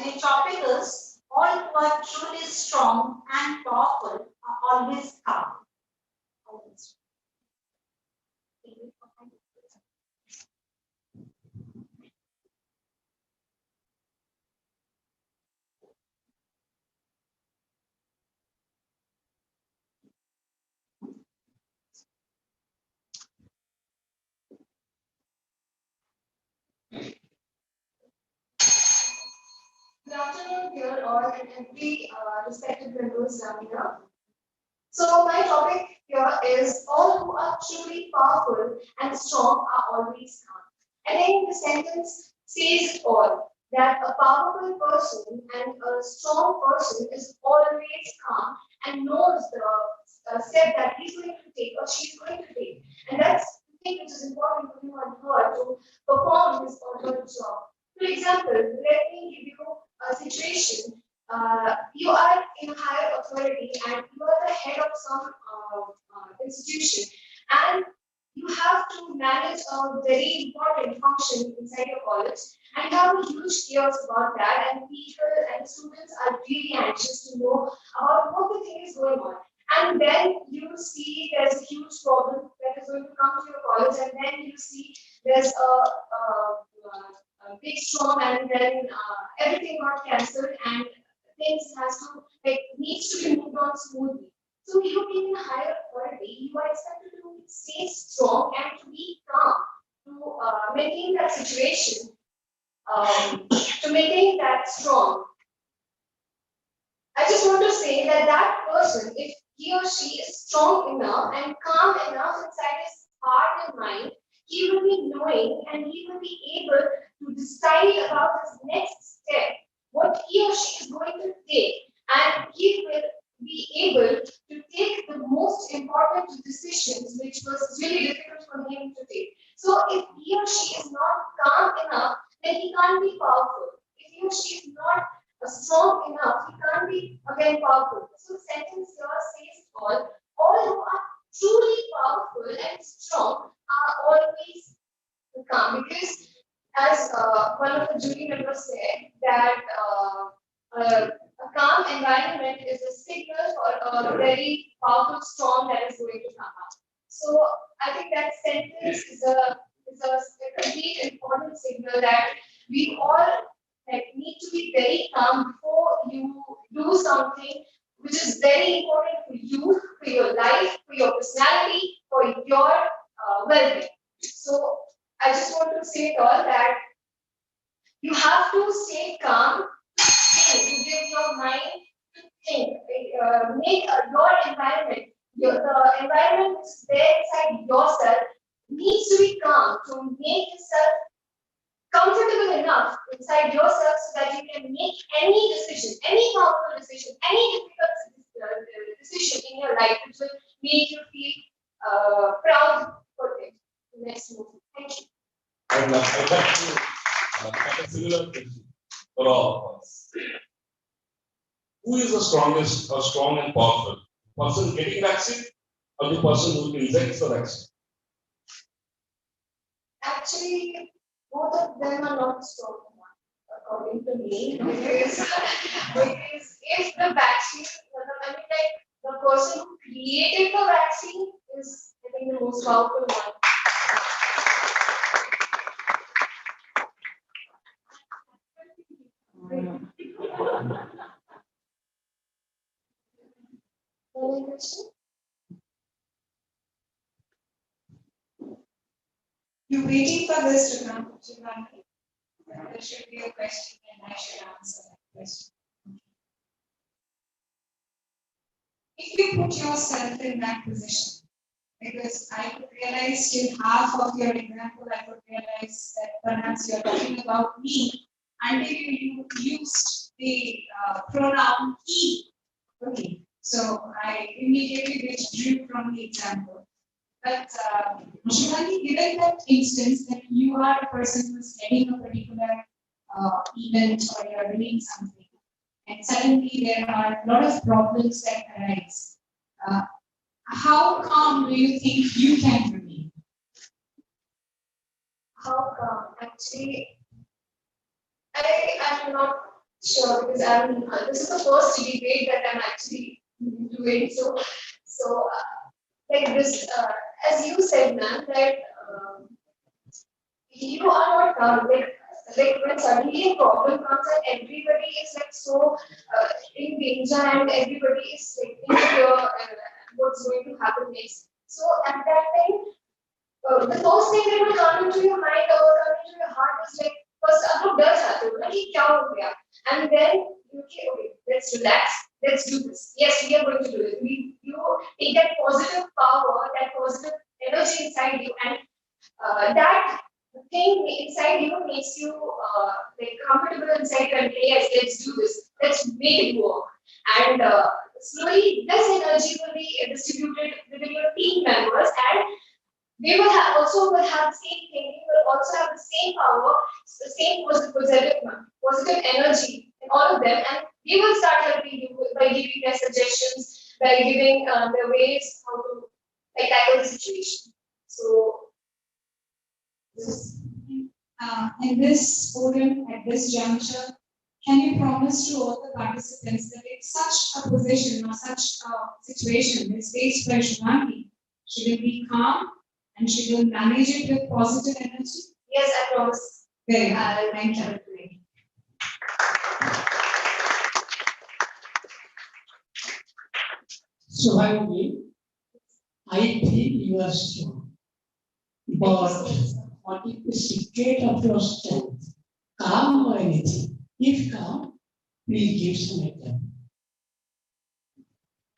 Speaker 1: And the topic is all who are truly strong and powerful are always calm. Always. Good afternoon, dear all, and every respected members down here. So my topic here is all who are truly powerful and strong are always calm. I think the sentence says it all, that a powerful person and a strong person is always calm and knows the step that he's going to take or she's going to take. And that's the thing which is important for him or her to perform his or her job. For example, let me give you a situation. You are in higher authority and you are the head of some institution, and you have to manage a very important function inside your college, and you have a huge chaos about that, and people and students are really anxious to know about what the thing is going on. And then you see there's a huge problem that is going to come to your college, and then you see there's a big storm, and then everything got cancelled, and things has to needs to be moved on smoothly. So you being in a higher authority, you are expected to stay strong and to be calm, to maintain that situation, to maintain that strong. I just want to say that that person, if he or she is strong enough and calm enough inside his heart and mind, he will be knowing and he will be able to decide about his next step, what he or she is going to take, and he will be able to take the most important decisions, which was really difficult for him to take. So if he or she is not calm enough, then he can't be powerful. If he or she is not strong enough, he can't be again powerful. So the sentence here says all who are truly powerful and strong are always calm, because as one of the jury members said that a calm environment is a signal for a very powerful storm that is going to come up. So I think that sentence is a complete important signal that we all need to be very calm before you do something which is very important for you, for your life, for your personality, for your well-being. So I just want to say it all that you have to stay calm, to give your mind to think, make your environment, the environment which is there inside yourself needs to be calm to make yourself comfortable enough inside yourself so that you can make any decision, any powerful decision, any difficult decision in your life which will make you feel proud for it. Next move. Thank you.
Speaker 2: I'd like to have a similar question for all of us. Who is the strongest or strong and powerful? Person getting vaccine or the person who injects the vaccine?
Speaker 1: Actually, both of them are not strong enough, according to me, because if the vaccine, I mean, like the person who created the vaccine is, I think, the most powerful one. Any question?
Speaker 5: You're waiting for this to come, Shivani. There should be a question and I should answer that question. If you put yourself in that position, because I could realize till half of your example, I could realize that perhaps you're talking about me until you used the pronoun he. Okay, so I immediately withdrew from the example. But Shivani, given that instance that you are a person who is heading a particular event or you are doing something, and suddenly there are a lot of problems that arise, how calm do you think you can remain?
Speaker 1: How come? Actually, I'm not sure because this is the first debate that I'm actually doing. So like this, as you said, ma'am, that you are not calm. Like when suddenly a problem comes and everybody is like so in danger and everybody is like in fear and what's going to happen next. So at that time, the first thing that will come into your mind or come into your heart is like, first आपको डर जाते हो ना कि क्या हो गया, and then okay, let's relax, let's do this. Yes, we are going to do it. You take that positive power, that positive energy inside you, and that thing inside you makes you like comfortable inside you and yes, let's do this. Let's make it work. And slowly this energy will be distributed within your team members, and they will have also will have the same thinking, will also have the same power, the same positive energy in all of them, and they will start helping you by giving their suggestions, by giving their ways how to like tackle the situation. So this is
Speaker 5: In this forum, at this juncture, can you promise to all the participants that in such a position or such a situation, the stage by Shivani, she will be calm and she will manage it with positive energy?
Speaker 1: yes, I promise.
Speaker 5: Very good.
Speaker 1: Thank you.
Speaker 3: Suhaili, I feel you are strong. But what is the secret of your strength? Calm or anything? If calm, please give some example.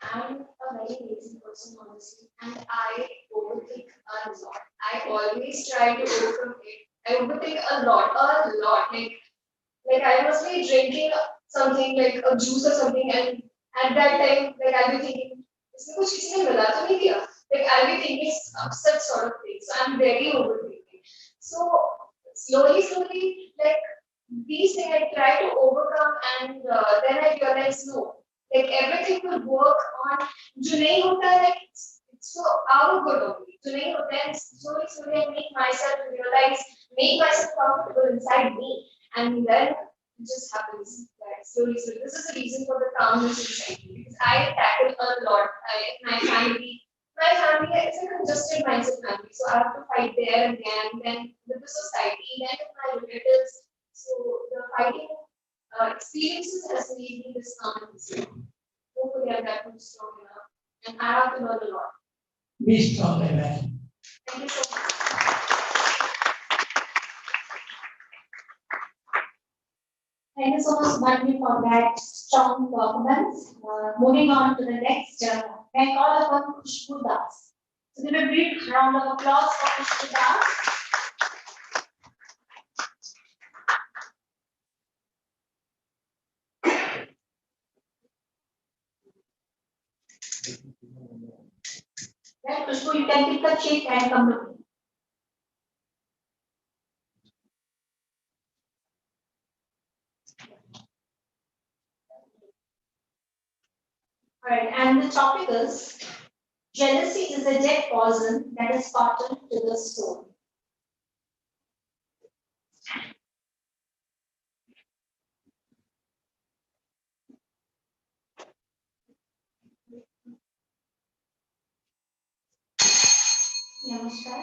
Speaker 1: I'm a very lazy person, honestly, and I overthink a lot. I always try to overcome it. I overthink a lot, like I must be drinking something like a juice or something, and at that time, like I'll be thinking, इसमें कुछ किसी ने मिला तो नहीं दिया? Like I'll be thinking such sort of things. So I'm very overthinking. So slowly, like these things I try to overcome, and then I realize no, like everything will work on. जो नहीं होता है, like it's for our good only. जो नहीं होता है, slowly I make myself realize, make myself comfortable inside me, and then it just happens. Like slowly. This is the reason for the calmness inside me, because I tackle a lot. My family is a congested mindset family, so I have to fight there and then with the society, then with my relatives. So the fighting experiences has made me this calm. Hopefully, I'm that much strong enough, and I have to learn a lot.
Speaker 3: Be strong, man.
Speaker 1: Thank you so much. Thank you so much, Bhagni, for that strong performance. Moving on to the next, I call upon Khushbu Das. So, give a big round of applause for Khushbu Das. Right, Khushbu, you can pick a chick and come to me. Alright, and the topic is jealousy is a dead poison that is fatal to the soul. Namaskar.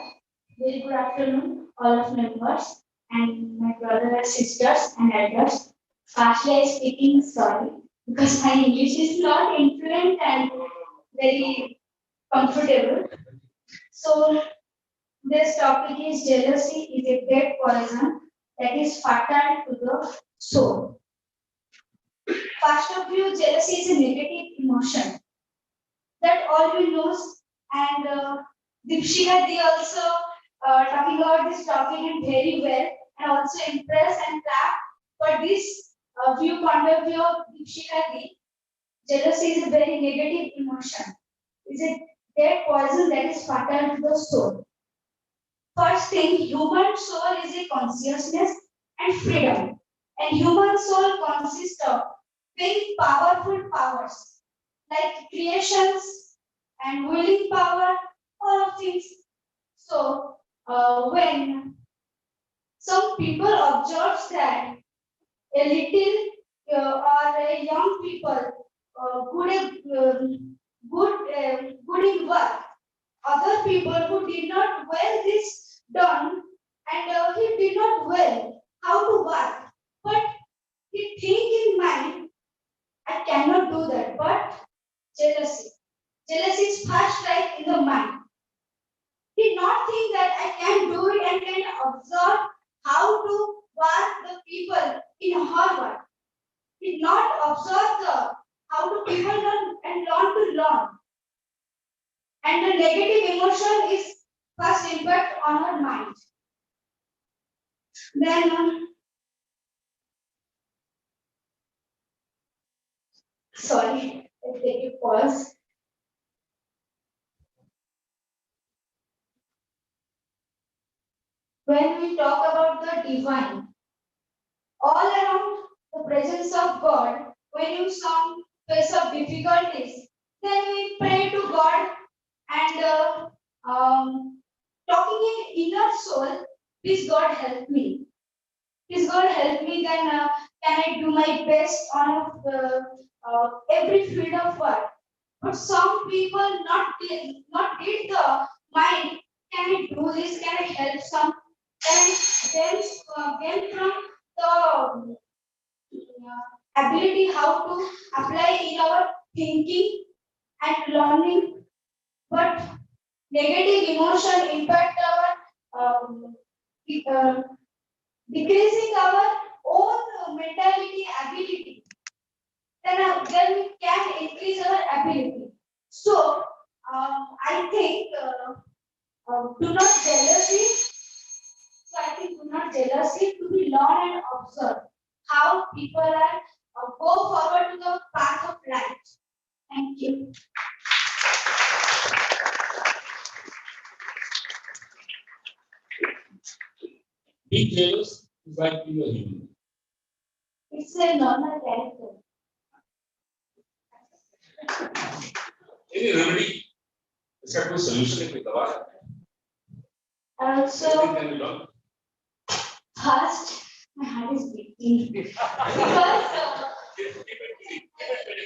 Speaker 1: Very good afternoon, all of members and my brothers and sisters and elders. Firstly, I speaking sorry because my English is not fluent and very comfortable. So this topic is jealousy is a dead poison that is fatal to the soul. First of all, jealousy is a negative emotion that all we knows, and Dipshika they also talking about this topic and very well, and also impressed and clap for this view point of view of Dipshika Di. Jealousy is a very negative emotion. Is a dead poison that is fatal to the soul. First thing, human soul is a consciousness and freedom. And human soul consists of very powerful powers like creations and willing power, all of things. So when some people observe that a little or a young people good in work, other people who did not well this done, and he did not well how to work, but he think in mind, I cannot do that, but jealousy. Jealousy is first right in the mind. Did not think that I can do it and can observe how to work the people in hard work. Did not observe the how to people learn and learn to learn. And the negative emotion is first impact on our mind. Then sorry, it take a pause. When we talk about the divine, all around the presence of God, when you some face of difficulties, then we pray to God and talking in inner soul, please God help me. Please God help me, then can I do my best on every field of work. But some people not did the mind, can I do this, can I help some, and then from the ability how to apply in our thinking and learning, but negative emotion impact our uh, decreasing our own mentality ability, then we can increase our ability. So I think do not jealousy. So I think do not jealousy to be learn and observe how people are go forward to the path of life. Thank you.
Speaker 2: Being jealous is like being a human.
Speaker 1: It's a normal character.
Speaker 2: Any remedy, इसका कोई solution है, कोई दवा है?
Speaker 1: So
Speaker 2: Anything can be done.
Speaker 1: first, my heart is beating because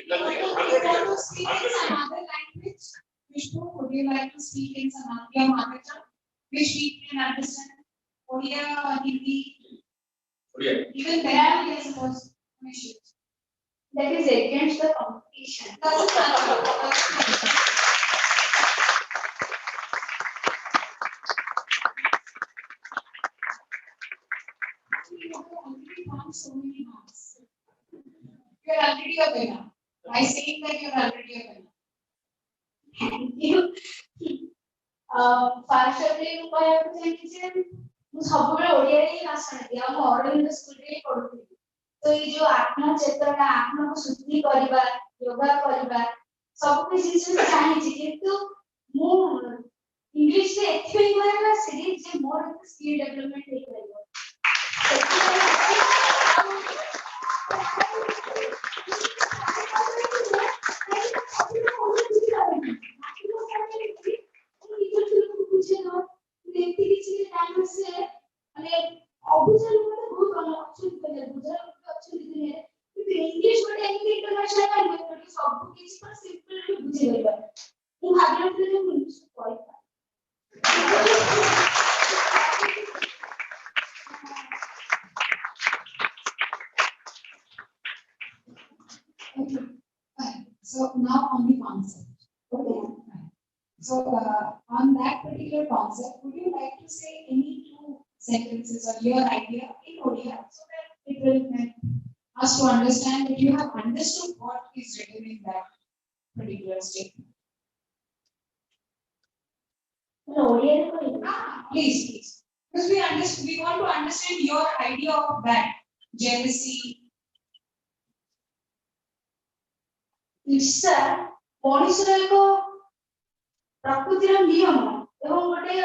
Speaker 5: Want to speak in some other language? Vishnu, would you like to speak in some other mother tongue which we can understand? Odia, Hindi, even Bengali, I suppose.
Speaker 1: that is against the competition.
Speaker 5: Doesn't matter. You have already won so many marks. You are already a winner. By saying that you are already a winner.
Speaker 1: Thank you. Partially, କହିବାକୁ ଚାହିଁବି ଯେ ମୁଁ ସବୁବେଳେ ଓଡ଼ିଆରେ ହିଁ ଭାଷଣ ଦିଏ ଆଉ ମୁଁ ଅରବିନ୍ଦ ସ୍କୁଲରେ ହିଁ ପଢୁଥିଲି। ତ ଏଇ ଯୋଉ ଆତ୍ମଚେତନା ଆତ୍ମକୁ ଶୁଦ୍ଧି କରିବା ଯୋଗା କରିବା ସବୁ କିଛି ଜିନିଷ ମୁଁ ଜାଣିଛି କିନ୍ତୁ ମୁଁ ଇଂଲିଶରେ ଏଥିପାଇଁ କହିବାକୁ ଆସିଲି ଯେ ମୋର ସ୍କିଲ୍ ଡେଭଲପମେଣ୍ଟ ହେଇପାରିବ।
Speaker 5: Okay, fine. So now on the concept. Okay. Fine. So on that particular concept, would you like to say any two sentences or your idea in Odia so that it will help us to understand that you have understood what is written in that particular statement? Please, please. Because we want to understand your idea of that jealousy.
Speaker 1: ଈର୍ଷା ମଣିଷର ଏକ ପ୍ରକୃତିର ନିୟମ ଏବଂ ଗୋଟେ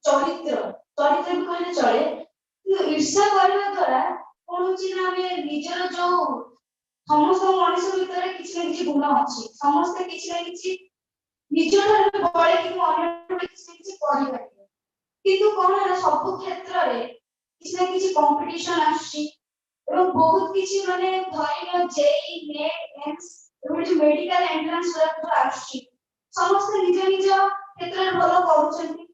Speaker 1: ଚରିତ୍ର ବି କହିଲେ ଚଳେ କିନ୍ତୁ ଈର୍ଷା କରିବା ଦ୍ୱାରା କଣ ହଉଛି ନା ଆମେ ନିଜର ଯୋଉ ସମସ୍ତ ମଣିଷ ଭିତରେ କିଛି ନା କିଛି ଗୁଣ ଅଛି ସମସ୍ତେ କିଛି ନା କିଛି ନିଜଠାରୁ ବଳେ କିନ୍ତୁ ଅନ୍ୟଠାରୁ କିଛି ନା କିଛି କରିପାରିବେ କିନ୍ତୁ କଣ ନା ସବୁ କ୍ଷେତ୍ରରେ କିଛି ନା କିଛି କମ୍ପିଟିସନ ଆସୁଛି ଏବଂ ବହୁତ କିଛି ମାନେ ଧରିନିଅ ଜେଇ ନେଟ୍ ଏମ୍ସ ଏଭଳି ଯୋଉ ମେଡିକାଲ ଏଣ୍ଟ୍ରାନ୍ସ ଗୁଡାକ ଆସୁଛି ସମସ୍ତେ ନିଜ ନିଜ କ୍ଷେତ୍ରରେ ଭଲ କରୁଛନ୍ତି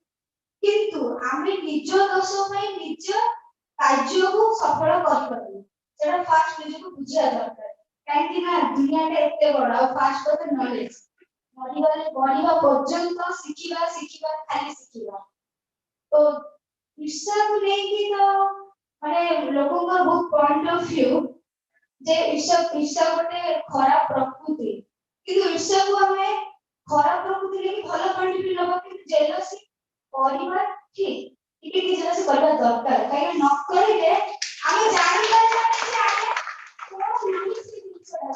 Speaker 1: କିନ୍ତୁ ଆମେ ନିଜ ଦୋଷ ପାଇଁ ନିଜ କାର୍ଯ୍ୟକୁ ସଫଳ କରିପାରୁନୁ ସେଟା ଫାଷ୍ଟ ନିଜକୁ ବୁଝିବା ଦରକାର କାହିଁକି ନା ଦୁନିଆଟା ଏତେ ବଡ ଆଉ ଫାଷ୍ଟ କଥା ନଲେଜ ବଢିବା ପର୍ଯ୍ୟନ୍ତ ଶିଖିବା ଖାଲି ଶିଖିବା ତ ଈର୍ଷାକୁ ନେଇକି ତ ମାନେ ଲୋକଙ୍କର ବହୁତ ପଏଣ୍ଟ ଅଫ ଭ୍ୟୁ ଯେ ଈର୍ଷା ଗୋଟେ ଖରାପ ପ୍ରକୃତି କିନ୍ତୁ ଈର୍ଷାକୁ ଆମେ ଖରାପ ପ୍ରକୃତି ନେଇକି ଭଲ ପଏଣ୍ଟ ବି ନବା କିନ୍ତୁ ଜେଲସି କରିବା ଠିକ ଟିକେ ଟିକେ ଜେଲସି କରିବା ଦରକାର କାହିଁକି ନ କରିଲେ ଆମେ ଜାଣିପାରିବାନି ଯେ ଆମେ କଣ ନାହିଁ ସେ ଜିନିଷଟା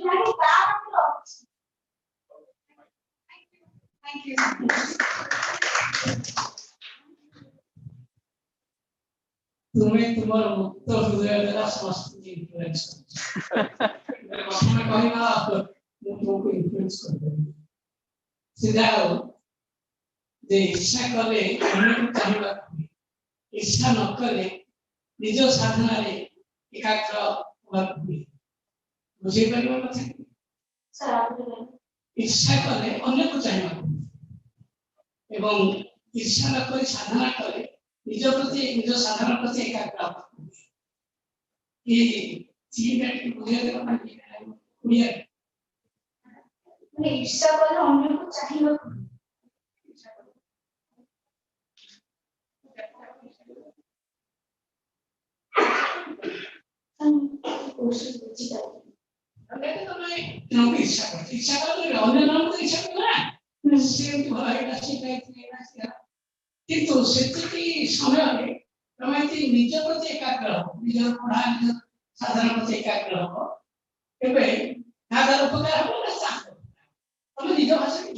Speaker 1: ଜାଣି ତା ପାଖରେ ଅଛି
Speaker 3: ମୋର ମୁକ୍ତ ହୃଦୟ ଦ୍ୱାରା ସମସ୍ତଙ୍କୁ ଇନଫ୍ଲୁଏନ୍ସ କରୁଛି। ପ୍ରଥମେ କହିବା ମୁଁ ତୁମକୁ ଇନଫ୍ଲୁଏନ୍ସ କରିପାରିବି। ସିଧା ଆଉ ଯେ ଇଚ୍ଛା କଲେ ଅନ୍ୟକୁ ଚାହିଁବାକୁ ହୁଏ, ଇଚ୍ଛା ନ କଲେ ନିଜ ସାଧନାରେ ଏକାଗ୍ର ହବାକୁ ହୁଏ। ବୁଝିପାରିବ କଥା? ଇଚ୍ଛା କଲେ ଅନ୍ୟକୁ ଚାହିଁବାକୁ ହୁଏ ଏବଂ ଇଚ୍ଛା ନ କରି ସାଧନା କଲେ ନିଜ ପ୍ରତି ନିଜ ସାଧନା ପ୍ରତି ଏକାଗ୍ର ହବାକୁ ହୁଏ।
Speaker 1: ঈর্ষা কলে অন্যকে চাহিବାକୁ
Speaker 3: ଇଚ୍ଛା କଲେ ଅନ୍ୟ ଜଣଙ୍କୁ ଇଚ୍ଛା କଲେ ନା ସେ ଭଲ ହେଇଟା କିନ୍ତୁ ସେତିକି ସମୟରେ ତମେ ନିଜ ପ୍ରତି ଏକାଗ୍ର ହବ, ନିଜର ପଢା ନିଜ ସାଧନା ପ୍ରତି ଏକାଗ୍ର ହବ। ଏବେ ତାହାର ଉପକାର ହବ ନା ତମେ ନିଜ ଭାଷାରେ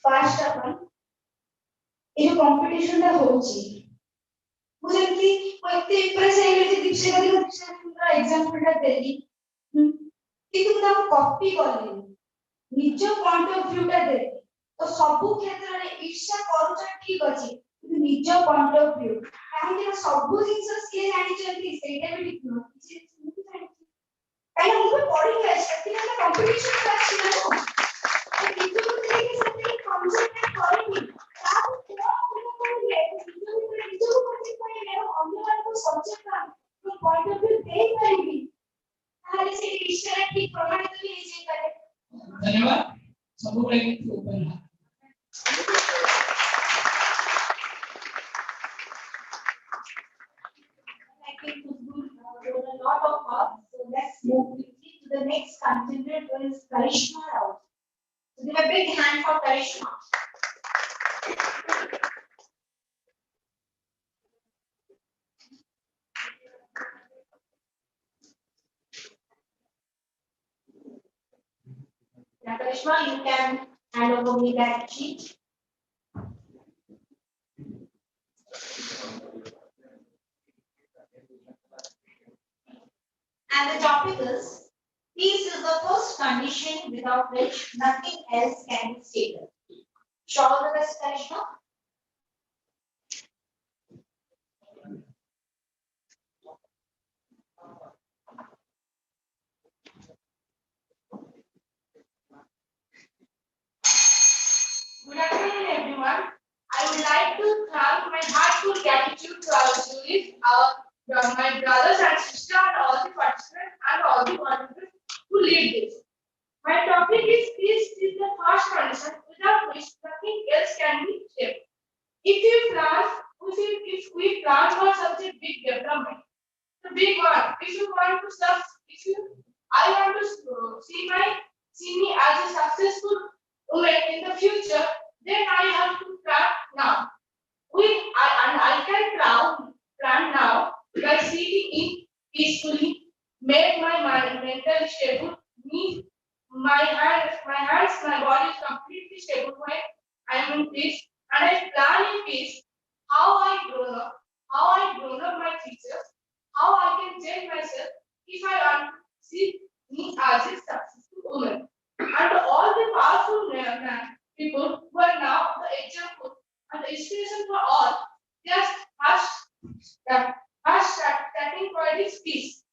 Speaker 1: ଫାଷ୍ଟ ଆପଣ ଏ ଯୋଉ କମ୍ପିଟିସନଟା ହଉଛି ମୁଁ ଯେମିତି ଏତେ ଇମ୍ପ୍ରେସ ହେଇଗଲି ଯେ ଦୀକ୍ଷା ଏକ୍ସାମ୍ପଲଟା ଦେଲି କିନ୍ତୁ ମୁଁ ତାକୁ କପି କଲିନି, ନିଜ ପଏଣ୍ଟ ଅଫ ଭ୍ୟୁଟା ଦେଲି। ତ ସବୁ କ୍ଷେତ୍ରରେ ଇର୍ଷା କରୁଛ ଠିକ ଅଛି କିନ୍ତୁ ନିଜ ପଏଣ୍ଟ ଅଫ ଭ୍ୟୁ, କାହିଁକି ନା ସବୁ ଜିନିଷ ସିଏ ଜାଣିଛନ୍ତି ସେଇଟା ବି ଠିକ ନୁହଁ, କିଛି ଜିନିଷ ମୁଁ ବି ଜାଣିଛି କାହିଁକି ମୁଁ ବି ପଢିକି ଆସିଛି, ସେଥିପାଇଁ କମ୍ପିଟିସନ ଆସିଛି ନା ନିଜକୁ ଦେଇକି ସେତିକି କନସେପ୍ଟ କରିନି ତାକୁ ନିଜକୁ କହିଲେ ଅନ୍ୟମାନଙ୍କୁ ସଚେତନ ପଏଣ୍ଟ ଅଫ ଭ୍ୟୁ ଦେଇପାରିବି, ତାହେଲେ ସେ ଇର୍ଷାଟା ଠିକ ପ୍ରମାଣିତ ବି ହେଇଯାଇପାରେ।
Speaker 3: ଧନ୍ୟବାଦ। ସବୁବେଳେ କିନ୍ତୁ open
Speaker 1: I think there were a lot of us, so let's move quickly to the next contender, who is Karishma Rao. So give a big hand for Karishma. Now, Karishma, you can hand over me that sheet. And the topic is, peace is the first condition without which nothing else can be stable. Show the best, Karishma. Good afternoon, everyone. I would like to thank my heartfelt gratitude to our juries, my brothers and sisters, and all the participants and all the volunteers who lead this. My topic is peace is the first condition without which nothing else can be stable. If we plan for such a big development, the big one, I want to see me as a successful woman in the future, then I have to plan now. I can plan now by sitting in peacefully, make my mind mentally stable, my hands, my body is completely stable when I am in peace, and I plan in peace how I grown up my features, how I can change myself if I want to see me as a successful woman. And all the powerful people who are now the example and the inspiration for all, just starting for this peace.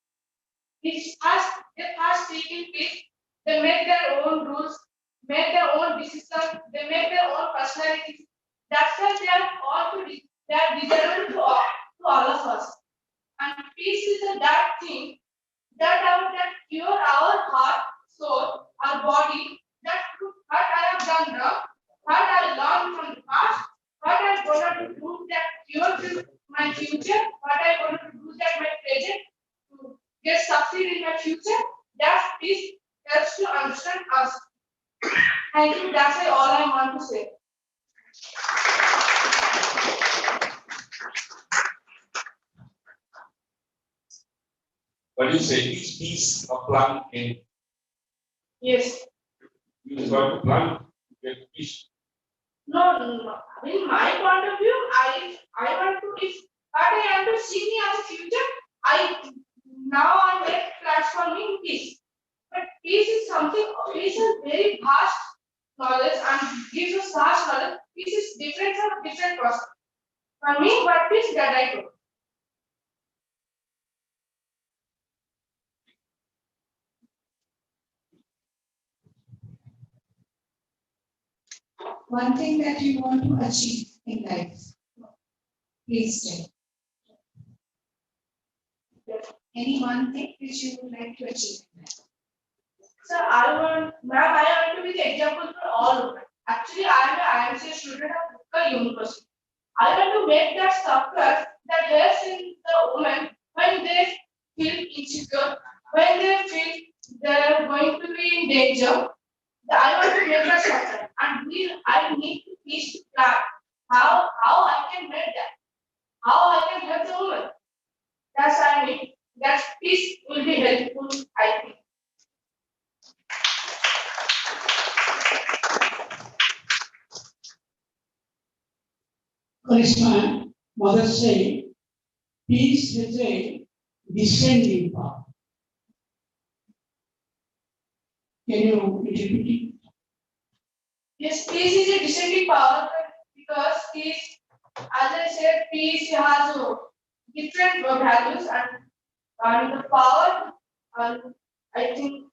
Speaker 1: They speak in peace, they make their own rules, make their own decisions, they make their own personalities. That's why they are deserving to all of us. And peace is that thing that cure our heart, soul, our body, what I have done now, what I learned from the past, what I'm going to do that cure to my future, what I'm going to do that my present to get succeed in my future. That peace helps to understand us. I think that's all I want to say.
Speaker 2: What do you say? Is peace a plan in?
Speaker 1: Yes.
Speaker 2: You got to plan to get peace.
Speaker 1: No. In my point of view, I want to, if
Speaker 5: but I have to see me as a future. I make plans for me in peace. But peace is something, peace is very vast knowledge and gives us vast knowledge. Peace is different from different person. For me, what peace that I do.
Speaker 10: One thing that you want to achieve in life. Please tell. Any one thing which you would like to achieve in life.
Speaker 5: Sir, I want to be the example for all women. Actually, I am a student of Bukka University. I want to make that success that helps in the women when they feel insecure, when they feel they are going to be in danger. I want to make that success, and I need to teach plan how I can make that, how I can help the woman. That's I mean. That peace will be helpful, I think.
Speaker 3: Karishma, mother say, peace is a descending path. Can you repeat it?
Speaker 5: Yes, peace is a descending power because peace, as I said, peace has different values and the power, and I think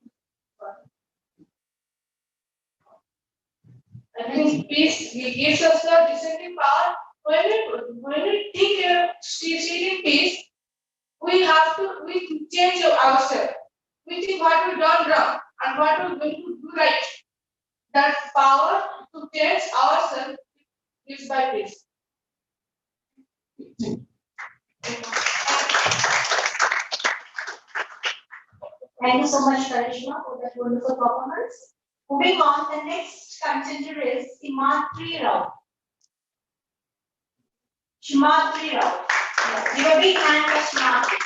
Speaker 5: peace gives us the descending power. When we think seeking peace, we change ourselves. We think what we done wrong and what we're going to do right. That power to change ourselves is by peace.
Speaker 1: Thank you so much, Karishma, for that wonderful performance. Moving on, the next contender is Himatri Rao. Himatri Rao. Give a big hand for Himatri.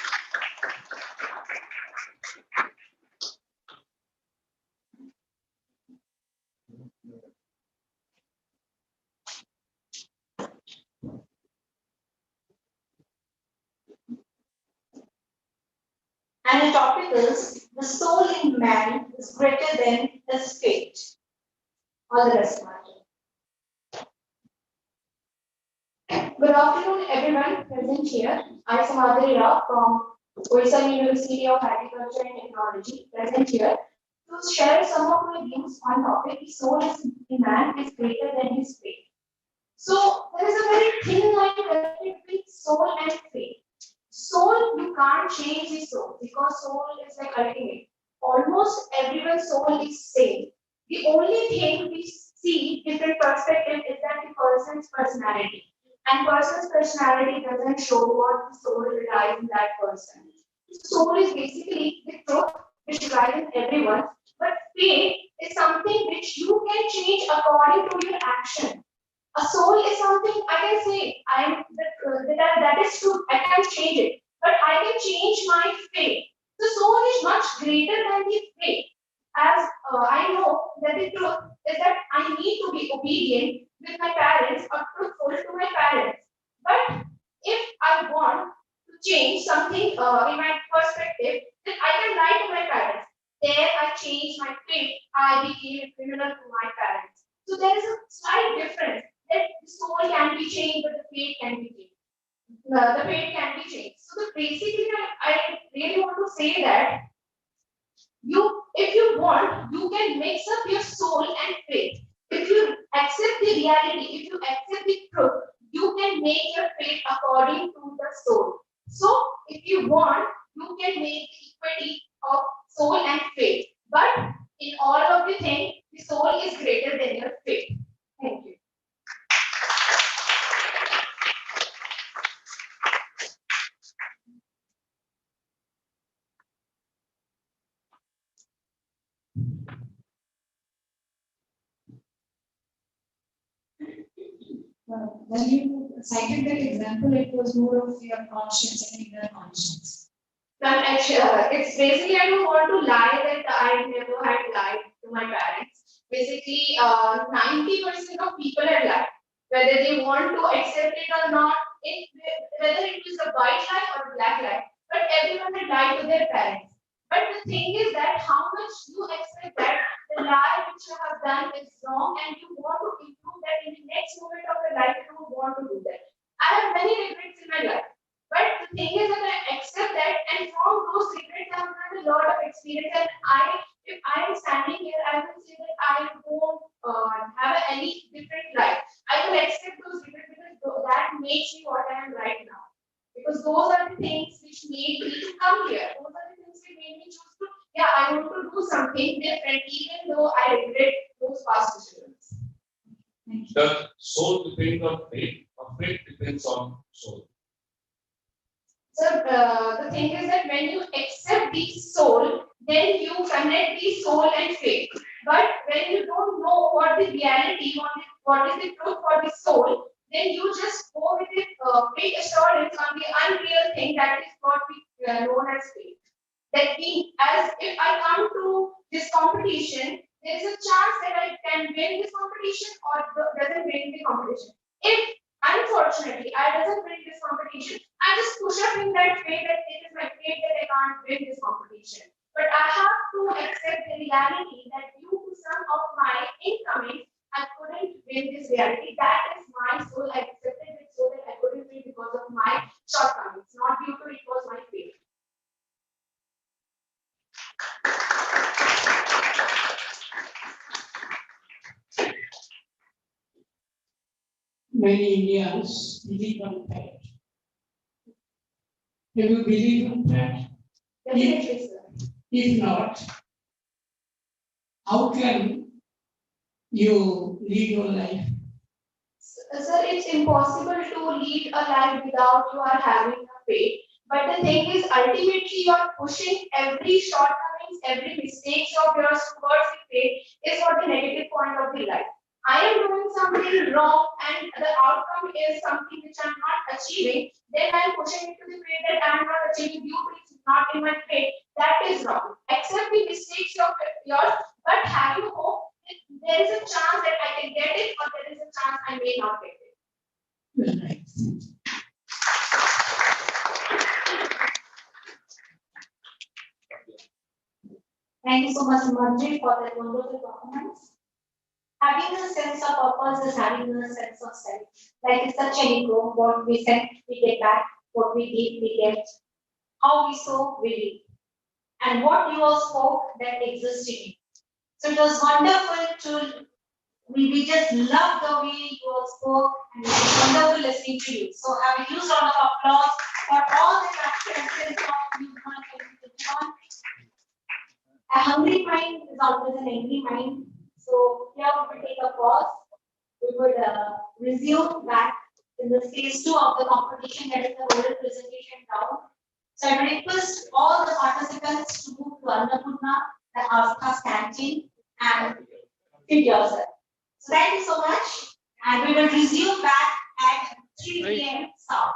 Speaker 1: And the topic is the soul in man is greater than his fate. All the best, Himatri. Good afternoon, everyone present here. I am Madhuri Rao from Orissa University of Agriculture and Technology, present here to share some of my views on topic the soul in man is greater than his fate. So there is a very thin line connected between soul and fate. Soul, you can't change the soul because soul is like ultimate. Almost everyone's soul is same. The only thing we see different perspective is that the person's personality. And person's personality doesn't show what the soul relies in that person. Soul is basically the truth which resides in everyone, but fate is something which you can change according to your action. A soul is something I can say that is true. I can change it, but I can change my fate. The soul is much greater than the fate. As I know that the truth is that I need to be obedient with my parents or truthful to my parents. But if I want to change something in my perspective, then I can lie to my parents. There I changed my fate. I became a criminal to my parents. So there is a slight difference that the soul can be changed, but the fate can be changed. The fate can be changed. So basically, I really want to say that if you want, you can mix up your soul and faith. If you accept the reality, if you accept the truth, you can make your fate according to the soul. So if you want, you can make the equity of soul and faith. But in all of the things, the soul is greater than your faith. Thank you.
Speaker 10: When you cited that example, it was more of your conscience and inner conscience.
Speaker 5: It's basically I don't want to lie that I never had lied to my parents. Basically, 90% of people have lied. Whether they want to accept it or not,
Speaker 1: whether it was a white lie or a black lie, but everyone had lied to their parents. But the thing is that how much you accept that the lie which you have done is wrong and you want to improve that in the next moment of your life, you don't want to do that. I have many regrets in my life. But the thing is that I accept that, and from those regrets, I have had a lot of experience. And if I am standing here, I will say that I won't have any different life. I will accept those regrets because that makes me what I am right now. Because those are the things which made me to come here. Those are the things which made me choose to, yeah, I want to do something different, even though I regret those past decisions.
Speaker 2: The soul depends on faith, or faith depends on soul.
Speaker 1: So the thing is that when you accept the soul, then you connect the soul and faith. But when you don't know what the reality, what is the truth for the soul, then you just go with it, big assurance on the unreal thing that is what we known as faith. That means, as if I come to this competition, there is a chance that I can win this competition or doesn't win the competition. If unfortunately I doesn't win this competition, I just push up in that faith that it is my fate that I can't win this competition. But I have to accept the reality that due to some of my incoming, I couldn't win this reality. That is my soul. I accepted it so that I couldn't win because of my shortcomings, not due to it was my fate.
Speaker 3: Many Indians believe on that. Do you believe on that?
Speaker 1: Definitely, sir.
Speaker 3: If not, how can you lead your life?
Speaker 1: Sir, it's impossible to lead a life without you are having a faith. But the thing is, ultimately, you are pushing every shortcomings, every mistakes of yours towards the faith is what the negative point of the life. I am doing something wrong and the outcome is something which I'm not achieving, then I'm pushing it to the faith that I'm not achieving due to it's not in my faith. That is wrong. Accept the mistakes of yours, but have you hope that there is a chance that I can get it or there is a chance I may not get it.
Speaker 3: Right.
Speaker 1: Thank you so much, Marjorie, for that wonderful performance. Having a sense of purpose is having a sense of self. Like it's such an ego, what we send, we get back, what we give, we get. How we sow, we reap. And what you all spoke, that exists in you. So it was wonderful to, we just loved the way you all spoke, and it was wonderful listening to you. So I will use round of applause for all the references of Yugma 2021. A hungry mind is always an angry mind. So here we will take a pause. We would resume back in the phase 2 of the competition, that is the oral presentation round. So I will request all the participants to move to Annapurna, the Avkas canteen, and feed yourself. So thank you so much, and we will resume back at 3 p.m. sharp.